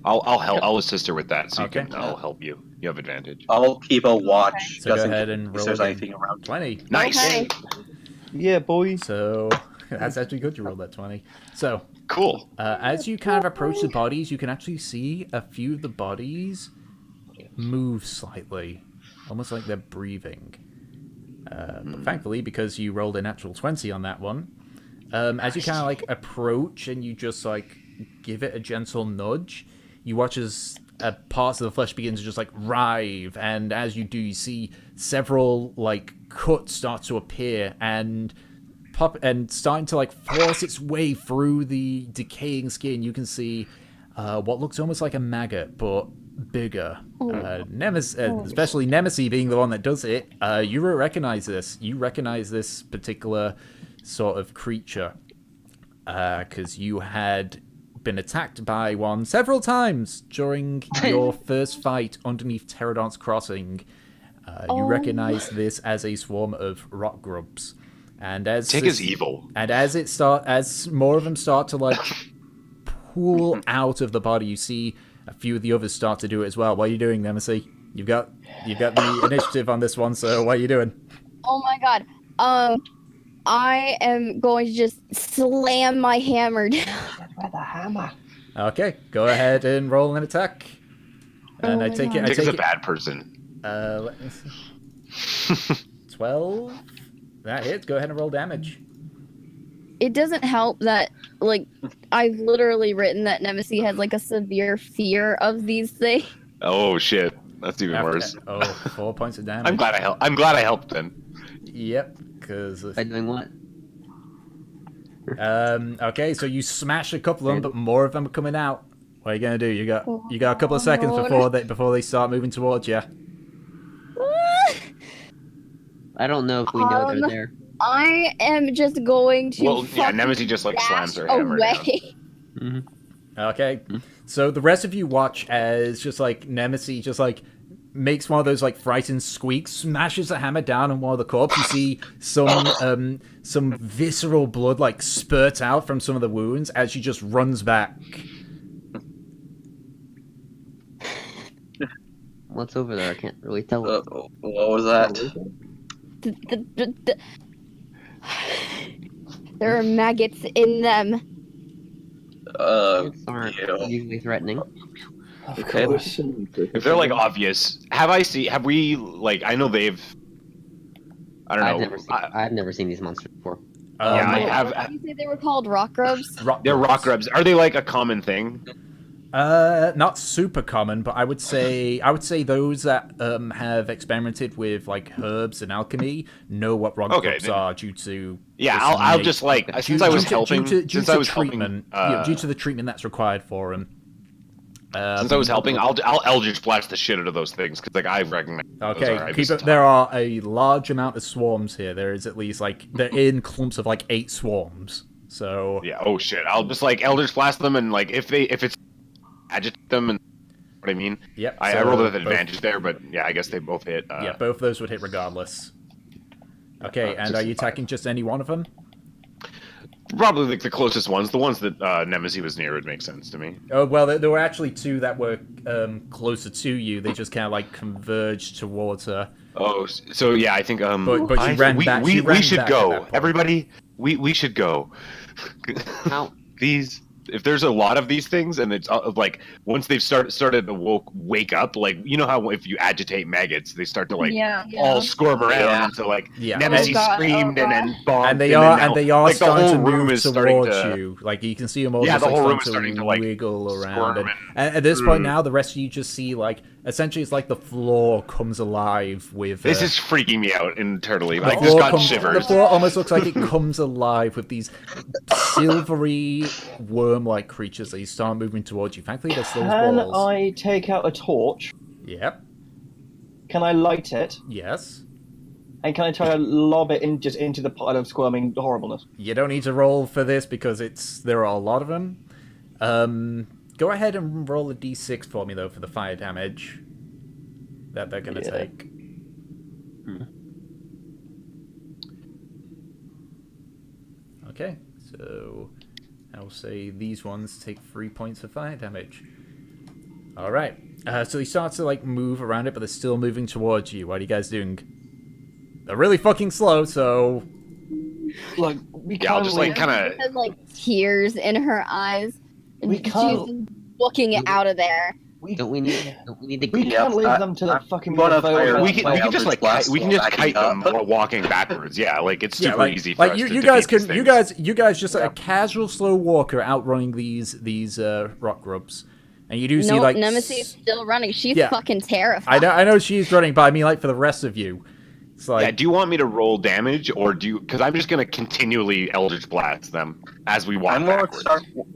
I'll help. I'll assist her with that. So Okay. I'll help you. You have advantage. I'll keep a watch. So go just in ahead case and roll there's again. anything around. 20. Nice. Okay. Yeah, boys. So that's actually good. You rolled that 20. So Cool. as you kind of approach the bodies, you can actually see a few of the bodies move slightly, almost like they're breathing. But thankfully, because you rolled a natural 20 on that one, as you kind of like approach and you just like give it a gentle nudge, you watch as parts of the flesh begin to just like writhe, and as you do, you see several like cuts start to appear and pop and starting to like force its way through the decaying skin. You can see what looks almost like a maggot, but bigger. Especially Nemesis being the one that does it. You recognize this. You recognize this particular sort of creature because you had been attacked by one several times during your first fight underneath Pterodon's Crossing. You recognize this as a swarm of rock grubs. And as Tick is evil. And as more of them start to like pool out of the body, you see a few of the others start to do it as well. What are you doing, Nemesis? You've got the initiative on this one, so what are you doing? Oh my god. I am going to just slam my hammer down. Where the hammer? Okay, go ahead and roll an attack. And Oh I my take it. God. I Tick is take a it. bad person. Let me see. 12. That hits. Go ahead and roll damage. It doesn't help that, like, I've literally written that Nemesis has, like, a severe fear of these things. Oh shit, that's even After worse. that- Oh, 4 points of damage. I'm glad I helped. I'm glad I helped then. Yep, because By doing what? okay, so you smash a couple of them, but more of them are coming out. What are you gonna do? You got a couple of seconds before they start moving towards you. I don't know if we know they're there. I am just going to Well, yeah, fucking Nemesis just like slams her dash hammer down. away. Okay, so the rest of you watch as just like Nemesis just like makes one of those like frightened squeaks, smashes the hammer down on one of the corpse. You see some visceral blood like spurt out from some of the wounds as she just runs back. What's over there? I can't really tell. What was that? There are maggots in them. Maggots aren't yeah. usually threatening. Of Okay, course. If they're like obvious, have we like? I know they've. I don't know. I've never seen these monsters before. Yeah, I Oh, have. What did you say they were called? Rock grubs? They're rock grubs. Are they like a common thing? Not super common, but I would say those that have experimented with like herbs and alchemy know what rock grubs then- are due to I'll just like since I was helping due since I was treatment helping due to the treatment that's required for them. since I was helping, I'll Eldritch blast the shit out of those things because like I recognize. Okay, there are a large amount of swarms here. There is at least like they're in clumps of like 8 swarms. So Yeah. Oh shit! I'll just like Eldritch blast them and like if it's agitate them and what I mean. Yep. I so rolled with both- advantage there, but yeah, I guess they both hit. Yeah, both of those would hit regardless. Okay, and are you attacking just any one of them? Probably like the closest ones, the ones that Nemesis was near would make sense to me. Oh, well, there were actually 2 that were closer to you. They just kind of like converged towards her. Oh, so yeah, I think But you ran back. We, you ran should back at go, that point. everybody. We should go. How? These, if there's a lot of these things, and it's like once they've started to wake up, like you know how if you agitate maggots, they start to like all squirm around, Yeah. and so like Yeah. Nemesis Oh, God. screamed Oh, and then bombed, And they then are now, and they are like, the starting to whole room move is starting towards to, you. Like you can see them all Yeah, just the like whole room is starting to starting to, like, wiggle around. squirm And at this point now, the rest of you just see like essentially it's like the floor comes alive with. This is freaking me out internally. the Like this floor got comes- shivers. The floor almost looks like it comes alive with these silvery worm-like creatures that you start moving towards you. Thankfully, there's those Can walls. I take out a torch? Yep. Can I light it? Yes. And can I try to lob it just into the pile of squirming horribleness? You don't need to roll for this because there are a lot of them. Go ahead and roll a d6 for me though for the fire damage that they're gonna take. Okay, so I'll say these ones take 3 points of fire damage. All right. So he starts to like move around it, but they're still moving towards you. What are you guys doing? They're really fucking slow, so Like, we Yeah, I'll can't just like kind of. Has like tears in her eyes. And We she's can't- looking out of there. Don't we need to We can't leave I- them to the I'm fucking gonna fire. fire We can just Eldritch like Blast we can while just backing kite them up. while walking backwards. Yeah, like it's yeah, super like, easy for like us you, to you guys defeat can these you guys just like a casual slow walker outrunning these rock grubs, and you do see No, like Nemesis is still running. She's Yeah. fucking terrified. I know she's running, but I mean like for the rest of you, it's like Yeah, do you want me to roll damage or do you? Because I'm just gonna continually Eldritch blast them as we walk I'm backwards.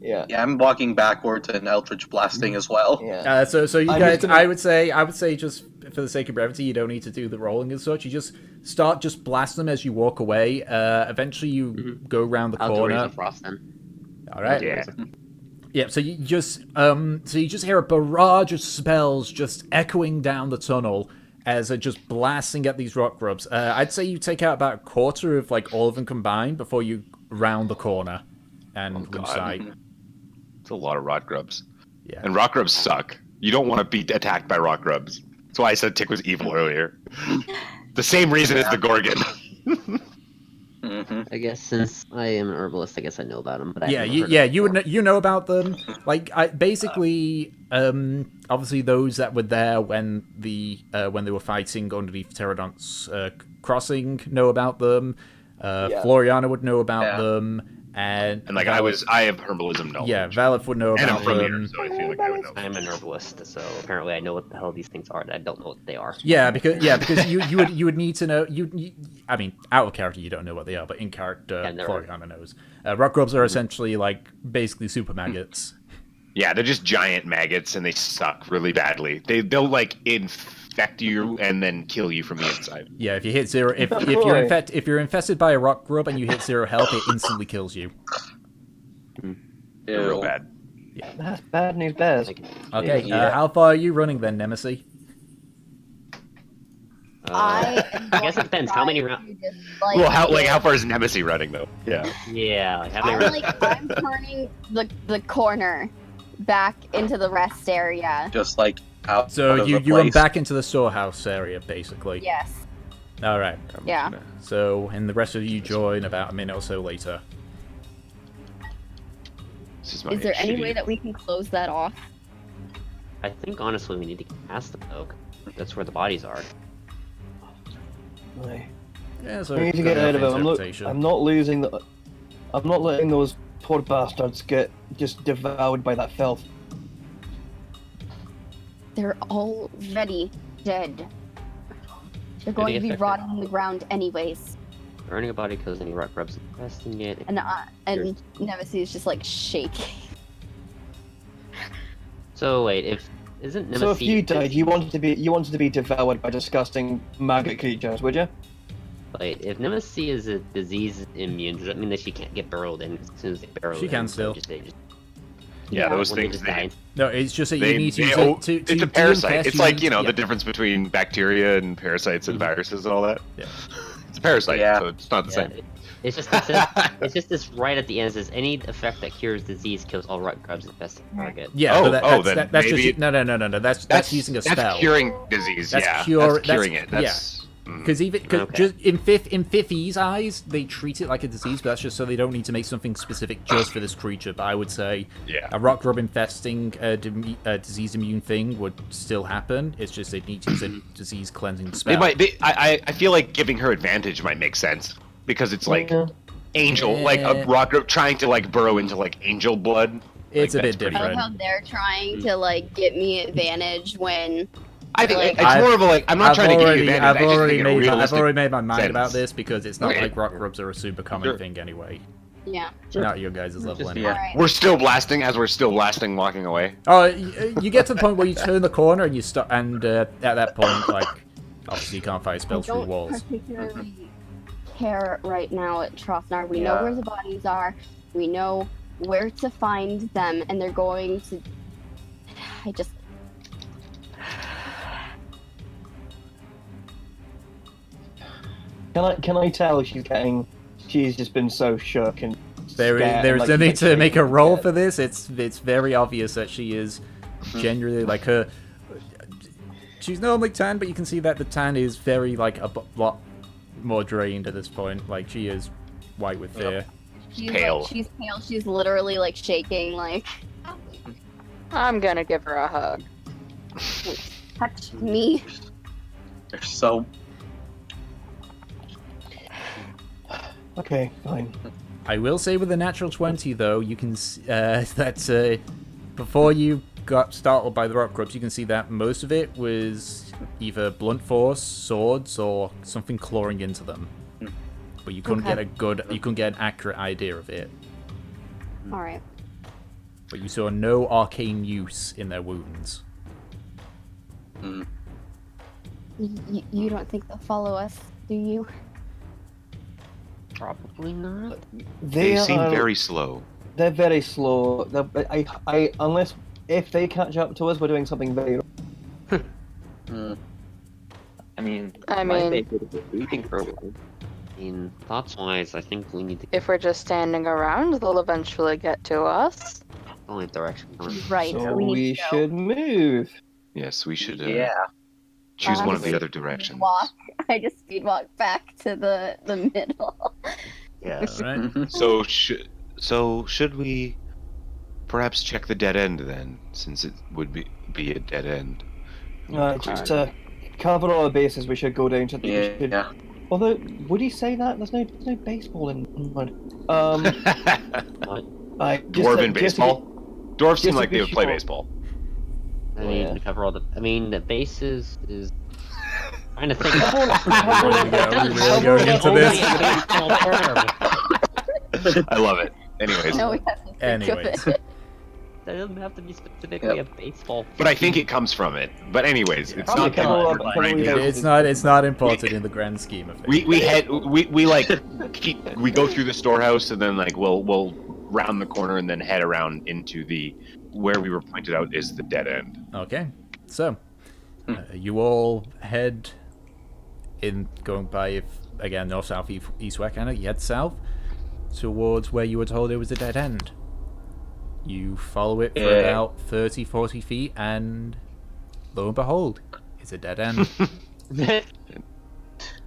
Yeah. Yeah, I'm walking backwards and Eldritch blasting as well. Yeah. so you I'm guys, just gonna- I would say just for the sake of brevity, you don't need to do the rolling and such. You just blast them as you walk away. Eventually, you go around the I'll do Raise corner. of Frost then. All right. Yeah. Yeah. So you just hear a barrage of spells just echoing down the tunnel as they're just blasting at these rock grubs. I'd say you take out about a quarter of like all of them combined before you round the corner and lose God. sight. It's a lot of rock grubs. Yeah. And rock grubs suck. You don't want to be attacked by rock grubs. That's why I said Tick was evil earlier. The same reason as the Gorgon. Hmm. I guess since I am an herbalist, I guess I know about them. But I Yeah, haven't you, heard of yeah, them you would before. you know about them. Like, basically, obviously those that were there when they were fighting underneath Pterodon's crossing know about them. Yeah. Floriana would know about Yeah. them, and And like I have herbalism knowledge. yeah, Valif would know And I'm about from here, them. so I feel like I would know. I am an herbalist, so apparently I know what the hell these things are. And I don't know what they are. Yeah, because you would need to know. I mean, out of character you don't know what they are, but in character, Yeah, they're- Floriana knows. Rock grubs are essentially like basically super maggots. Yeah, they're just giant maggots and they suck really badly. They'll like infect you and then kill you from the inside. Yeah, if you hit zero, if Boy. you're infested by a rock grub and you hit 0 health, it instantly kills you. They're real Ew. bad. That's bad news bears. Okay, Yeah. how far are you running then, Nemesis? I guess it depends. How many rounds? Well, how far is Nemesis running though? Yeah. Yeah, like how many rounds? I'm turning the corner back into the rest area. Just like out So of you the run place. back into the storehouse area, basically. Yes. All right. Yeah. So, and the rest of you join about a minute or so later. This is my Is there any shitty- way that we can close that off? I think honestly we need to get past them though. That's where the bodies are. Aye. Yeah, so We need to good get rid of enough it. interpretation. I'm not losing the. I'm not letting those poor bastards get just devoured by that filth. They're already dead. They're going to be affected. rotting in the ground anyways. Learning about it because any rock grubs infesting it. And Nemesis is just like shaking. So wait, isn't Nemesis? So if you died, you wanted to be devoured by disgusting maggot creatures, would you? Wait, if Nemesis is a disease immune, does that mean that she can't get burrowed in? 'Cause as soon as they burrow She in, can they still. Yeah, those when they things. just They, die. No, it's just that you they, need they, to it's a parasite. de-infest, It's like, need- you know, yeah. the difference between bacteria and parasites and viruses and all that. Yeah. It's a parasite, Yeah. so it's not the Yeah, same. it's just it's just this right at the end. It says any effect that cures disease kills all rock grubs infesting the target. Yeah, Oh, but oh, then that's maybe just no. That's using a spell. That's curing disease. That's yeah, cure- that's curing that's- it. That's Because even Okay. just in Fiffy's eyes, they treat it like a disease, but that's just so they don't need to make something specific just for this creature. But I would say Yeah. a rock grub infesting a disease immune thing would still happen. It's just they need to use a disease cleansing spell. They might. I feel like giving her advantage might make sense because it's like angel, like a rock group trying to like burrow into like angel blood. It's Like, a that's bit pretty- I different. love how they're trying to like get me advantage when I think Like, it's more of a like I'm not trying to give you advantage. I've I just already think in a made I've realistic already made my mind sense. about this because it's not Okay. like rock grubs are a super common Sure. thing anyway. yeah. Not your guys' level Just- anyway. yeah. Alright. We're still blasting as we're still blasting, walking away. Oh, you get to the point where you turn the corner and you stop, and at that point, like, obviously you can't fire I spells through don't walls. particularly care right now at Trofnar. We know Yeah. where the bodies are. We know where to find them, and they're going to. I just. Can I tell she's just been so shook and There scared, is like, no need to make a shaking roll scared. for this. It's very obvious that she is genuinely like her. She's normally tan, but you can see that the tan is very like a lot more drained at this point. Like she is white with fear. She's Pale. Like, she's pale. She's literally like shaking. Like, I'm gonna give her a hug. touch me. They're so. Okay, fine. I will say with a natural 20 though, you can that before you got startled by the rock grubs, you can see that most of it was either blunt force, swords, or something clawing into them. But you couldn't Okay. you couldn't get an accurate idea of it. All right. But you saw no arcane use in their wounds. You don't think they'll follow us, do you? Probably not. They seem are- very slow. They're very slow. Unless if they catch up to us, we're doing something very. I mean, I my mean- favorite is waiting for a while. I mean, thoughts-wise, I think we need to If we're just standing around, they'll eventually get to us. go in the direction we're going. Right. So we need we to go. should move. Yes, we should Yeah. choose one of the Honestly, other directions. Walk. I just speed walk back to the middle. Yeah. Alright. So should we perhaps check the dead end then, since it would be a dead end? Just to cover all our bases, we should go down to the. we should- Yeah. Although, would he say that? There's no baseball in mud. Dwarven baseball? Dwarves seem just like to they be would play sure. baseball. I mean, Yeah. to cover all the. I mean, the bases is. Trying to think. Really going into this. I love it. Anyways, No, we have to think Anyways. of it. That doesn't have to be specifically a baseball. but I think it comes from it. But anyways, it's Probably not can that roll up- important can right we now. go- It's not important in the grand scheme of things. We like we go through the storehouse and then like we'll round the corner and then head around into the where we were pointed out is the dead end. Okay, so you all head in, going by again north, south, east, west. Kind of you head south towards where you were told it was a dead end. You follow it for Yeah. about 30-40 feet, and lo and behold, it's a dead end.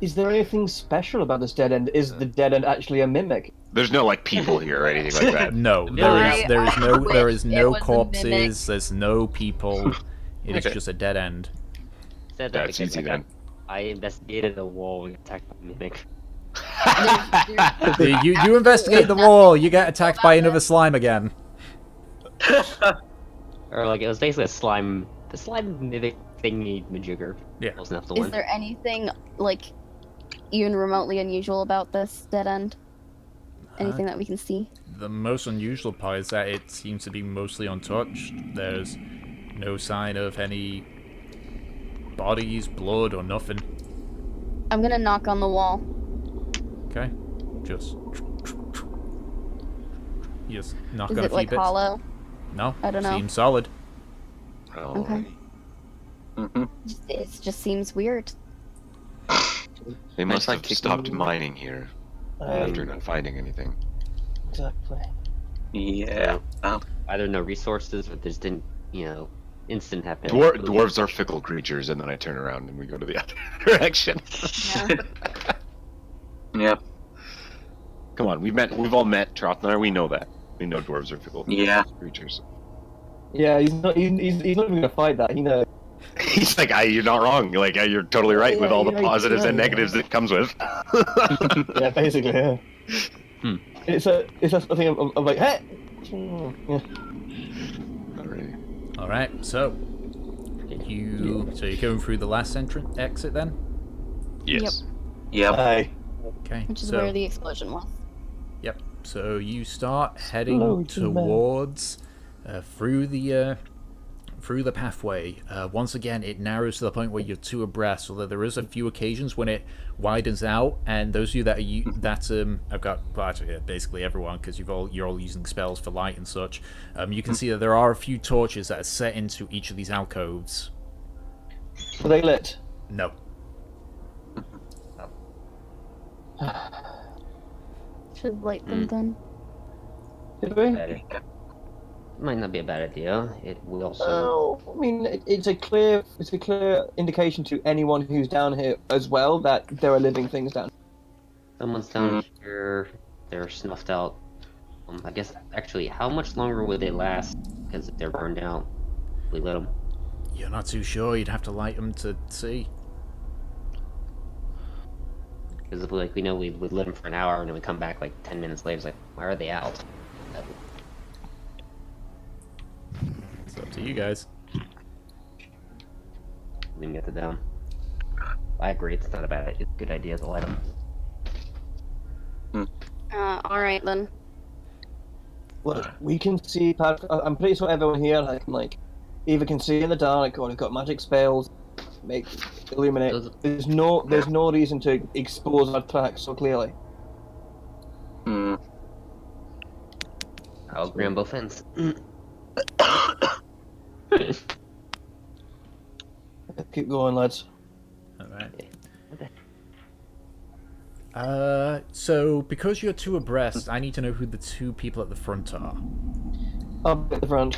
Is there anything special about this dead end? Is the dead end actually a mimic? There's no like people here or anything like that. No, I there is wish it no was a corpses. mimic. There's no people. It is Okay. just a dead end. Said that That's because easy then. I investigated the wall and attacked the mimic. You investigate the wall. You get attacked by another slime again. Or like it was basically a slime The slide mimic thingy majigger. Yeah. Close enough to Is win. there anything like even remotely unusual about this dead end? Anything that we can see? The most unusual part is that it seems to be mostly untouched. There's no sign of any bodies, blood, or nothing. I'm gonna knock on the wall. Okay? Just knock Is on a it few like bits. hollow? No, I don't know. seems solid. Oh, Okay. It just seems weird. they must have kicking stopped you. mining here after not finding anything. Exactly. Yeah. Either no resources or just didn't, instant happen. Dwarves are fickle creatures, and then I turn around and we go to the other direction. Yeah. Yep. Come on, we've all met Trothnir. We know that. We know dwarves are fickle Yeah. creatures. Yeah, he's not even gonna fight that. He knows. He's like, you're not wrong. Like, you're totally right with all the Yeah, positives and yeah. negatives that comes with. Yeah, basically. Yeah. It's a thing of like, hey. Yeah. Alrighty. Alright, so you're going through the last exit then? Yes. Yep. Aye. Okay. Which is so, where the explosion was. Yep. So you start heading Hello, Jim. towards through the pathway. Once again, it narrows to the point where you're two abreast. Although there is a few occasions when it widens out, and those of you that I've got actually basically everyone because you're all using spells for light and such. You can see that there are a few torches that are set into each of these alcoves. Were they lit? No. Should light them then. Did we? Might not be a bad idea. It will also. Oh, I mean, it's a clear indication to anyone who's down here as well that there are living things down. Someone's down here. They're snuffed out. I guess actually, how much longer would they last? Because if they're burned out, we let them. You're not too sure. You'd have to light them to see. Because if we know we would let them for an hour and then we come back like 10 minutes later, it's like, why are they out? It's up to you guys. We can get it down. I agree. It's not it's a good idea to light them. Alright then. Look, we can see. I'm pretty sure everyone here either can see in the dark or they've got magic spells, illuminate. There's no reason to expose our tracks so clearly. I'll agree on both ends. Keep going, lads. Alright. So because you're two abreast, I need to know who the two people at the front are. I'll be at the front.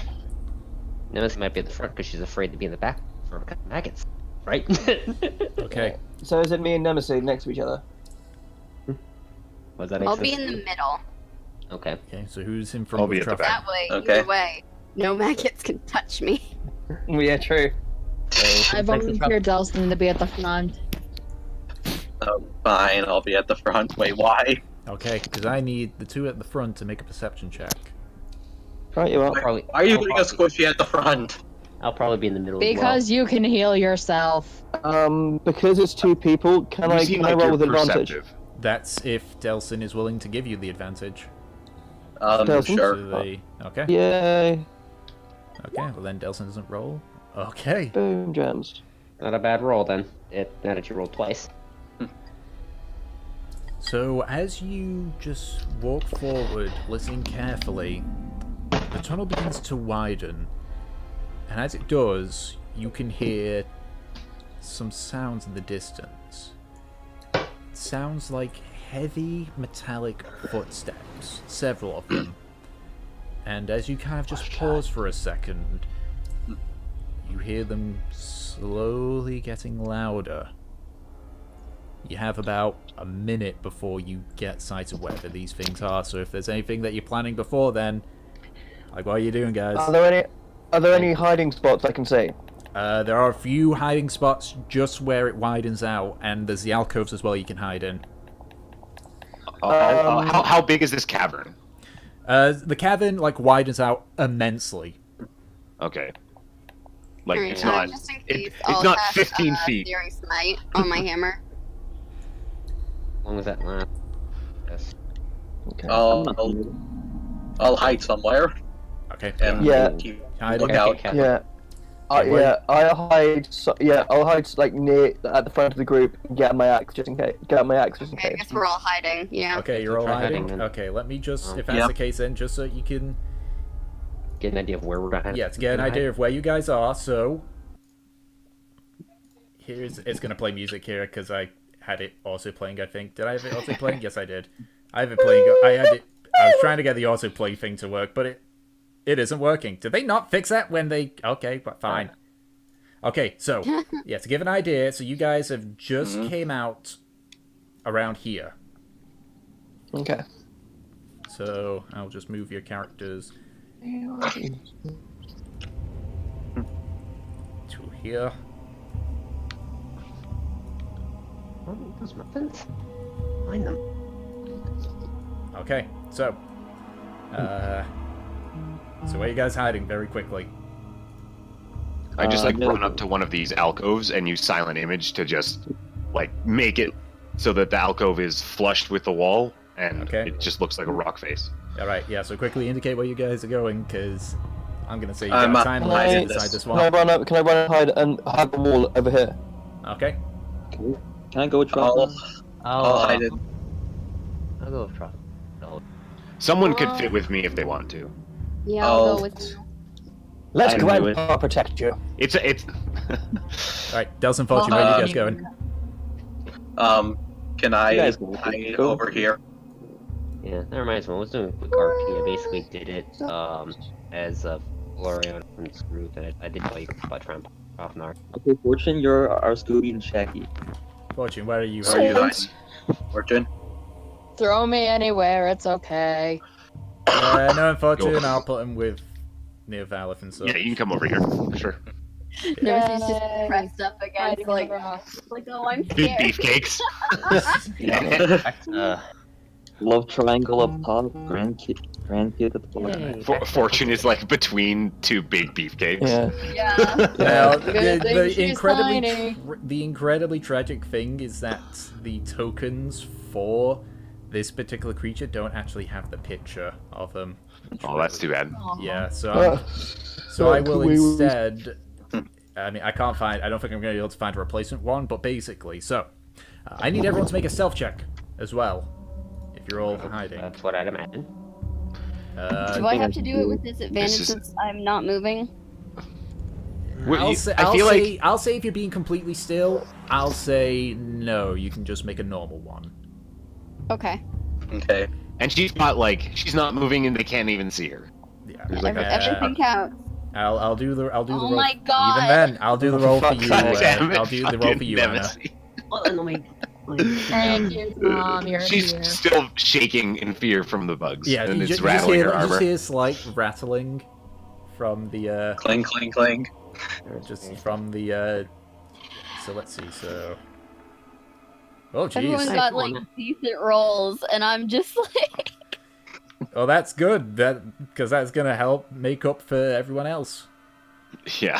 Nemesis might be at the front because she's afraid to be in the back for maggots, right? Okay. So is it me and Nemesis next to each other? Was that make I'll sense? be in the middle. Okay. Okay, so who's in front I'll of be at the traffic? back. That way, Okay. either way, no maggots can touch me. Yeah, true. I volunteer Delson to be at the front. Fine, I'll be at the front. Wait, why? Okay, because I need the two at the front to make a perception check. Right, you are. Why are you putting a squishy at the front? I'll probably be in the middle Because you can heal yourself. Because it's two people, can You I seem roll like with you're advantage? perceptive. That's if Delson is willing to give you the advantage. Delson? Sure. So they... Okay. Yay! Okay, well then Delson doesn't roll. Okay. Boom, gems. well. Not a bad roll then. Now that you rolled twice. So as you just walk forward, listening carefully, the tunnel begins to widen. And as it does, you can hear some sounds in the distance. It sounds like heavy metallic footsteps, several of them. And as you kind of just pause for a second, you hear them slowly getting louder. You have about a minute before you get sight of whatever these things are, so if there's anything that you're planning before then, like, what are you doing, guys? Are there any hiding spots I can see? There are a few hiding spots just where it widens out, and there's the alcoves as well you can hide in. How big is this cavern? The cavern, like, widens out immensely. Okay. Like Alright, it's not. just in It, case, it's I'll not cast, 15 feet. Searing Smite on my hammer. As long as that lasts. Yes. Okay. I'll hide somewhere Okay. and Yeah. keep Hiding. look out. Yeah. Okay, where- Yeah, I'll hide. I'll hide like near at the front of the group. And get my axe just in case. Get my axe just in Okay, I case. guess we're all hiding. Yeah. Okay, you're Keep all try hiding. hiding then. Okay, let me just, if that's Yep. the case, then just so you can, Get an idea of where we're gonna. yeah, to get an idea of where you guys are. So it's gonna play music here because I had it also playing. I think did I have it also playing? Yes, I did. I have it playing. I had it. I was trying to get the autoplay thing to work, but it isn't working. Did they not fix that when they? Okay, but fine. Okay, so yeah, to give an idea, so you guys have just came out around here. Okay. So I'll just move your characters to here. Oh, those muffins. Find them. Okay, so where are you guys hiding very quickly? I just like no. run up to one of these alcoves and use silent image to just like make it so that the alcove is flushed with the wall and Okay. it just looks like a rock face. All right, yeah. So quickly indicate where you guys are going, because I'm gonna say you I'm got not time hiding lapse inside this. this Can I one. run up? Can I run and hide and hide the wall over here? Okay. Can I go with I'll, Trump? I'll hide it. I'll go with Trump. No. Someone could fit with me if they want to. Yeah, I'll Oh. go with you. Let's I go knew and protect you. It's All right, Delson Fortune, where are you guys going? Can You I guys go. hide Go. over here? Yeah, that reminds me. I was doing a quick RP. I basically did it as a Florian from this group, and I did play by Trump Rafnar. Okay, Fortune, you're our Scooby and Shaggy. Fortune, where are you? Where are you hiding? Fortune? Throw me anywhere, it's okay. No, Fortune, I'll put him with near Valif and stuff. Yeah, you can come over here. Sure. Never seems to Yay. be pressed up against Hiding in like, the grass. oh, I'm Big scared. beefcakes. Love triangle up top, grandkid at the bottom. Fortune is like between two big beefcakes. Yeah. Yeah. Now, Good thing she's tiny. the incredibly tragic thing is that the tokens for this particular creature don't actually have the picture of them. Oh, that's too bad. Yeah, so Uh, I will can we- instead. I mean, I don't think I'm going to be able to find a replacement one, but basically, so I need everyone to make a stealth check as well. If you're all hiding, That's what I'd imagine. Do I have to do it with disadvantage This is- since I'm not moving? Well, I'll say if you're being completely still, I'll say no. You can just make a normal one. Okay. Okay. and she's not moving and they can't even see her. Yeah. There's like Everything counts. I'll do the Oh roll. my God. Even then, I'll do the roll for you. Damn it, I'll do the roll for you, fucking Anna. Nemesis. Thank you, Mom, you're She's here. still shaking in fear from the bugs. Yeah, and you it's just rattling hear, her you just armor. hear slight rattling from the Cling, cling, cling. just from the so let's see, so oh Everyone's jeez. got like decent rolls, and I'm just like, Oh, that's good. Because that's gonna help make up for everyone else. Yeah.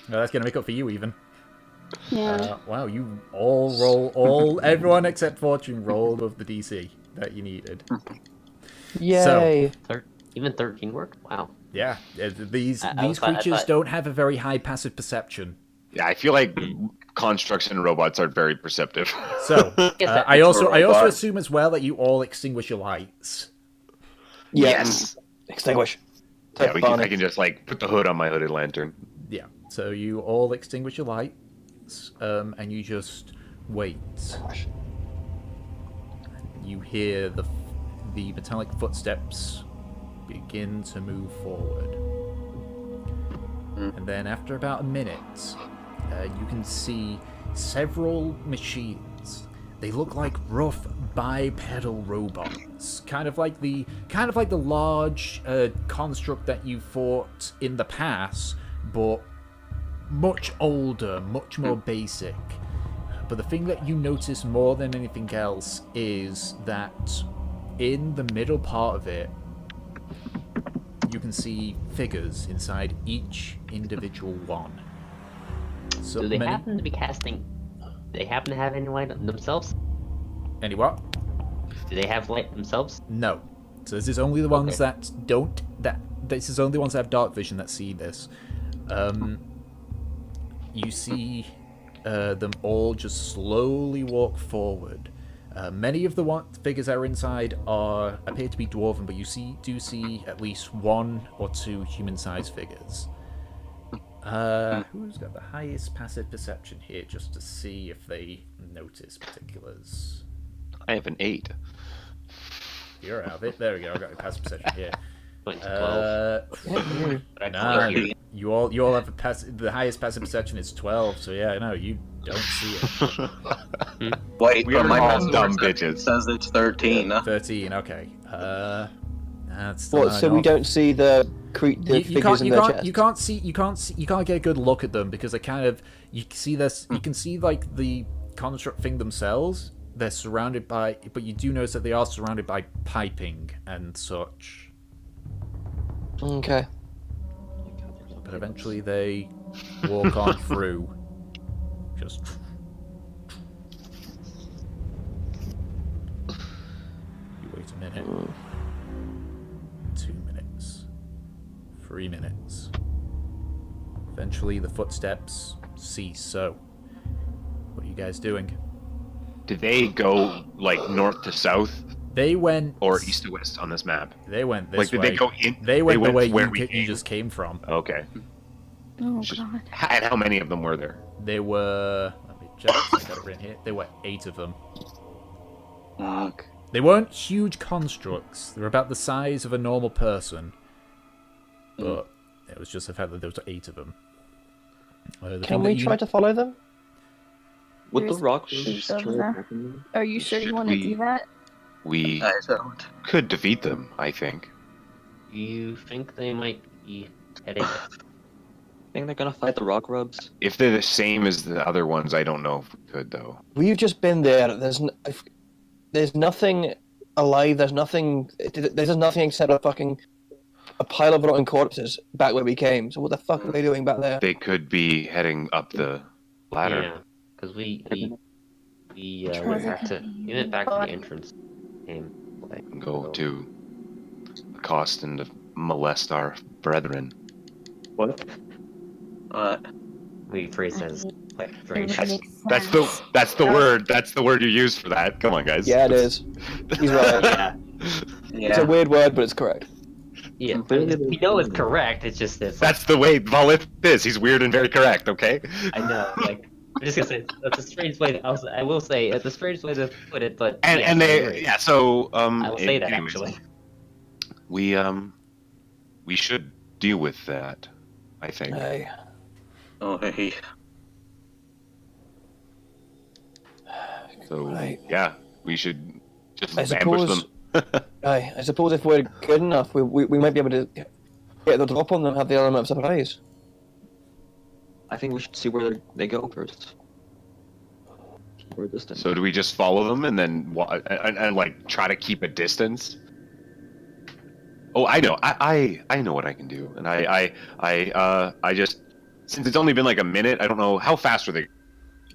No, that's gonna make up for you even. yeah. Wow, you everyone except Fortune rolled above the DC that you needed. Yay. Even 13 worked? Wow. Yeah, these I creatures thought- don't have a very high passive perception. Yeah, I feel like constructs and robots are very perceptive. So that I also robot. assume as well that you all extinguish your lights. Yeah. Yes. Extinguish. Yeah, I can just like put the hood on my hooded lantern. Yeah. So you all extinguish your lights, and you just wait. You hear the metallic footsteps begin to move forward. And then after about a minute, you can see several machines. They look like rough bipedal robots, kind of like the large construct that you fought in the past, but much older, much more basic. But the thing that you notice more than anything else is that in the middle part of it, you can see figures inside each individual one. So Do they many. happen to be casting? Do they happen to have any light themselves? Any what? Do they have light themselves? No. So this is only the ones Okay. that don't. This is only the ones that have dark vision that see this. You see them all just slowly walk forward. Many of the figures that are inside appear to be dwarven, but you do see at least one or two human-sized figures. Who's got the highest passive perception here, just to see if they notice particulars? I have an 8. You're out of it. There we go. I got your passive perception here. Went to 12. But I Nah, can't hear. you all have the highest passive perception is 12. So yeah, no, you don't see it. Wait, We are but my all passive dumb perception bitches. says it's 13. 13. Okay. That's still What? not So we enough. don't see the figures in their chest. You can't get a good look at them because they kind of you see this. You can see like the construct thing themselves. They're surrounded by, but you do notice that they are surrounded by piping and such. Okay. But eventually they walk on through. Just. You wait a minute. 2 minutes. 3 minutes. Eventually the footsteps cease. So, what are you guys doing? Did they go like north to south They went. or east to west on this map? They went this Like, did way. they go in? They went the way where you, we you came? just came from. Okay. Oh Just- god. And how many of them were there? They were. Let me check. I got it written here. There were 8 of them. Fuck. They weren't huge constructs. They were about the size of a normal person. But it was just the fact that there was 8 of them. The Can thing we that try to follow them? Would the There's rock sheep try over to there. attack them? Are you sure you want to We- do that? We I don't. could defeat them, I think. Do you think they might be heading? Think they're gonna fight the rock rubs? If they're the same as the other ones, I don't know if we could though. We've just been there. There's nothing alive. There's nothing. There's just nothing except a pile of rotten corpses back where we came. So what the fuck are they doing back there? They could be heading up the ladder. Yeah, because we Which went was back to it? we went back to the entrance. Came like And go to accost and to molest our brethren. What? we phrased as like very That's the word. That's the word you use for that. Come on, guys. Yeah, it is. He's right. yeah. It's a weird word, but it's correct. Yeah, we know it's correct. It's just it's. That's the way Volith is. He's weird and very correct. Okay. I know. Like I'm just gonna say that's a strange way. I will say it's a strange way to put it, but And yeah, and I they agree. So I will say that anyways, actually. we should deal with that. I think. Aye. Oh, hey. So Right. yeah, we should just I ambush suppose. them. Aye. I suppose if we're good enough, we might be able to get the drop on them, have the element of surprise. I think we should see where they go first. We're distant. So do we just follow them and then and like try to keep a distance? Oh, I know. I know what I can do, and I just since it's only been like a minute, I don't know how fast are they.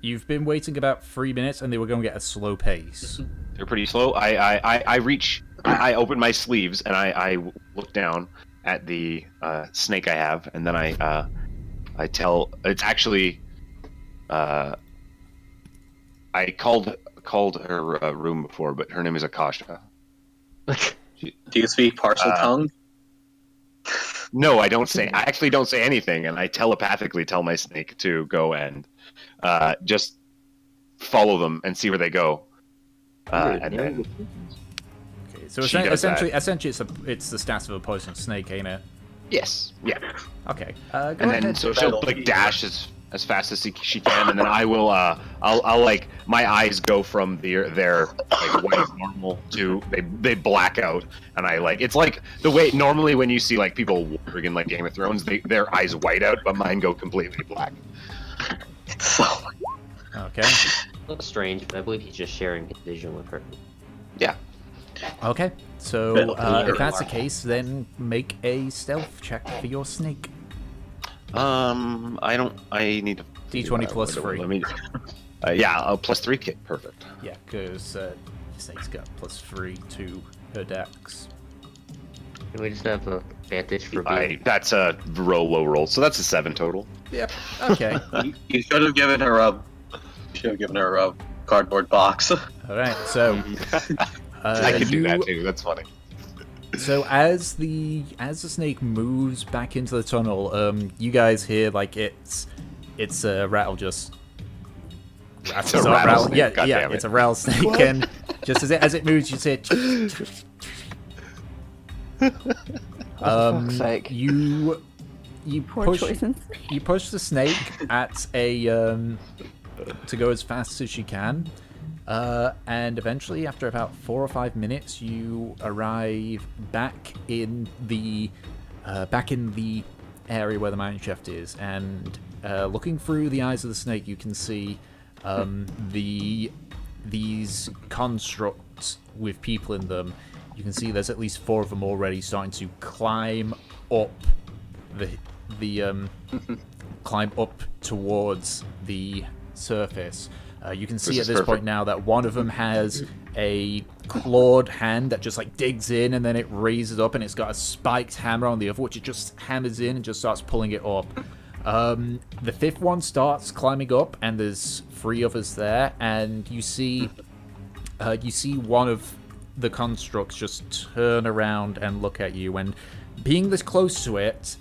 You've been waiting about 3 minutes, and they were going at a slow pace. They're pretty slow. I reach. I open my sleeves and I look down at the snake I have, and then I tell. It's actually. I called her room before, but her name is Akasha. Do you speak parcel tongue? No, I don't say. I actually don't say anything, and I telepathically tell my snake to go and just follow them and see where they go. And then Okay, so She does essentially, it's the stats of a poisonous snake, ain't it? yes, yeah, Okay. Go and then ahead. so she'll like dash as fast as she can, and then I will I'll like my eyes go from their like white normal to they black out, and I like it's like the way normally when you see like people warring in like Game of Thrones, their eyes white out, but mine go completely black. So, Okay. A little strange, but I believe he's just sharing his vision with her. Yeah. Okay. So Well, if that's the case, then make a stealth check for your snake. I need to D20 plus Let 3. me. Plus 3 kick. Perfect. Yeah, because Snake's got plus 3 to her dex. Can we just have a advantage for being... That's a low roll, so that's a 7 total. Yep. Okay. You should have given her a cardboard box. All right. So I can do that too. That's funny. So as the snake moves back into the tunnel, you guys hear like it's a rattle just. It's a rattlesnake. Yeah, it's a rattlesnake, and just as it moves, you see it. Sake. You Poor push choices. you push the snake at a to go as fast as you can. And eventually, after about 4 or 5 minutes, you arrive back in the area where the mine shaft is. And looking through the eyes of the snake, you can see these constructs with people in them. You can see there's at least 4 of them already starting to climb up climb up towards the surface. You can see at this point now that one of them has a clawed hand that just like digs in and then it raises up, and it's got a spiked hammer on the other, which it just hammers in and just starts pulling it up. The 5th one starts climbing up, and there's 3 others there, and you see one of the constructs just turn around and look at you, and being this close to it,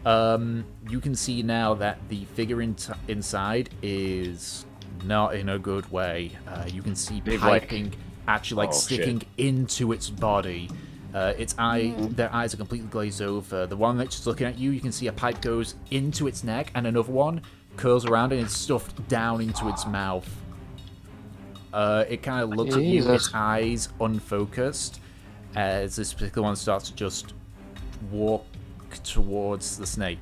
you can see now that the figure inside is not in a good way. You can see piping actually sticking into its body. Their eyes are completely glazed over. The one that's just looking at you, you can see a pipe goes into its neck, and another one curls around and is stuffed down into its mouth. It kind of looks at you, its eyes unfocused, as this particular one starts to just walk towards the snake.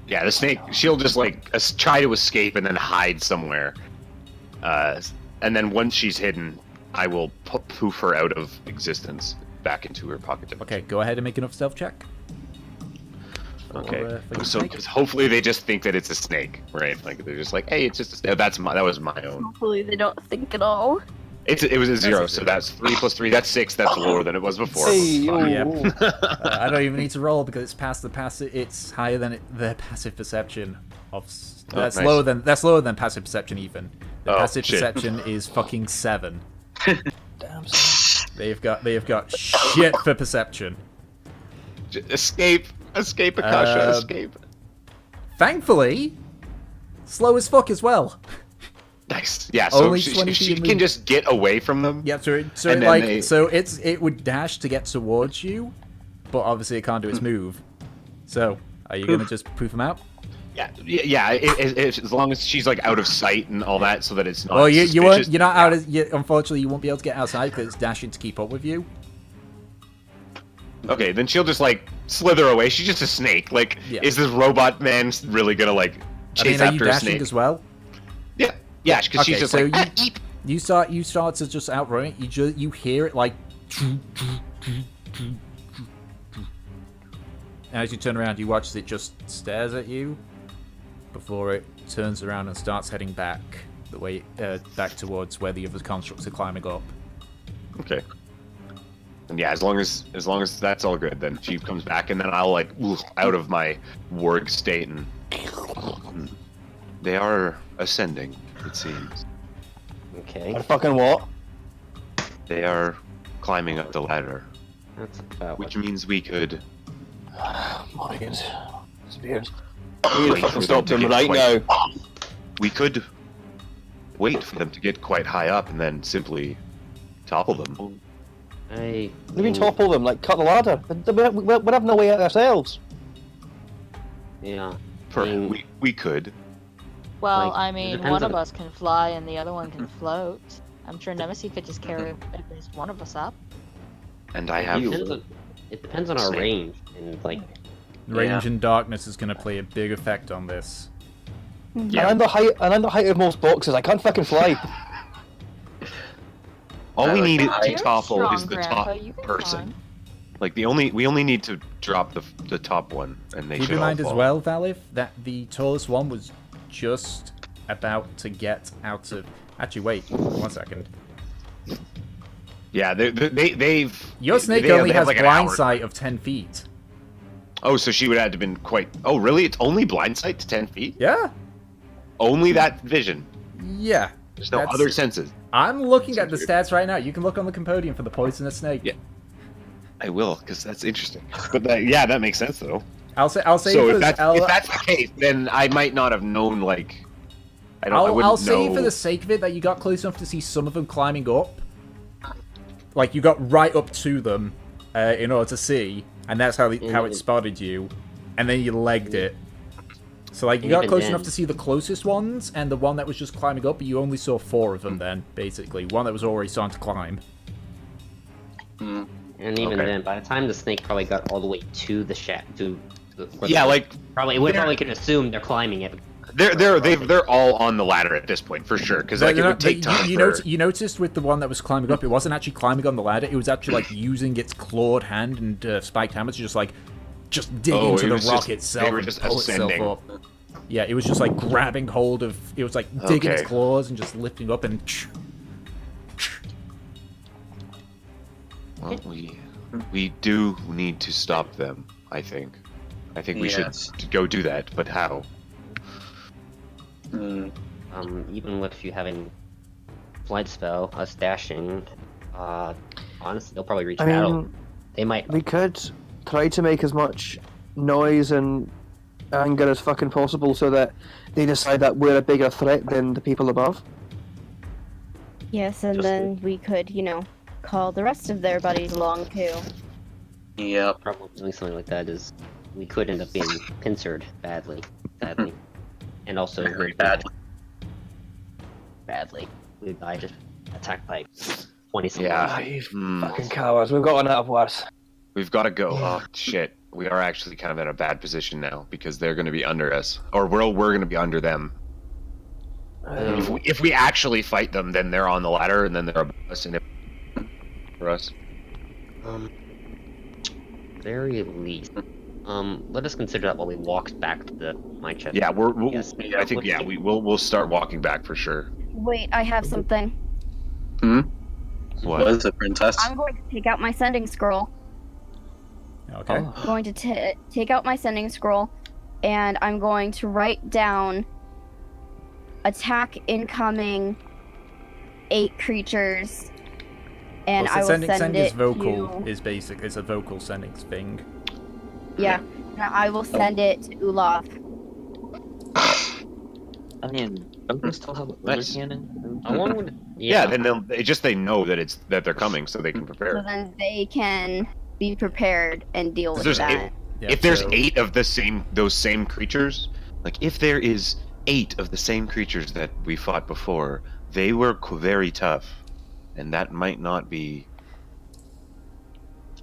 Yeah, the snake, she'll just try to escape and then hide somewhere. And then once she's hidden, I will poof her out of existence back into her pocket. Okay, go ahead and make enough stealth check. Okay, so hopefully they just think that it's a snake, right? Like they're just like, hey, it's just a snake. That was my own. Hopefully they don't think at all. It was a 0, so that's 3 plus 3. That's 6. That's lower than it was before. Hey, I don't even need to roll because it's past the passive. It's higher than their passive perception of. That's nice. lower than passive perception even. The passive perception is fucking 7. Damn son. They've got shit for perception. Escape, Akasha, escape. Thankfully, slow as fuck as well. Nice. Yeah. So Only she 20 can just get away from them. Yeah. It would dash to get towards you, but obviously it can't do its move. So are you gonna just poof them out? Yeah. As long as she's out of sight and all that, so that it's not. Well, suspicious. you're not out. Unfortunately, you won't be able to get outside because it's dashing to keep up with you. Okay, then she'll just slither away. She's just a snake. Is this robot man really gonna chase are you after a dashing snake? as well? Yeah, because she's just so eep. You start to just outrun it. You hear it and as you turn around, you watch as it just stares at you before it turns around and starts heading back the way back towards where the other constructs are climbing up. Okay. And yeah, as long as that's all good, then she comes back, and then I'll out of my warg state, and they are ascending, it seems. Okay. What fucking what? They are climbing up the ladder, That's about which means we could. Morgan's. Spears. We need to wait fucking for stop them them to right get now. We could wait for them to get quite high up, and then simply topple them. I We mean topple them, cut the ladder. We're having no way out ourselves. Yeah. We could. Well, Like, I it mean, depends one on- of us can fly and the other one can float. I'm sure Nemesis could just carry at least one of us up. And I have. It depends on our Snake. range and Range and darkness is going to play a big effect on this. And I'm the height of most boxes. I can't fucking fly. All we need You're to topple strong, is the Grandpa. top You can person. climb. We only need to drop the top one, and they Keep should in mind all as fall. well, Valif, that the tallest one was just about to get out of... Actually, wait. 1 second. Yeah, they've... Your snake they only have has like an blind hour. sight of 10 feet. Oh, so she would have to been quite... Oh, really? It's only blind sight to 10 feet? Yeah? Only that vision? Yeah. There's no other senses? I'm looking at the Weird. stats right now. You can look on the Compodium for the poisonous snake. Yeah. I will, because that's interesting. But that makes sense, though. I'll say So for if this, that's the case, then I might not have known, like... I'll say for the sake of it that you got close enough to see some of them climbing up. Like, you got right up to them in order to see, and that's how it spotted you. And then you legged it. So, like, you got close enough to see the closest ones, and the one that was just climbing up, but you only saw 4 of them then, basically. One that was already starting to climb. And even then, by the time the snake probably got all the way to the shack, probably could assume they're climbing it. They're all on the ladder at this point for sure, because like, it would take time. You noticed with the one that was climbing up, it wasn't actually climbing on the ladder. It was actually like using its clawed hand and spiked hammer to just dig into the rock itself and pull itself up. Yeah, it was just like grabbing hold of. It was like digging its claws and just lifting up and. Well, we do need to stop them. I think we should go do that. But how? Even with you having flight spell, us dashing, honestly, they'll probably reach battle. They might. We could try to make as much noise and anger as fucking possible so that they decide that we're a bigger threat than the people above. Yes, and then we could, call the rest of their buddies along too. Yep. Probably doing something like that is we could end up being pincered badly, sadly, and also Very badly. We died just attacked by 20 Yeah. Fucking cowards. We've got one out of worse. We've got to go. Oh shit. We are actually kind of in a bad position now because they're going to be under us, or we're going to be under them. If we actually fight them, then they're on the ladder, and then they're above us, and for us. Very least. Let us consider that while we walk back to the mine shaft. Yeah, I think we'll start walking back for sure. Wait, I have something. What is it, princess? I'm going to take out my sending scroll. Okay. I'm going to take out my sending scroll, and I'm going to write down attack incoming 8 creatures, and I will send it vocal is basic. It's a vocal sending thing. Yeah, and I will send it to Olaf. I mean, don't they still have a cannon? I wonder. Then they know that they're coming, so they can prepare. So then they can be prepared and deal with that. If there's 8 of those same creatures, like if there is 8 of the same creatures that we fought before, they were very tough, and that might not be.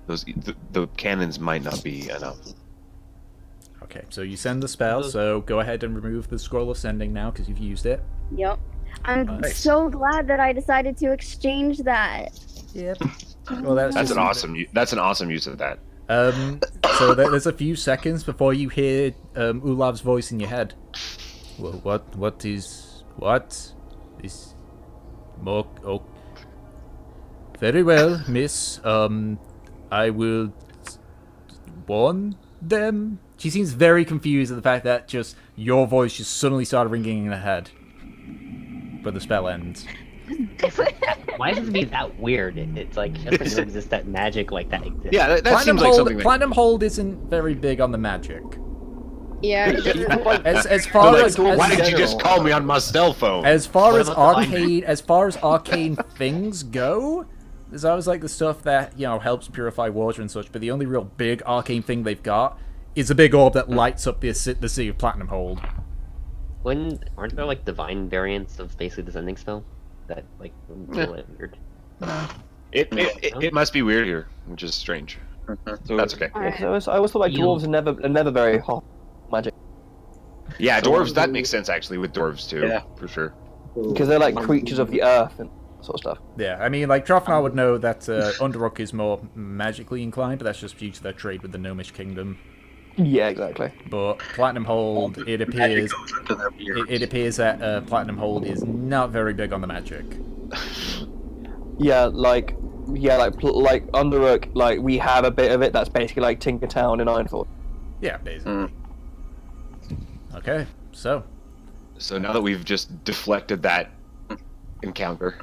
The cannons might not be enough. Okay, so you send the spell, so go ahead and remove the scroll of sending now because you've used it. Yep. I'm so glad that I decided to exchange that. Yep. Well, that's an awesome use of that. So there's a few seconds before you hear Ulav's voice in your head. Well, what is more? Oh, very well, miss. I will warn them. She seems very confused at the fact that just your voice just suddenly started ringing in her head. But the spell ends. Why does it be that weird? It's like it doesn't exist that magic like that exists. Yeah, that seems like something. Platinum Hold isn't very big on the magic. Yeah, it doesn't. As far as why did you just call me on my cell phone? As far as arcane things go, there's always like the stuff that helps purify water and such. But the only real big arcane thing they've got is a big orb that lights up the sea of Platinum Hold. Aren't there like divine variants of basically the sending spell that like really weird? It must be weird here, which is strange. So that's okay. I always thought like dwarves are never very hot magic. Yeah, dwarves. That makes sense actually with dwarves too. Yeah, for sure. Because they're like creatures of the earth and sort of stuff. Yeah, I mean, like Trofnar would know that Underrock is more magically inclined, but that's just due to their trade with the Gnomish Kingdom. Yeah, exactly. But Platinum Hold, it Magic appears goes into their ears. it appears that Platinum Hold is not very big on the magic. Yeah, like Underook, like we have a bit of it. That's basically like Tinkertown in Ironforge. Yeah, basically. Okay, so So now that we've just deflected that encounter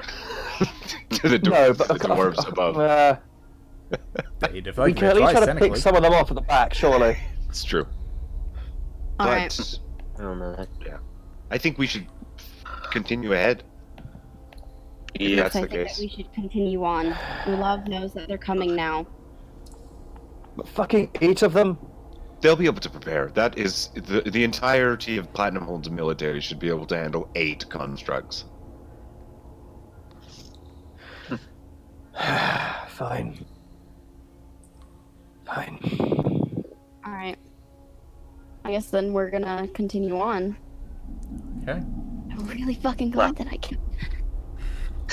to the, No, to the dwarves above, you we deflected can it at least twice, try to technically. pick some of them off at the back, surely. it's true. All But right. I don't know. yeah, I think we should continue ahead. If Yeah. that's I the think that case. we should continue on. Love knows that they're coming now. But fucking 8 of them. They'll be able to prepare. That is the entirety of Platinum Hold's military should be able to handle 8 constructs. Fine. Fine. All right. I guess then we're gonna continue on. Okay. I'm really fucking glad that I can.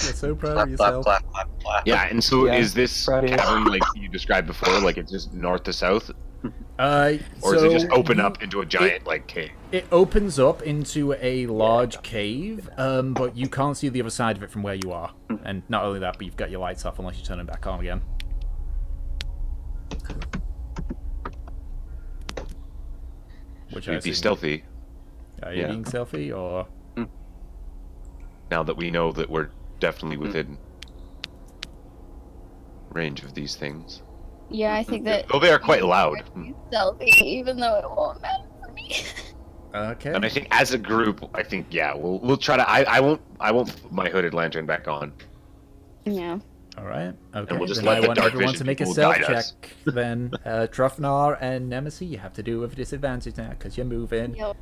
You're so proud Clap, of clap, yourself. clap, clap, clap. Yeah, and so Yeah, is this right here. cavern like you described before, like it's just north to south, Or or does it just open up into a giant like cave? It opens up into a large cave, but you can't see the other side of it from where you are. And not only that, but you've got your lights off unless you turn them back on again. Which I We'd be assume- stealthy Are you yeah. being stealthy, or now that we know that we're definitely within range of these things. Yeah, I think that. Though they are quite loud. Stealthy, even though it won't matter for me. okay? And I think as a group, I think we'll try to. I won't put my hooded lantern back on. Yeah. All right. Okay. we'll just then let I the want dark everyone vision to make a people stealth guide check. us. Then Trufnar and Nemesis, you have to do it with a disadvantage now because you're moving. Yep.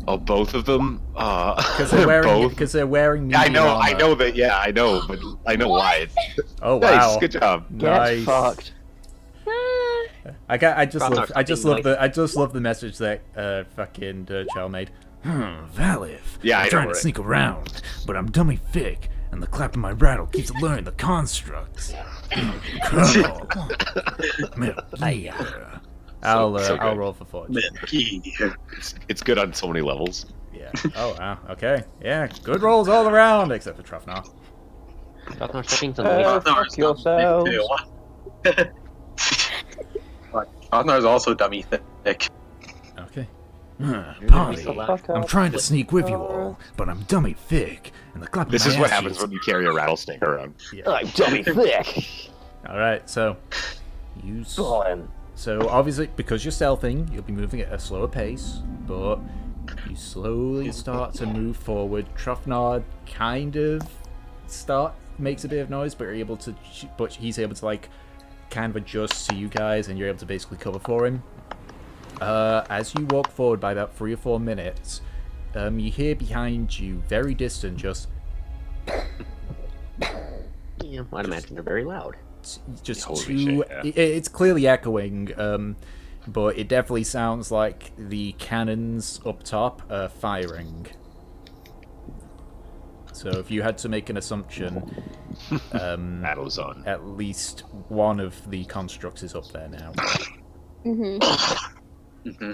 Oh, both of them. Because they're wearing. both. Because they're wearing. Yeah, I medium know. I armor. know that. Yeah, I know. But I know why. Oh Nice. wow! Good job. Get Nice. fucked. I just love Trufnar I just love the message that fucking Chell made. Valif. Yeah, I I'm know, trying to right? sneak around, but I'm dummy thick, and the clap of my rattle keeps learning the constructs. Colonel. Yeah. I'll so I'll good. roll for fortune. It's good on so many levels. Yeah. Oh wow. Okay. Yeah. Good rolls all around, except for Trufnar. Trufnar stepping to the left. Fuck yourselves. Trothnar's also dummy thick. Okay. Polly, Fuck I'm off. trying to sneak with you all, but I'm dummy thick, and the clap of This my is what ass happens cheeks- when you carry a rattlesnake around. I'm dummy thick. All right. So, use. Fine. So obviously, because you're stealthing, you'll be moving at a slower pace, but you slowly start to move forward. Trufnard kind of makes a bit of noise, but he's able to like kind of adjust to you guys, and you're able to basically cover for him. As you walk forward by about 3 or 4 minutes, you hear behind you, very distant, just Yeah, I'd imagine they're very loud. just Holy two. shit, It's clearly echoing, but it definitely sounds like the cannons up top are firing. So if you had to make an assumption, Battle's on. at least one of the constructs is up there now. Mm-hmm.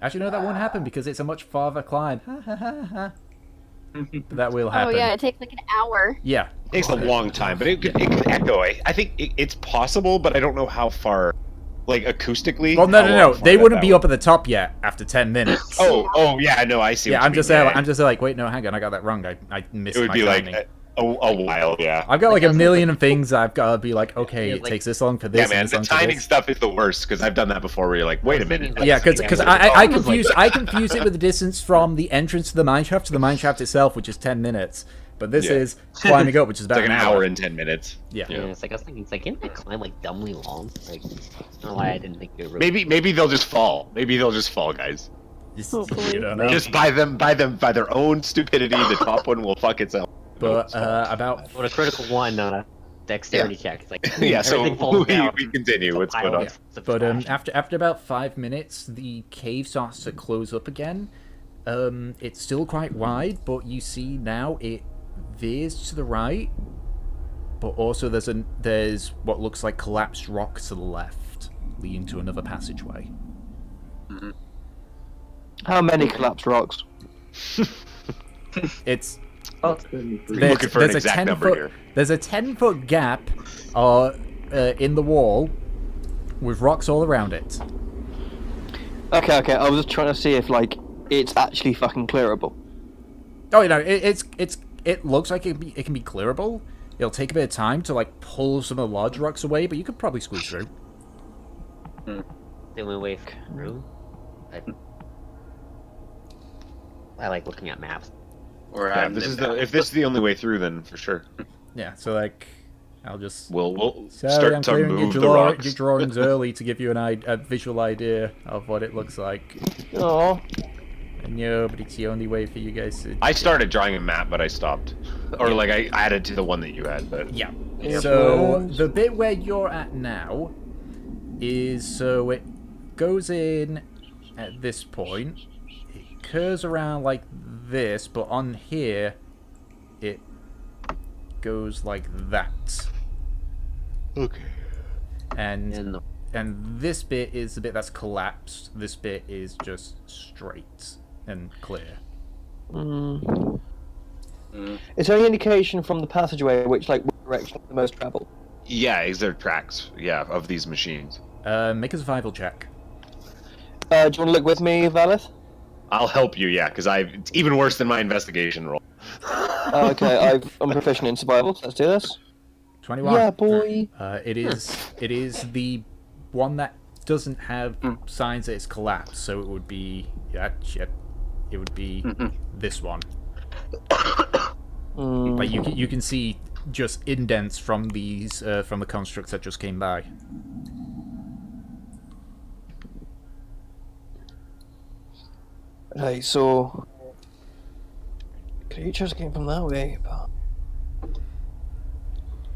Actually, no, that won't happen because it's a much farther climb. But that will Oh happen. yeah, it takes like an hour. Yeah. It takes a long time, but it could echo. I think it's possible, but I don't know how far, like acoustically. Well, no, how no, no. far They that wouldn't be would- up at the top yet after 10 minutes. Oh, yeah, no, I see. Yeah, what I'm you just mean, there. yeah. I'm just like, wait, no, hang on, I got that wrong. I missed It would my be like timing. a while, yeah. I've got like a Like, million things I've got to be like, okay, Yeah, it like- takes this long for this. Yeah, and man, this the long for timing this. stuff is the worst because I've done that before. Where you're like, wait a minute. Yeah, because I I was confuse like- it with the distance from the entrance to the mineshaft itself, which is 10 minutes. But this Yeah. is climbing up, which is It's about like an hour and 10 minutes. Yeah. Yeah, it's like I was thinking, it's like, isn't that climb like dumbly long? Like, I don't know why I didn't think it really. Maybe they'll just fall. Maybe they'll just fall, guys. Just, Hopefully. you don't know. Just by their own stupidity, the top one will fuck itself. But about What a critical one dexterity check. It's like Yeah, so everything falls down. we continue. It's a What's pile going on? of But trash. after about 5 minutes, the cave starts to close up again. It's still quite wide, but you see now it veers to the right, but also there's what looks like collapsed rock to the left, leading to another passageway. How many collapsed rocks? It's Looking for an exact number here. There's a 10-foot gap in the wall with rocks all around it. Okay. I was just trying to see if like it's actually fucking clearable. Oh, it looks like it can be clearable. It'll take a bit of time to like pull some of the large rocks away, but you could probably squeeze through. The only way through. I like looking at maps. Or Yeah, if this is the only way through, then for sure. Yeah, so like, I'll just. We'll Sorry, start I'm to clearing move your the rocks. your drawings early to give you a visual idea of what it looks like. Oh, I know, but it's the only way for you guys to. I started drawing a map, but I stopped. Or like I added to the one that you had, but Yeah. Yeah, So but- the bit where you're at now is so it goes in at this point. It curves around like this, but on here it goes like that. okay. And this bit is the bit that's collapsed. This bit is just straight and clear. Is there any indication from the passageway which direction the most travel? Yeah, is there tracks? Yeah, of these machines. Make a survival check. Do you want to look with me, Valeth? I'll help you. Yeah, because it's even worse than my investigation roll. Okay, I'm proficient in survival. So let's do this. 21. Yeah, boy. It is the one that doesn't have signs that it's collapsed, so it would be it would be this one. Like you can see just indents from these from the constructs that just came by. Right, so creatures came from that way, but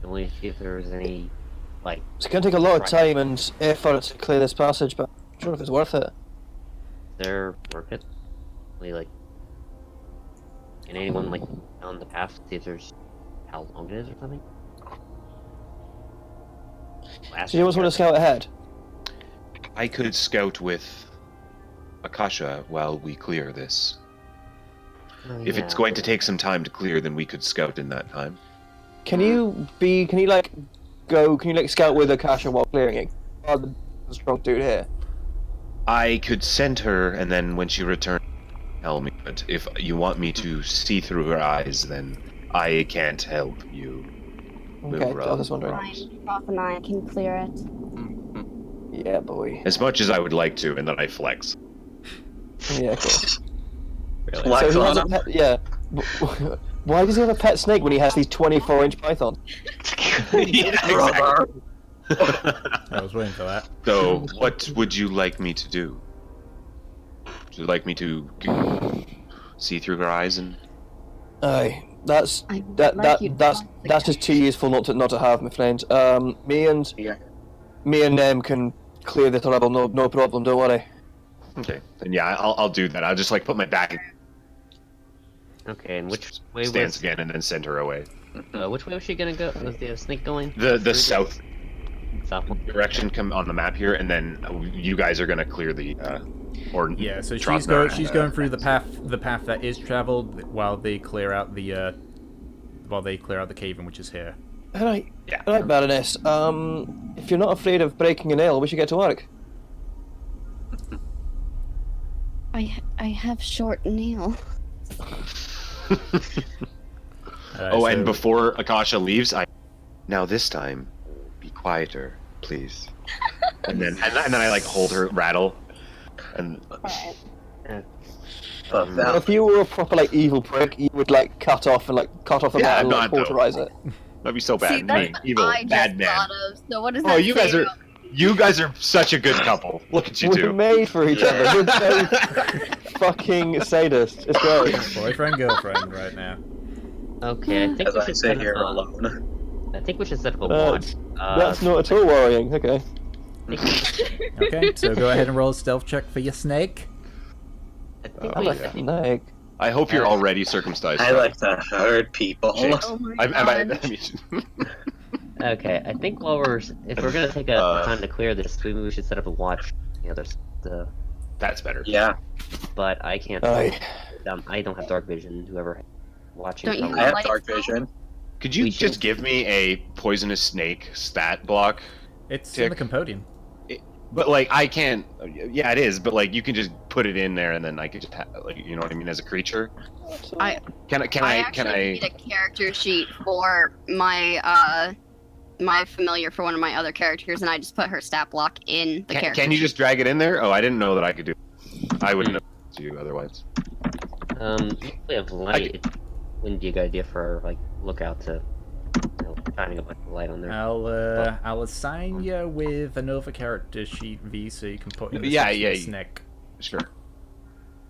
Only see if there's any, like, it's gonna take a lot of time and effort to clear this passage, but I'm not sure if it's worth it. their market. Like, can anyone, like, on the path see if there's how long it is or something? So you almost want to scout ahead? I could scout with Akasha while we clear this. If it's going to take some time to clear, then we could scout in that time. Can you scout with Akasha while clearing it? Oh, the strong dude here. I could send her, and then when she returns, tell me. But if you want me to see through her eyes, then I can't help you. Okay, I was just wondering. Fine, Prof and I can clear it. Yeah, boy. As much as I would like to, and then I flex. Yeah, cool. Really. Flex So he on has a him. pet, yeah. Why does he have a pet snake when he has these 24-inch pythons? Yeah, exactly. I was waiting for that. So, what would you like me to do? Would you like me to see through her eyes and? Aye, that's I'd like you to that's just too useful not to have, my friend. Me and them can clear this level, no problem. Don't worry. Okay, then yeah, I'll do that. I'll just like put my back Okay, and which way stance was again, and then send her away. which way was she gonna go? Was the snake going? The south South one. direction come on the map here, and then you guys are gonna clear the or Yeah, so Trotnar, she's going through the path that is traveled while they clear out the cave-in, which is here. Alright, Yeah. alright, Baroness. If you're not afraid of breaking a nail, we should get to work. I have short nails. Oh, and before Akasha leaves, now this time, be quieter, please. and then I like hold her rattle, and If you were a proper evil prick, you would cut off the Yeah, metal I'm and not, though. cauterize it. that'd be so bad. See, that's Mean, what evil, I bad just man. thought of. So what does that Oh, you guys say are about- you guys are such a good couple. Look at you We're two. made for each other. We're so fucking sadists. It's great. Boyfriend, girlfriend, right now. Okay, I think As we I should sit set here up a- alone. I think we should set up a That's- watch. That's not at all worrying. Okay. Okay, so go ahead and roll a stealth check for your snake. I think I'm we, a snake. I hope you're already circumcised. I like to hurt people. Jinx. Oh my I god. mean, Okay, I think if we're gonna take a time to clear this, maybe we should set up a watch. That's better. Yeah, But I can't. Aye. I don't have dark vision. Whoever watching. Don't you probably- I have Light dark spell? vision. Could you We just should- give me a poisonous snake stat block? It's in the Tick. Compodium. But like I can't. Yeah, it is. But like you can just put it in there, and then I could just like you know what I mean as a creature. I Can actually I? need a character sheet for my my familiar for one of my other characters, and I just put her stat block in the character. Can you just drag it in there? Oh, I didn't know that I could do. I wouldn't know to you otherwise. We have light. It wouldn't be a good idea for like lookout to shining a bunch of light on there. I'll assign you with another character sheet V, so you can put in the Yeah. snake. Sure.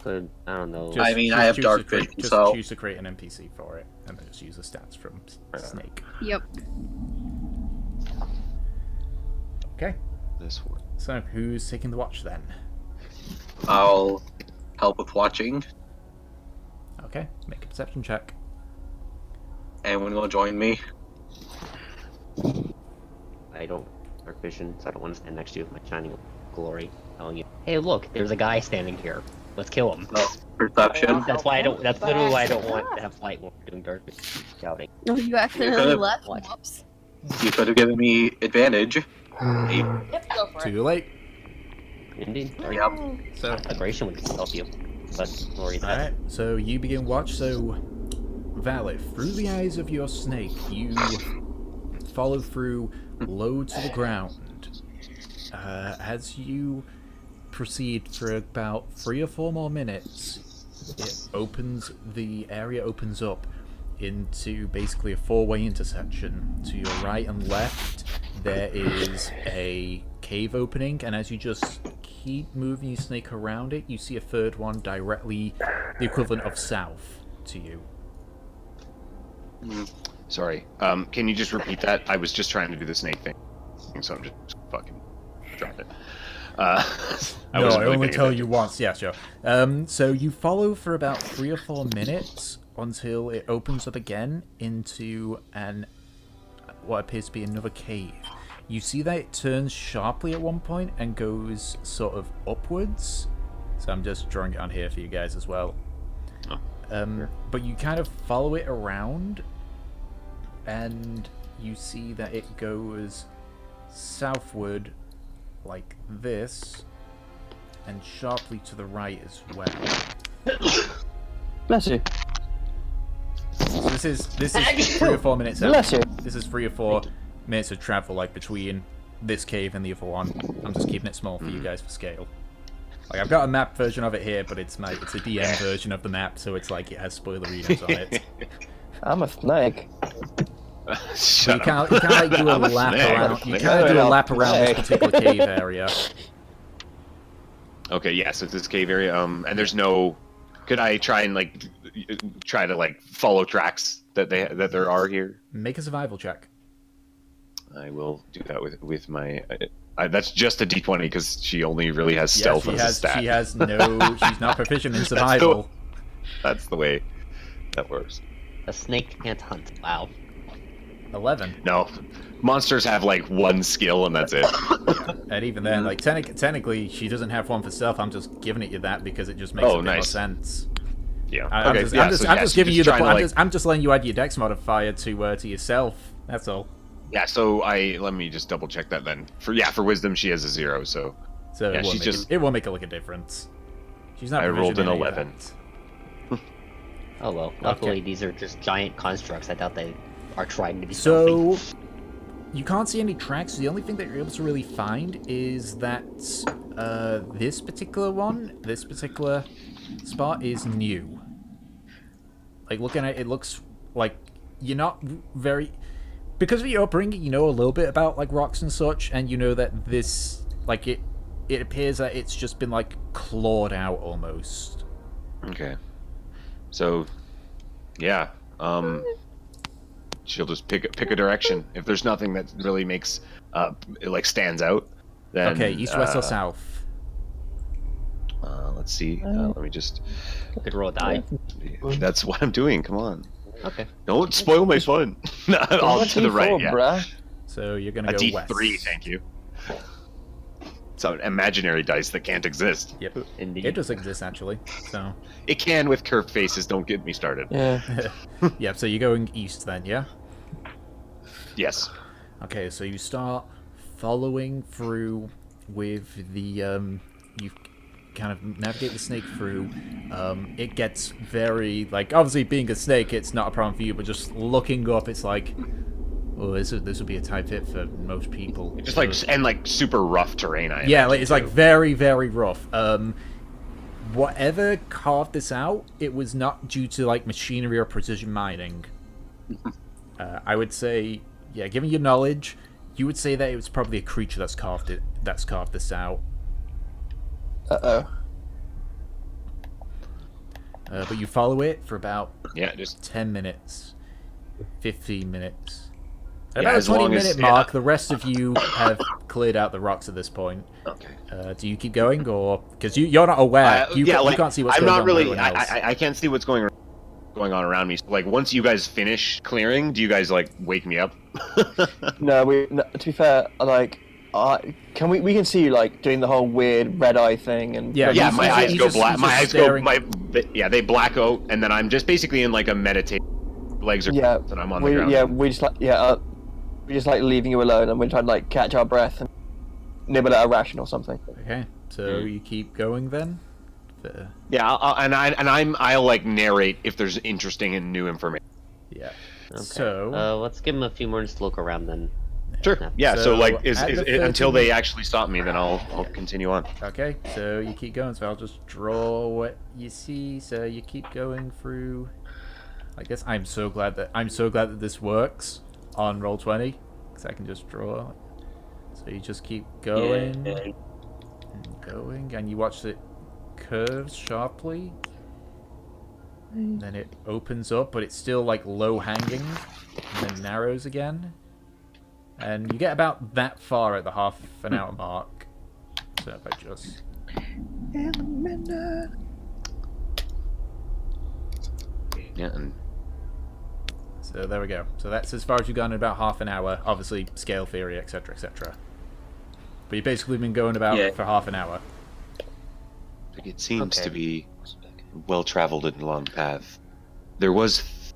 But I don't know. I mean, I have choose dark to create- vision, just so- choose to create an NPC for it, and then just use the stats from snake. Yep. Okay. This one. So who's taking the watch then? I'll help with watching. Okay, make a perception check. Anyone will join me? I don't dark vision, so I don't want to stand next to you with my shining glory, telling you, "Hey, look, there's a guy standing here. Let's kill him." No. Perception. That's why I don't. That's literally why I don't want to have light when we're doing dark vision. Shouting. No, you accidentally could've- left. What? Whoops. You could have given me advantage. Yep, go for it. Too late. Indeed. Yep. So, Aggression would help you, but glory that. alright, so you begin watch. So, Valet, through the eyes of your snake, you follow through low to the ground. As you proceed for about 3 or 4 more minutes, the area opens up into basically a 4-way intersection. To your right and left, there is a cave opening, and as you just keep moving your snake around it, you see a third one directly the equivalent of south to you. Sorry. Can you just repeat that? I was just trying to do the snake thing, so I'm just fucking drop it. I No, wasn't I really only paying tell attention. you once. Yeah, sure. So you follow for about 3 or 4 minutes until it opens up again into what appears to be another cave. You see that it turns sharply at one point and goes sort of upwards. So I'm just drawing it on here for you guys as well. But you kind of follow it around, and you see that it goes southward like this, and sharply to the right as well. Bless you. So this is 3 or 4 minutes out. Bless you. This is 3 or 4 minutes of travel, like between this cave and the other one. I'm just keeping it small for you guys for scale. Like I've got a map version of it here, but it's a DM version of the map, so it's like it has spoilery notes on it. I'm a snake. So you can't like do a lap around. You can't do a lap around this particular cave area. Okay, yeah, so it's this cave area, and there's no... Could I try and, try to, follow tracks that there are here? Make a survival check. I will do that with my... that's just a D20, because she only really has stealth as a stat. She has no... She's not proficient in survival. That's the way that works. A snake can't hunt. Wow. 11. No, monsters have, 1 skill, and that's it. And even then, technically, she doesn't have one for stealth. I'm just giving it you that because it just makes a bit more sense. Yeah. I'm Okay. just giving you the. trying to, I'm just letting you add your dex modifier to yourself. That's all. Yeah. So let me just double check that then. For wisdom, she has a 0. So So Yeah, it, won't she's make just- it won't make a difference. She's not. I rolled proficient an in any of 11. that. Oh well. Luckily, these are just giant constructs. I doubt they are trying to be So stealthy. you can't see any tracks. The only thing that you're able to really find is that this particular spot is new. Like looking at it, looks like you're not very, because of your upbringing, you know a little bit about rocks and such, and you know that this it appears that it's just been clawed out almost. okay. So yeah. She'll just pick a direction. If there's nothing that really makes stands out, then Okay, east, west, or south? Let's see. Let me just. Could roll a die. That's what I'm doing. Come on. Okay. Don't spoil my fun. All to the right. Yeah. Bruh. So you're gonna A go D3, west. thank you. So imaginary dice that can't exist. Yep. Indeed. It does exist actually. So It can with curved faces. Don't get me started. Yeah. yep. So you're going east then, yeah. Yes. Okay. So you start following through with the you kind of navigate the snake through. It gets very like obviously being a snake, it's not a problem for you, but just looking up, it's like, oh, this would be a tight fit for most people. Just like and like super rough terrain. I yeah, imagine, like, it's like too. very very rough. Whatever carved this out, it was not due to like machinery or precision mining. I would say, yeah, given your knowledge, you would say that it was probably a creature that's carved this out. Uh-oh. But you follow it for about Yeah, just 10 minutes, 15 minutes. At Yeah, about as the 20 long as- minute yeah. mark, the rest of you have cleared out the rocks at this point. okay. Do you keep going, or because you're not aware? You can't see what's I'm going not on. really. with everyone else. I can't see what's going on around me. So, like once you guys finish clearing, do you guys like wake me up? No, to be fair, like, we can see you like doing the whole weird red eye thing and Yeah, Yeah, he's- my he's- eyes he's go just- black. he's My just eyes go. staring. They black out, and then I'm just basically in like a meditation. Legs are yeah, and I'm on the ground. we just like we just like leaving you alone and we're trying to like catch our breath and nibble at a ration or something. Okay, so you keep going then. Yeah, I'll like narrate if there's interesting and new information. Yeah. Okay. So let's give him a few minutes to look around then. Sure. Yeah. So, So, like, at the until 13 they actually stop me, then I'll continue on. okay, so you keep going. So I'll just draw what you see. So you keep going through. I guess I'm so glad that this works on Roll20, because I can just draw. So you just keep going and going, and you watch it curves sharply. And then it opens up, but it's still like low hanging, and then narrows again. And you get about that far at the half an hour mark. So if I just Yeah. And so there we go. So that's as far as you've gone in about half an hour. Obviously, scale theory, etc., etc. But you've basically been going about for half an hour. it seems Okay. to be well traveled and long path. There was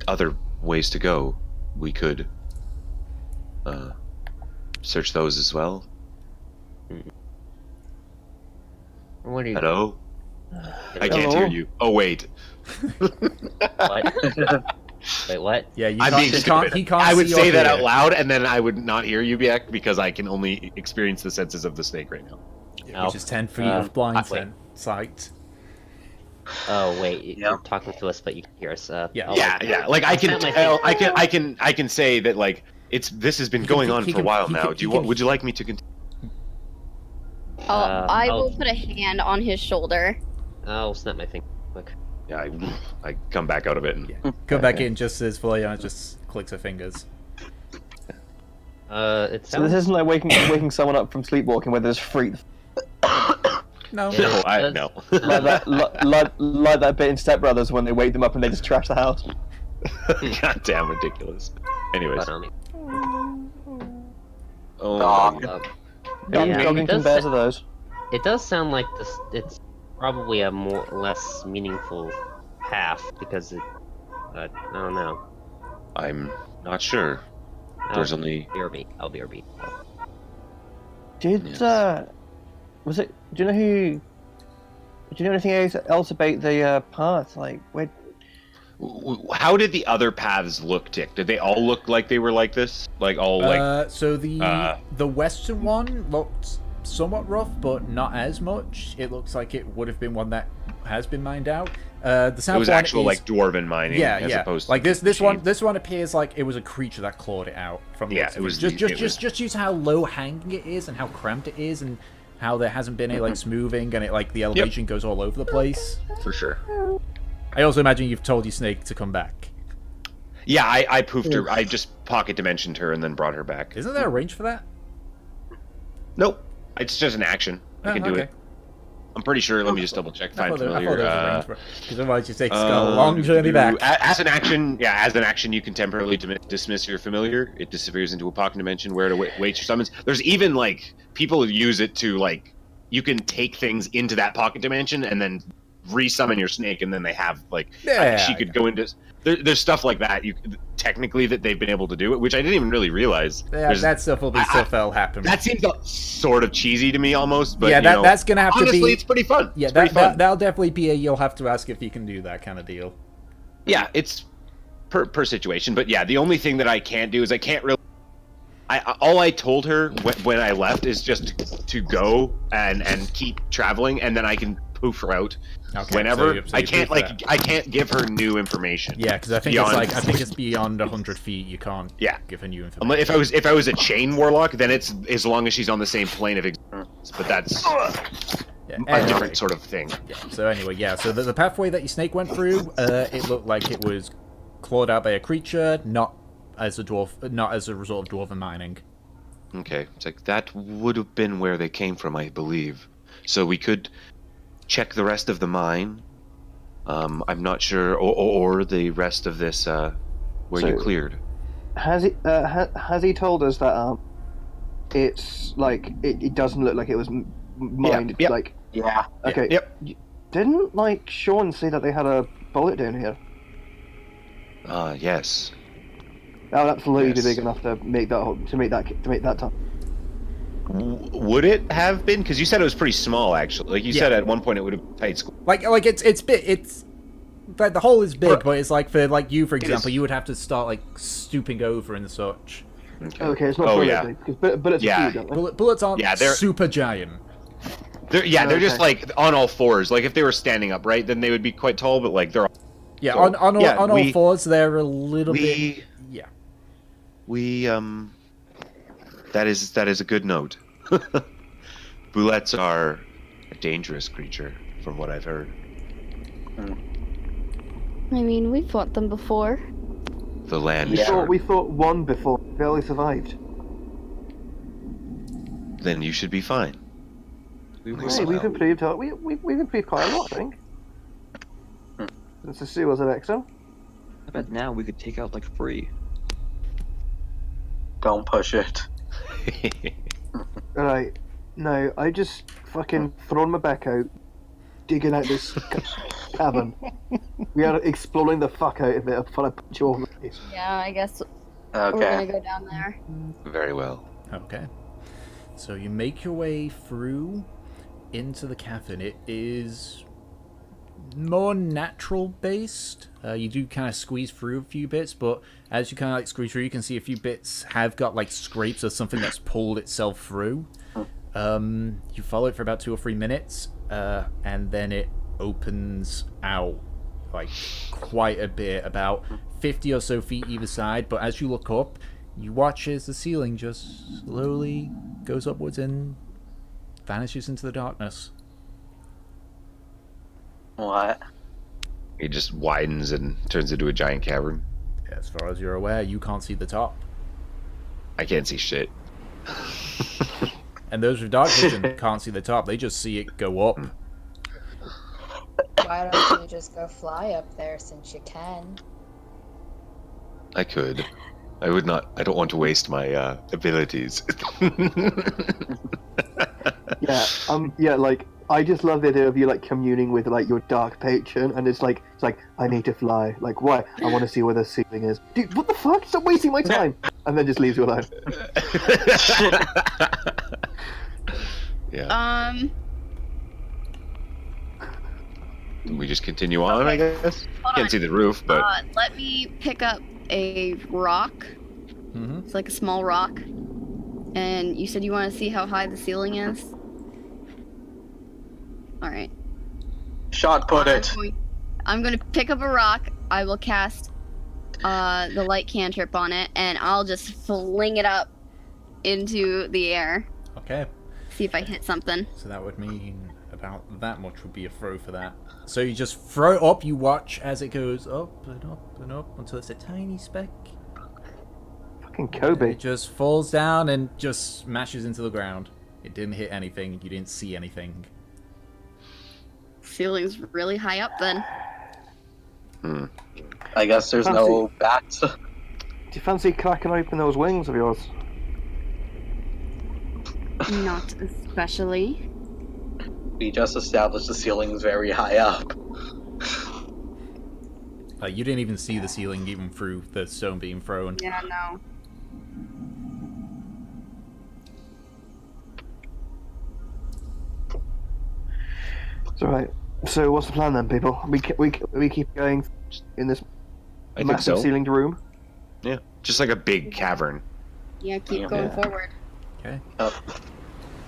other ways to go. We could search those as well. What are you? Hello? I can't Hello? hear you. Oh wait. What? Wait, what? Yeah, you I'm can't, being he can't. stupid. He can't. I would see say or that hear. out loud, and then I would not hear you back because I can only experience the senses of the snake right now. Which is 10 feet of blind wait. sight. Oh wait, Yeah. you're talking to us, but you can hear us. Yeah. Yeah. Like I can That's not my tell. thing. I can say that like this has been He can- going he on for a can- while he now. can- Would you like me to continue? I will I'll- put a hand on his shoulder. I'll snap my finger quick. Yeah, I come back out of it and Go back in just as Valiana just clicks her fingers. It So this sounds. isn't like waking someone up from sleepwalking where there's freak No. Yeah. no, I That's- no. like that bit in Step Brothers when they wake them up and they just trash the house. Goddamn ridiculous. Anyways, But, oh Dog. my God. Yeah, Doggington it does bears are those. It does sound like this. It's probably a more less meaningful path because it. I don't know. I'm not sure. There's only BRB. I'll BRB. Did Yes. was it? Do you know who? Do you know anything else about the path? Like where? How did the other paths look, Dick? Did they all look like they were like this? Like all like So the western one looked somewhat rough, but not as much. It looks like it would have been one that has been mined out. The south it was one actual is, like dwarven mining as opposed to like this machine. one appears like it was a creature that clawed it out from the Yeah, looks it of was just the- it was- just due to how low hanging it is and how cramped it is and how there hasn't been any like smoothing and it like the elevation goes all over the place. for sure. I also imagine you've told your snake to come back. Yeah, I poofed her. I just pocket dimensioned her and then brought her back. Isn't there a range for that? Nope. It's just an action. I can do it. I'm pretty sure. Let me just double check. Find I thought familiar. there was a range, because otherwise you take a long journey back. As an action, you can temporarily dismiss your familiar. It disappears into a pocket dimension where to wait your summons. There's even like people use it to like you can take things into that pocket dimension and then resummon your snake, and then they have like she could go into. There's stuff like that technically that they've been able to do it, which I didn't even really realize. Yeah, that stuff will be stuff that'll happen. That seems sort of cheesy to me almost, but yeah, that's gonna have honestly, to be. It's pretty fun. Yeah, it's that'll definitely be you'll have to ask if you can do that kind of deal. Yeah, it's per situation, but yeah, the only thing that I can't do is I can't really. All I told her when I left is just to go and keep traveling, and then I can poof her out whenever. So I can't give her new information. Yeah, because I think it's beyond 100 feet. You can't give her new information. If I was a chain warlock, then it's as long as she's on the same plane of existence. But that's a different sort of thing. Yeah. So anyway, so the pathway that your snake went through, it looked like it was clawed out by a creature, not as a result of dwarven mining. Okay, it's like that would have been where they came from, I believe. So we could check the rest of the mine. I'm not sure, or the rest of this where you cleared. Has he told us that it's like it doesn't look like it was mined? Yep. Like Yeah. Okay. Yep. Didn't like Sean say that they had a bullet down here? Yes. Oh, absolutely Yes. big enough to make that time. Would it have been? Because you said it was pretty small, actually. Like you said at one point, it would have tight squeeze. Like it's big. It's but the hole is big, but it's like for you, for example, you would have to start like stooping over and such. Okay, it's not because bullets are huge, aren't they? Bullets aren't they're super giant. They're just like on all fours. Like if they were standing up, right, then they would be quite tall. But like they're on all fours, they're a little bit. Yeah. That is a good note. Bullets are a dangerous creature, from what I've heard. I mean, we fought them before. The land. We fought one before. Barely survived. Then you should be fine. We've improved. We've improved quite a lot, I think. Since the sea was an exo. I bet now we could take out like 3. Don't push it. Alright, no, I just fucking thrown my back out, digging out this cabin. We are exploring the fuck out of it before I put you over the face. Yeah, I guess Okay. we're gonna go down there. Very well. Okay. So you make your way through into the cavern. It is more natural based. You do kind of squeeze through a few bits, but as you kind of like squeeze through, you can see a few bits have got like scrapes or something that's pulled itself through. You follow it for about 2 or 3 minutes, and then it opens out like quite a bit, about 50 or so feet either side. But as you look up, you watch as the ceiling just slowly goes upwards and vanishes into the darkness. What? It just widens and turns into a giant cavern. As far as you're aware, you can't see the top. I can't see shit. And those with dark vision can't see the top. They just see it go up. Why don't you just go fly up there since you can? I could. I would not. I don't want to waste my abilities. Yeah, like I just love the idea of you like communing with like your dark patron, and it's like I need to fly. Like why? I want to see where the ceiling is. Dude, what the fuck? Stop wasting my time. And then just leaves you alone. Yeah. We just continue on, I guess. Can't see the roof, but Let me pick up a rock. Mm-hmm. It's like a small rock. And you said you want to see how high the ceiling is? Alright. Shot put it. I'm going to pick up a rock. I will cast the light cantrip on it, and I'll just fling it up into the air. Okay. See if I hit something. So that would mean about that much would be a throw for that. So you just throw it up, you watch as it goes up and up and up until it's a tiny speck. Fucking Kobe. It just falls down and just smashes into the ground. It didn't hit anything, you didn't see anything. ceiling's really high up then. I guess there's no bats. Do you fancy cracking open those wings of yours? Not especially. We just established the ceiling's very high up. You didn't even see the ceiling even through the stone being thrown. Yeah, no. It's alright. So what's the plan then, people? We keep going in this I think massive so. ceilinged room? Yeah, just like a big cavern. Yeah, keep going forward. Okay.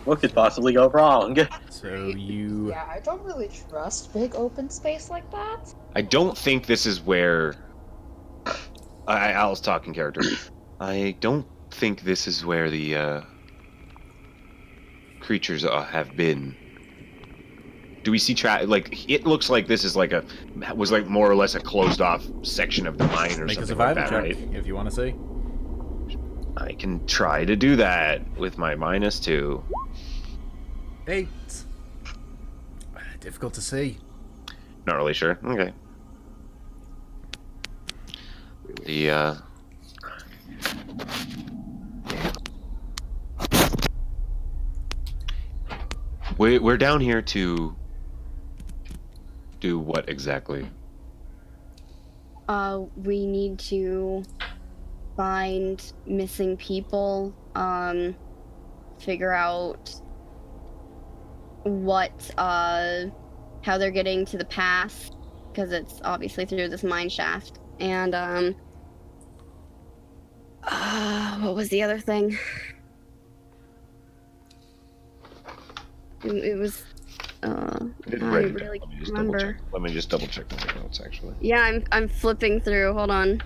What could possibly go wrong? So you... Yeah, I don't really trust big open space like that. I don't think this is where... I'll talk in character. I don't think this is where the creatures have been. Do we see like it looks like this is like was like more or less a closed off section of the mine or Make a something like survival that, check, right? if you want to see. I can try to do that with my -2. 8. Difficult to see. Not really sure. Okay. The we're down here to do what exactly? We need to find missing people, figure out what, how they're getting to the pass, because it's obviously through this mine shaft, and, what was the other thing? It was, I really can't remember. Let me just double check my notes, actually. Yeah, I'm flipping through. Hold on.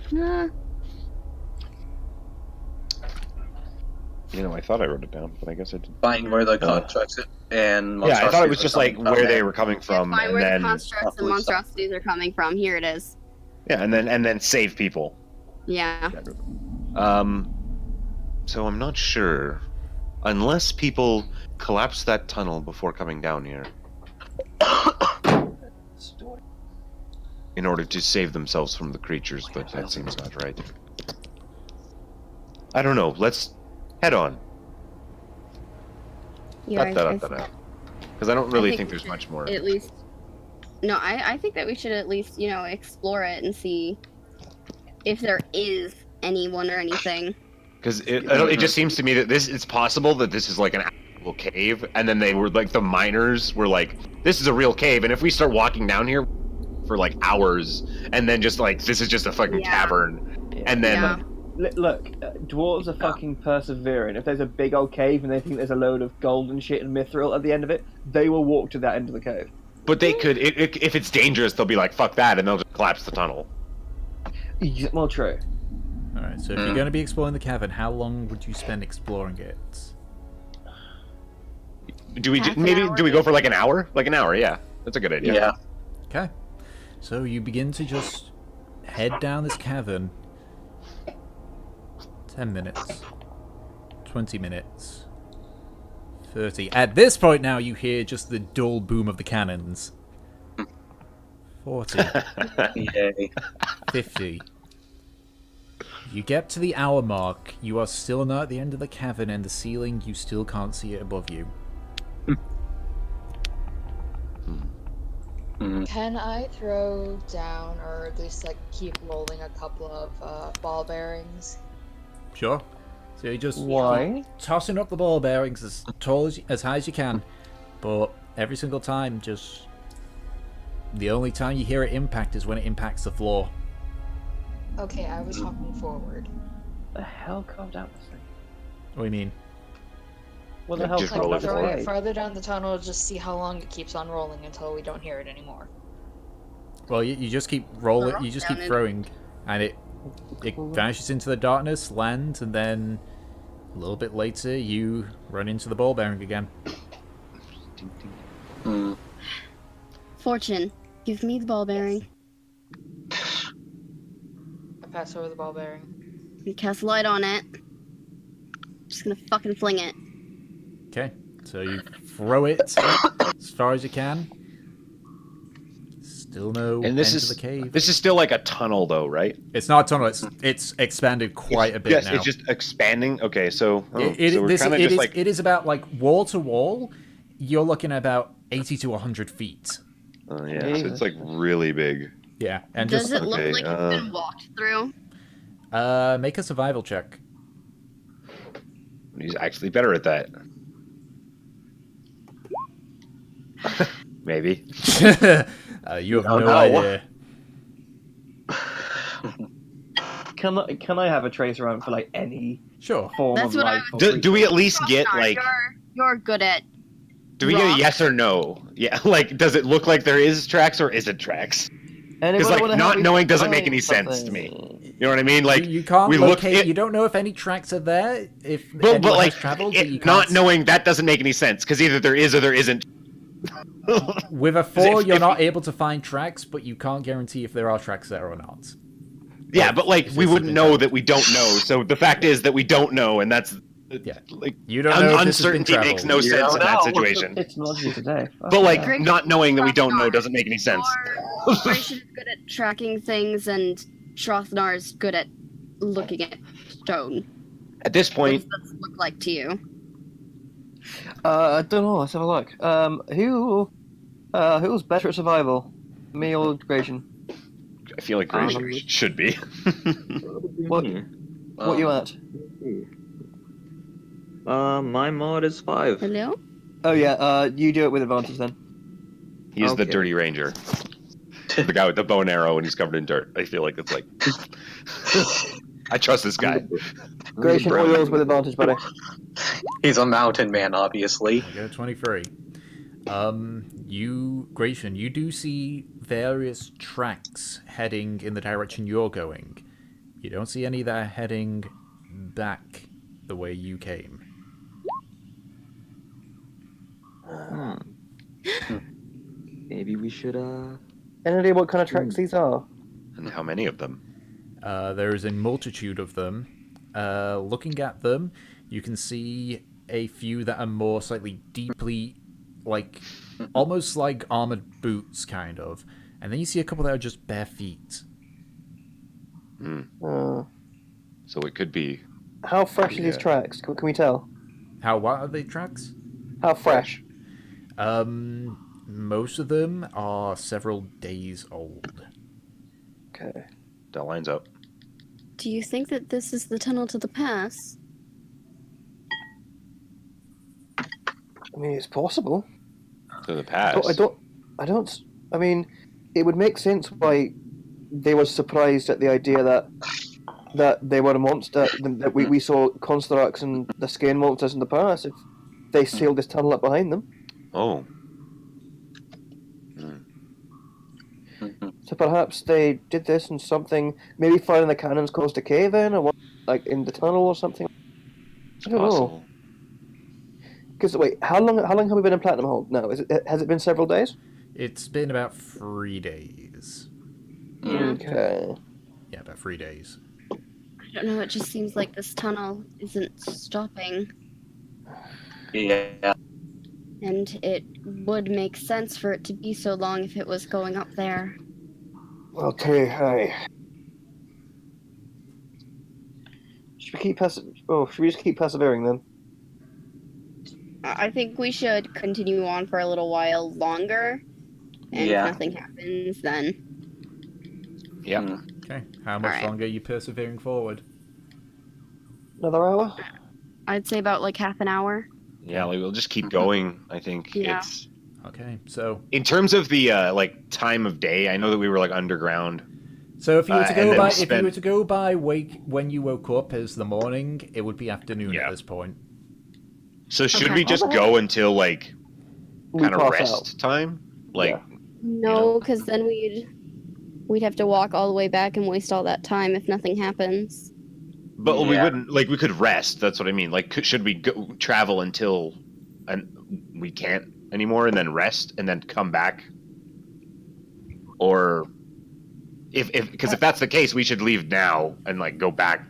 You know, I thought I wrote it down, but I guess I didn't. Find where the constructs and Yeah, I thought it was just like where they were coming from, Find and where then the constructs and monstrosities are coming from. Here it is. yeah, and then save people. Yeah. So I'm not sure, unless people collapse that tunnel before coming down here, in order to save themselves from the creatures. But that seems not right. I don't know. Let's head on. Yeah. Because I don't really think we there's should much more. At least. No, I think that we should at least, explore it and see if there is anyone or anything. Because it just seems to me that it's possible that this is like an actual cave, and then they were like, the miners were like, this is a real cave, and if we start walking down here for like hours, and then just like, this is just a fucking cavern, and then... Yeah. Look, dwarves are fucking persevering. If there's a big old cave and they think there's a load of gold and shit and mithril at the end of it, they will walk to that end of the cave. But they could, if it's dangerous, they'll be like, fuck that, and they'll just collapse the tunnel. Well, true. Alright, so if you're going to be exploring the cavern, how long would you spend exploring it? Do we go for like an hour? Like an hour, yeah. That's a good idea. Yeah. Okay. So you begin to just head down this cavern. 10 minutes. 20 minutes. 30. At this point now, you hear just the dull boom of the cannons. 40. Yay. 50. You get to the hour mark. You are still not at the end of the cavern, and the ceiling, you still can't see it above you. Can I throw down, or at least like keep rolling a couple of ball bearings? Sure. So you just Why? tossing up the ball bearings as tall as high as you can, but every single time, just the only time you hear it impact is when it impacts the floor. Okay, I was talking forward. The hell carved out this thing? What do you mean? What the Yeah, hell just carved roll out it this Throw forward. it thing? farther down the tunnel, just see how long it keeps on rolling until we don't hear it anymore. Well, you just keep rolling, you just keep Down in- throwing, and it vanishes into the darkness, lands, and then a little bit later you run into the ball bearing again. Fortune, give me the ball bearing. I pass over the ball bearing. You cast light on it. Just gonna fucking fling it. Okay, so you throw it as far as you can. Still no And this end is to the cave. this is still like a tunnel, though, right? It's not a tunnel. It's expanded quite a bit yes, now. it's just expanding. Okay, so so we're This- kind of it just is- like it is about like wall to wall. You're looking at about 80 to 100 feet. yeah, so it's like really big. Yeah, and Does just it look okay, like it's been walked through? make a survival check. He's actually better at that. Maybe. You have Oh, no no. idea. Can I have a trace around for like any Sure. form That's of what I life? was or Do we creature? at least get Frostnar, like? you're good at. Do we get a rock. yes or no? Yeah, like does it look like there is tracks or isn't tracks? Anybody Because like wanna not help me knowing doesn't make find any sense to something? me. You know what I mean? Like you can't we locate. look. You don't know if any tracks are there. If But anyone like has traveled, but you it, not can't- knowing that doesn't make any sense because either there is or there isn't. With a 4, If- you're if- not able to find tracks, but you can't guarantee if there are tracks there or not. Yeah, but like If we it's wouldn't been know traveled. that we don't know. So the fact is that we don't know, and that's Yeah. like You don't know if this has been uncertainty makes no traveled. sense in that know. situation. It's technology today. But like Great. not knowing that we don't know doesn't make any sense. Gratian is good at tracking things, and Shrothnar is good at looking at stone. At this What point, does this look like to you? I don't know. Let's have a look. Who's better at survival, me or Gratian? I feel like Gratian should be. What you at? My mod is 5. Hello? Oh yeah. You do it with advantage then. He's the Okay. dirty ranger. The guy with the bow and arrow and he's covered in dirt. I feel like it's like I trust this guy. Gratian, all yours with advantage, buddy. He's a mountain man, obviously. I go 23. Gratian, you do see various tracks heading in the direction you're going. You don't see any that are heading back the way you came. Maybe we should Any idea what kind of tracks these are? And how many of them? There is a multitude of them. Looking at them, you can see a few that are more slightly deeply, like, almost like armored boots, kind of. And then you see a couple that are just bare feet. So it could be How fresh are these Yeah. tracks? Can we tell? What are they tracks? How fresh? Most of them are several days old. Okay. that lines up. Do you think that this is the tunnel to the pass? I mean, it's possible. To the past. I mean, it would make sense why they were surprised at the idea that they were a monster, that we saw constructs and the skin monsters in the past if they sealed this tunnel up behind them. Oh. So perhaps they did this and something, maybe firing the cannons caused a cave in, or what, like in the tunnel or something. It's I don't know. possible. Because wait, how long have we been in Platinum Hold now? Has it been several days? It's been about 3 days. Okay. Yeah, about 3 days. I don't know, it just seems like this tunnel isn't stopping. Yeah. And it would make sense for it to be so long if it was going up there. Okay. Hi. Should we just keep persevering then? I think we should continue on for a little while longer. And Yeah. if nothing happens, then Yeah. Okay, how much Alright. longer are you persevering forward? Another hour? I'd say about like half an hour. Yeah, like, we'll just keep going. I think Yeah. it's Okay, so in terms of the like time of day. I know that we were like underground. if you were to and go then by we if you spent- were to go by when you woke up as the morning, it would be afternoon Yeah. at this point. So should Okay. we just go until like We kind of pass rest out. time? Like Yeah. No, because then we'd have to walk all the way back and waste all that time if nothing happens. but we Yeah. wouldn't we could rest. That's what I mean. Like should we go travel until and we can't anymore and then rest and then come back? Or if that's the case, we should leave now and like go back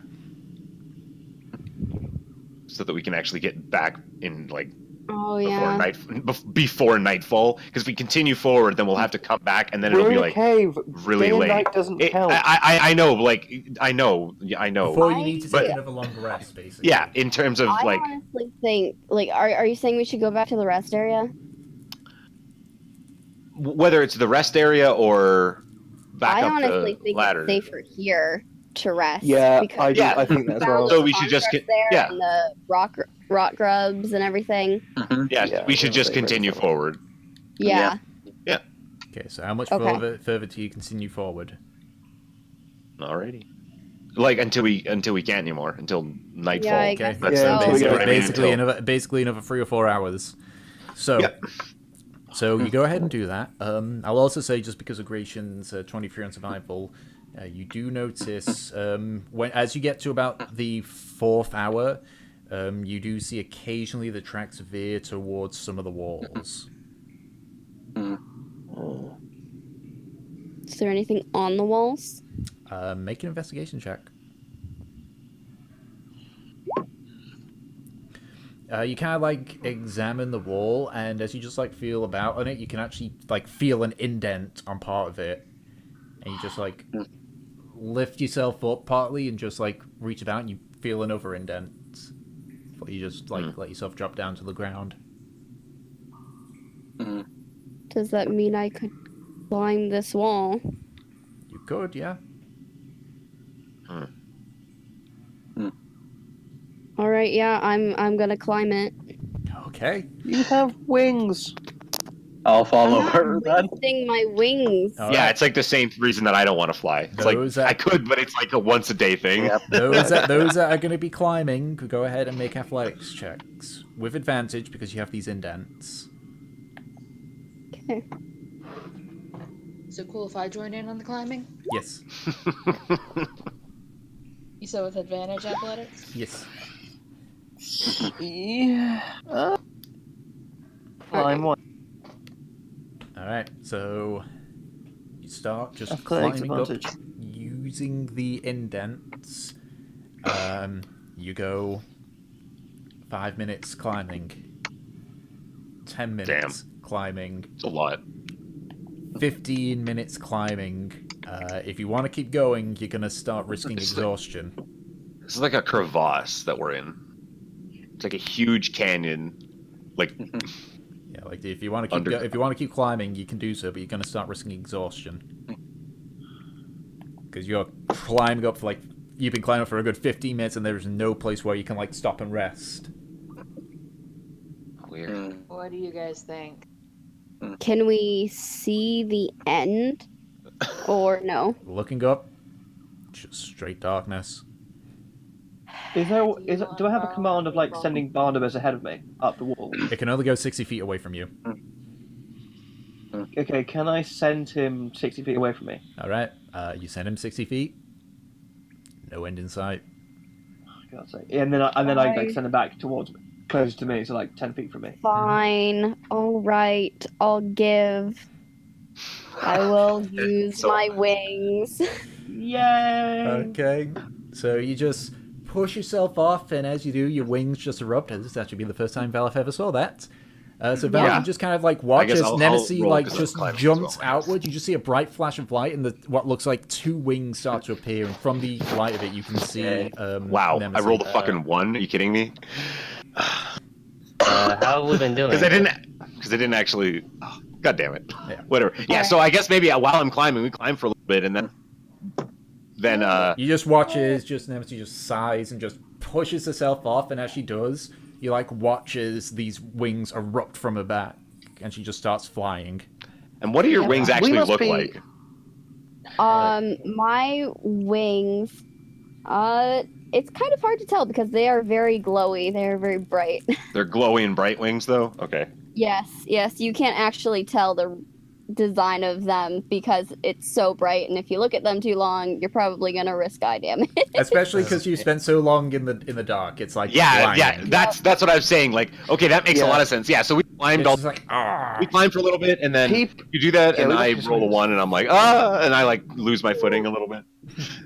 so that we can actually get back in like Oh before nightfall. Because if we continue forward, then we'll have to come back, and then We're it'll be in a like cave. really Day and late. night doesn't count. I know, like I know. Before you need to But- take another long rest, basically. Yeah, in terms of I like, honestly think, like, are you saying we should go back to the rest area? whether it's the rest area or back I up honestly the think ladder. it's safer here to rest. Yeah, because Yeah. I think that as found well. the So we should just constructs get- there yeah. and the rock grubs and everything. Yeah, Yeah, we should we'll just stay continue ready for it. forward. Yeah. Okay, so how much Okay. further do you continue forward? Alrighty. Like until we can't anymore, until nightfall. Yeah, I Okay, guess That's Yeah, so. until we get basically, until- basically another 3 or 4 hours. So, Yep. so you go ahead and do that. I'll also say, just because of Gratian's 23 on survival, you do notice as you get to about the 4th hour, you do see occasionally the tracks veer towards some of the walls. Is there anything on the walls? Make an investigation check. You kind of like examine the wall, and as you just like feel about on it, you can actually like feel an indent on part of it, and you just like lift yourself up partly and just like reach about, and you feel another indent. But you just like let yourself drop down to the ground. Does that mean I could climb this wall? You could, yeah. All right, yeah, I'm gonna climb it. Okay. You have wings. I'll follow I'm her not then. wasting my wings. All Yeah, right. it's like the same reason that I don't want to fly. It's Those like that- I could, but it's like a once a day thing. Yep. Those that are going to be climbing could go ahead and make athletics checks with advantage because you have these indents. Okay. Is it cool if I join in on the climbing? Yes. You said with advantage athletics? Yes. Yeah. I'm one. All right. So you start just Athletics climbing advantage. up using the indents. You go 5 minutes climbing. 10 minutes climbing. It's a lot. 15 minutes climbing. If you want to keep going, you're going to start risking exhaustion. This is like a crevasse that we're in. It's like a huge canyon. Like Yeah, like if you want to keep if you want to keep climbing, you can do so, but you're going to start risking exhaustion because you're climbing up for like you've been climbing for a good 15 minutes, and there's no place where you can like stop and rest. weird. What do you guys think? Can we see the end? Or no? Looking up, just straight darkness. Do I have a command of like sending Barnabas ahead of me up the wall? It can only go 60 feet away from you. Okay, can I send him 60 feet away from me? All right, you send him 60 feet. No end in sight. For God's sake. And then I like send him back towards me, close to me, so like 10 feet from me. Fine. All right. I'll give. I will use my wings. Yay! Okay, so you just push yourself off, and as you do, your wings just erupt. This has actually been the first time Valif ever saw that. So Valif, Yeah. you just kind of like watch guess as I'll Nemesis roll like 'cause I'm just climbing as jumps well. outward. You just see a bright flash of light, and what looks like 2 wings start to appear. And from the light of it, you can see. Wow, Nemesis. I rolled a fucking 1. Are you kidding me? How have we been doing? Because I didn't actually. Oh, God damn it. Yeah. Whatever. Yeah. So I guess maybe while I'm climbing, we climb for a little bit, and then You just watch as just Nemesis just sighs and just pushes herself off, and as she does, you like watch as these wings erupt from her back, and she just starts flying. And what do your wings actually must look be- like? My wings. It's kind of hard to tell because they are very glowy. They are very bright. They're glowy and bright wings, though. Okay. Yes. You can't actually tell the design of them because it's so bright, and if you look at them too long, you're probably gonna risk eye damage. Especially because you spent so long in the dark. It's like Yeah, blinding. that's what I was saying. Like, okay, that makes a Yeah. lot of sense. Yeah, so we climbed It's all. just like ah. We climbed for a little bit, and then Keep- you do that, Yeah, and we I just- roll a 1, and I'm like, and I like lose my footing a little bit.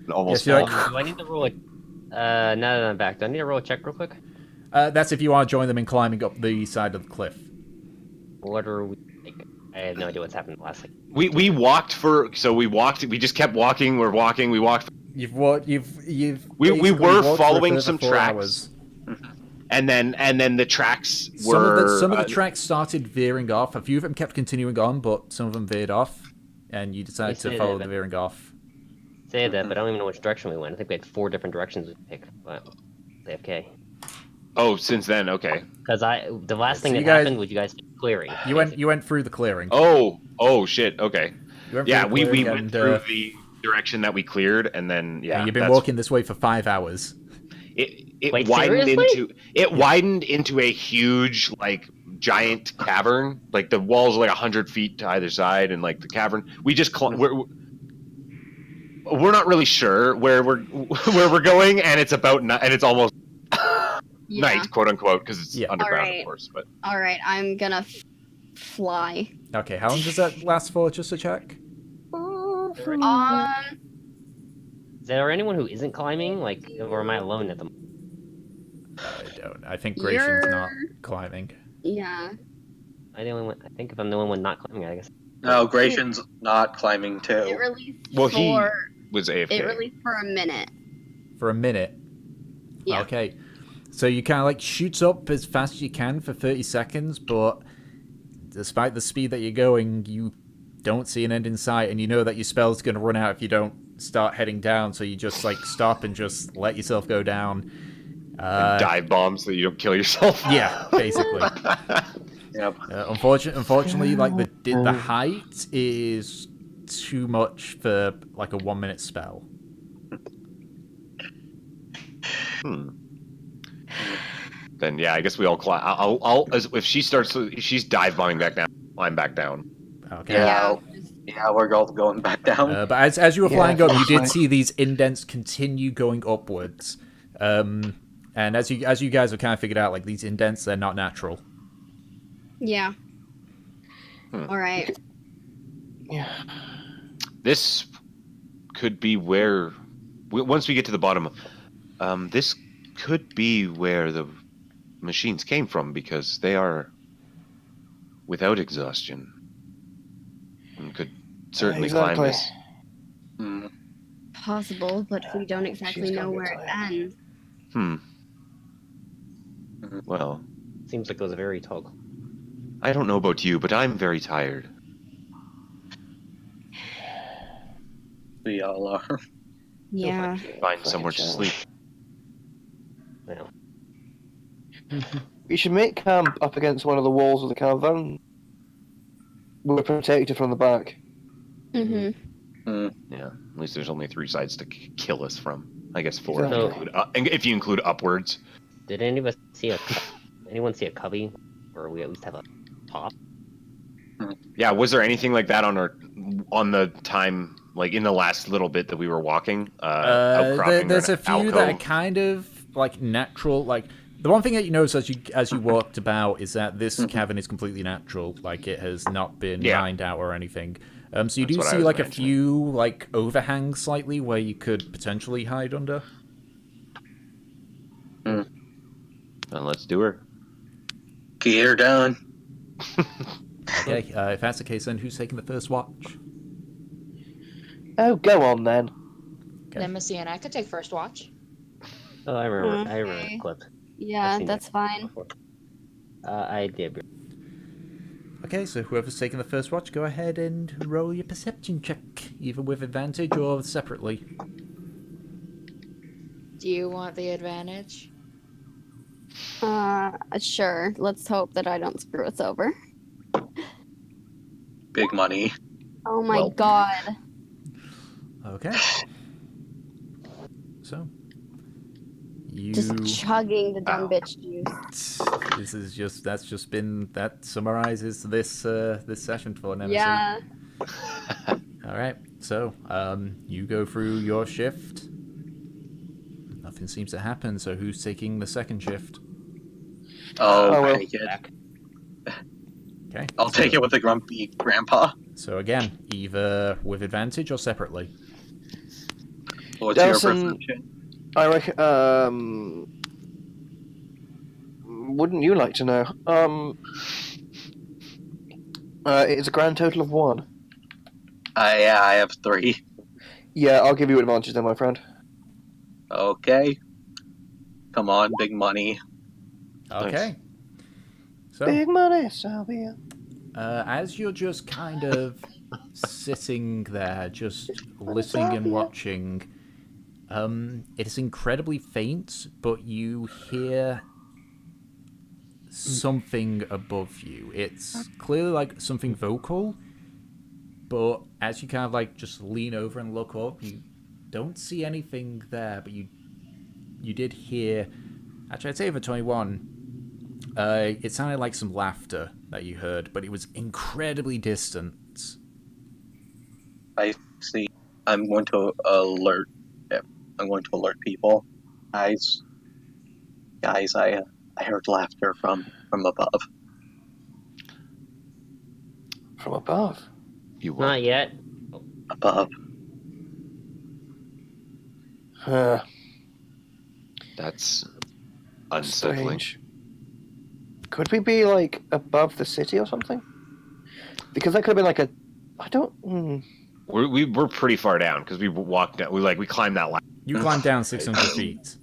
And almost Yes, you're fall. like- Do I need to roll a... now that I'm back, do I need to roll a check real quick? That's if you want to join them in climbing up the side of the cliff. What are we? Like, I have no idea what's happened last. Like, We walked. We just kept walking. We walked. You've what? You've We basically were walked for a following further some 4 tracks. hours. And then the tracks were Some of the tracks started veering off. A few of them kept continuing on, but some of them veered off, and you decided to say follow that, the veering off. say that, but I don't even know which direction we went. I think we had 4 different directions we picked. But AFK. Oh, since then, okay. Because the last thing So that you guys- happened was you guys clearing. You went through the clearing. Oh shit. Okay. You went Yeah, through the we clearing went and, through the direction that we cleared, and then and you've been walking this way for 5 hours. It Wait, widened seriously? widened into a huge, like, giant cavern. Like, the walls are like 100 feet to either side, and like the cavern. We just we're not really sure where we're going, and it's almost night, quote unquote, because it's underground, Alright. of course. But All right, I'm gonna fly. Okay, how long does that last for? Just to check. Is there anyone who isn't climbing? Like, or am I alone at the moment? I don't. I think Gracian's not climbing. Yeah. I think if I'm the only one not climbing, I guess. No, Gracian's not climbing It too. released well, he for was AFK. it released for a minute. For a minute. Yeah. Okay. So you kind of like shoots up as fast as you can for 30 seconds, but despite the speed that you're going, you don't see an end in sight, and you know that your spell's going to run out if you don't start heading down, so you just like stop and just let yourself go down. And dive bombs so you don't kill yourself. Yeah, basically. Yep. Unfortunately, like the height is too much for like a 1 minute spell. Then yeah, I guess we all climb. If she's dive bombing back down, climb back down. Okay. Yeah, we're all going back down. But as you were flying up, you did fine. see these indents continue going upwards. And as you guys have kind of figured out, like these indents, they're not natural. Yeah. All right. Yeah. This could be where, once we get to the bottom, this could be where the machines came from, because they are without exhaustion and could certainly climb Exactly. this. Hmm. Possible, but we don't exactly She's know gonna where get it tired. ends. Well, Seems like it was a very tall. I don't know about you, but I'm very tired. We all are. Yeah. Find somewhere to sleep. Well, We should make camp up against one of the walls of the cavern. We're protected from the back. Mm-hmm. Yeah, at least there's only 3 sides to kill us from. I guess 4 Exactly. if you include upwards. did anyone see a cubby, or we at least have a top? Yeah, was there anything like that on the time, like in the last little bit that we were walking? Outcropping There's or a an few that are alcove? kind of like natural. Like the one thing that you notice as you walked about is that this cavern is completely natural. Like it has not been mined out or anything. So you That's do what I see was like a mentioning. few like overhangs slightly where you could potentially hide under. Then let's do her. Get her done. Okay, if that's the case, then who's taking the first watch? Oh, go on then. Okay. Then Missy and I could take first watch. Oh, I remember. I remember Okay. the clip. Yeah, I've seen that's that fine. before. I did. Okay, so whoever's taking the first watch, go ahead and roll your perception check, either with advantage or separately. Do you want the advantage? Sure. Let's hope that I don't screw us over. Big money. Oh my Well. god. Okay. So you Just chugging the dumb bitch juice. that summarizes this this session for Nemesis. Yeah. All right. So you go through your shift. Nothing seems to happen. So who's taking the second shift? Oh, I will. take it. Okay. I'll take it with the grumpy grandpa. So again, either with advantage or separately. What's your Delson- perception? I reckon. wouldn't you like to know? It's a grand total of 1. Yeah, I have 3. Yeah, I'll give you advantage then, my friend. Okay. Come on, big money. Okay. So, Big money, Salvia. as you're just kind of sitting there, just listening and watching, it is incredibly faint, but you hear something above you. It's clearly like something vocal, but as you kind of like just lean over and look up, you don't see anything there, but you did hear. Actually, I'd say for 21, it sounded like some laughter that you heard, but it was incredibly distant. I see. I'm going to alert. I'm going to alert people. Guys, I heard laughter from above. From above? You won't. Not yet. Above. That's unsettling. Strange. Could we be like above the city or something? Because that could have been like a. I don't. We're pretty far down because we walked down. We climbed that ladder. You climbed down 600 feet.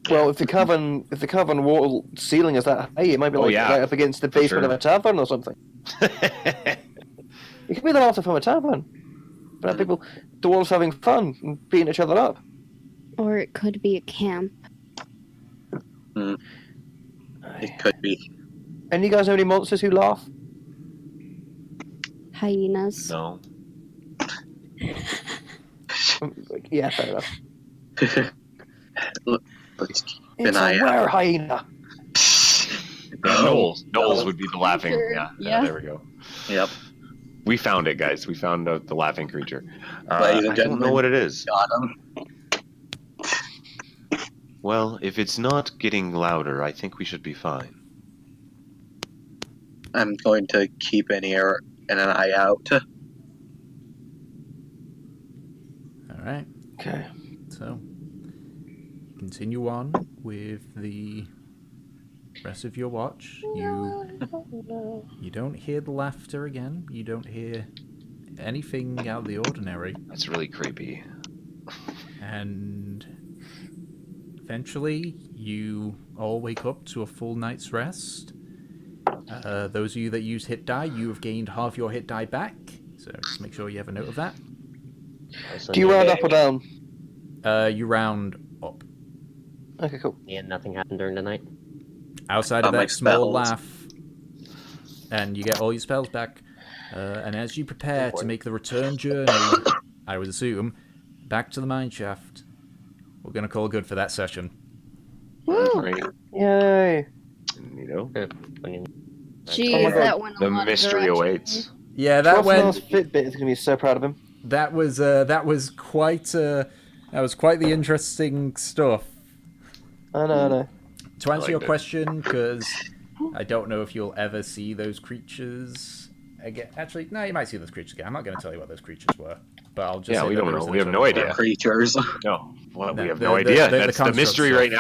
Well, if the cavern wall ceiling is that high, it might be like right up against the basement of a tavern or something. It could be the laughter from a tavern. But people, dwarves having fun and beating each other up. Or it could be a camp. It could be. Any guys know any monsters who laugh? Hyenas. No. Yeah, fair enough. Let's keep It's an eye a out. hyena. Knowles would be the laughing. Creature. Yeah, there we go. Yep. We found it, guys. We found the laughing creature. Ladies and I don't gentlemen, know what it is. Got him. Well, if it's not getting louder, I think we should be fine. I'm going to keep an ear and an eye out. Alright. Okay. So, continue on with the rest of your watch. You don't hear the laughter again. You don't hear anything out of the ordinary. That's really creepy. And eventually, you all wake up to a full night's rest. Those of you that use hit die, you have gained half your hit die back. So just make sure you have a note of that. Do you round up or down? You round up. Okay, cool. Yeah, nothing happened during the night. Outside of my that small spells. laugh, and you get all your spells back. And as you prepare to make the return journey, I would assume, back to the mine shaft, we're going to call good for that session. Great. Yay. You know, Jeez, Oh my God. that went a the lot of mystery directions. awaits. Yeah, that Fitbit went. is going to be so proud of him. That was quite the interesting stuff. I know. To answer your liked it. question, because I don't know if you'll ever see those creatures again. Actually, no, you might see those creatures again. I'm not going to tell you what those creatures were, but I'll just Yeah, say we that don't there know. was We have an no eternal idea. Creatures. No, well, we No, have the- no the- idea. the That's the construct mystery stuff. right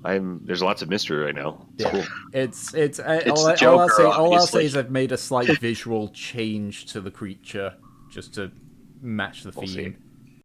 now. There's lots of mystery right now. It's cool. It's It's all the I'll Joker, say. All I'll say obviously. is I've made a slight visual change to the creature just to match the We'll see. theme.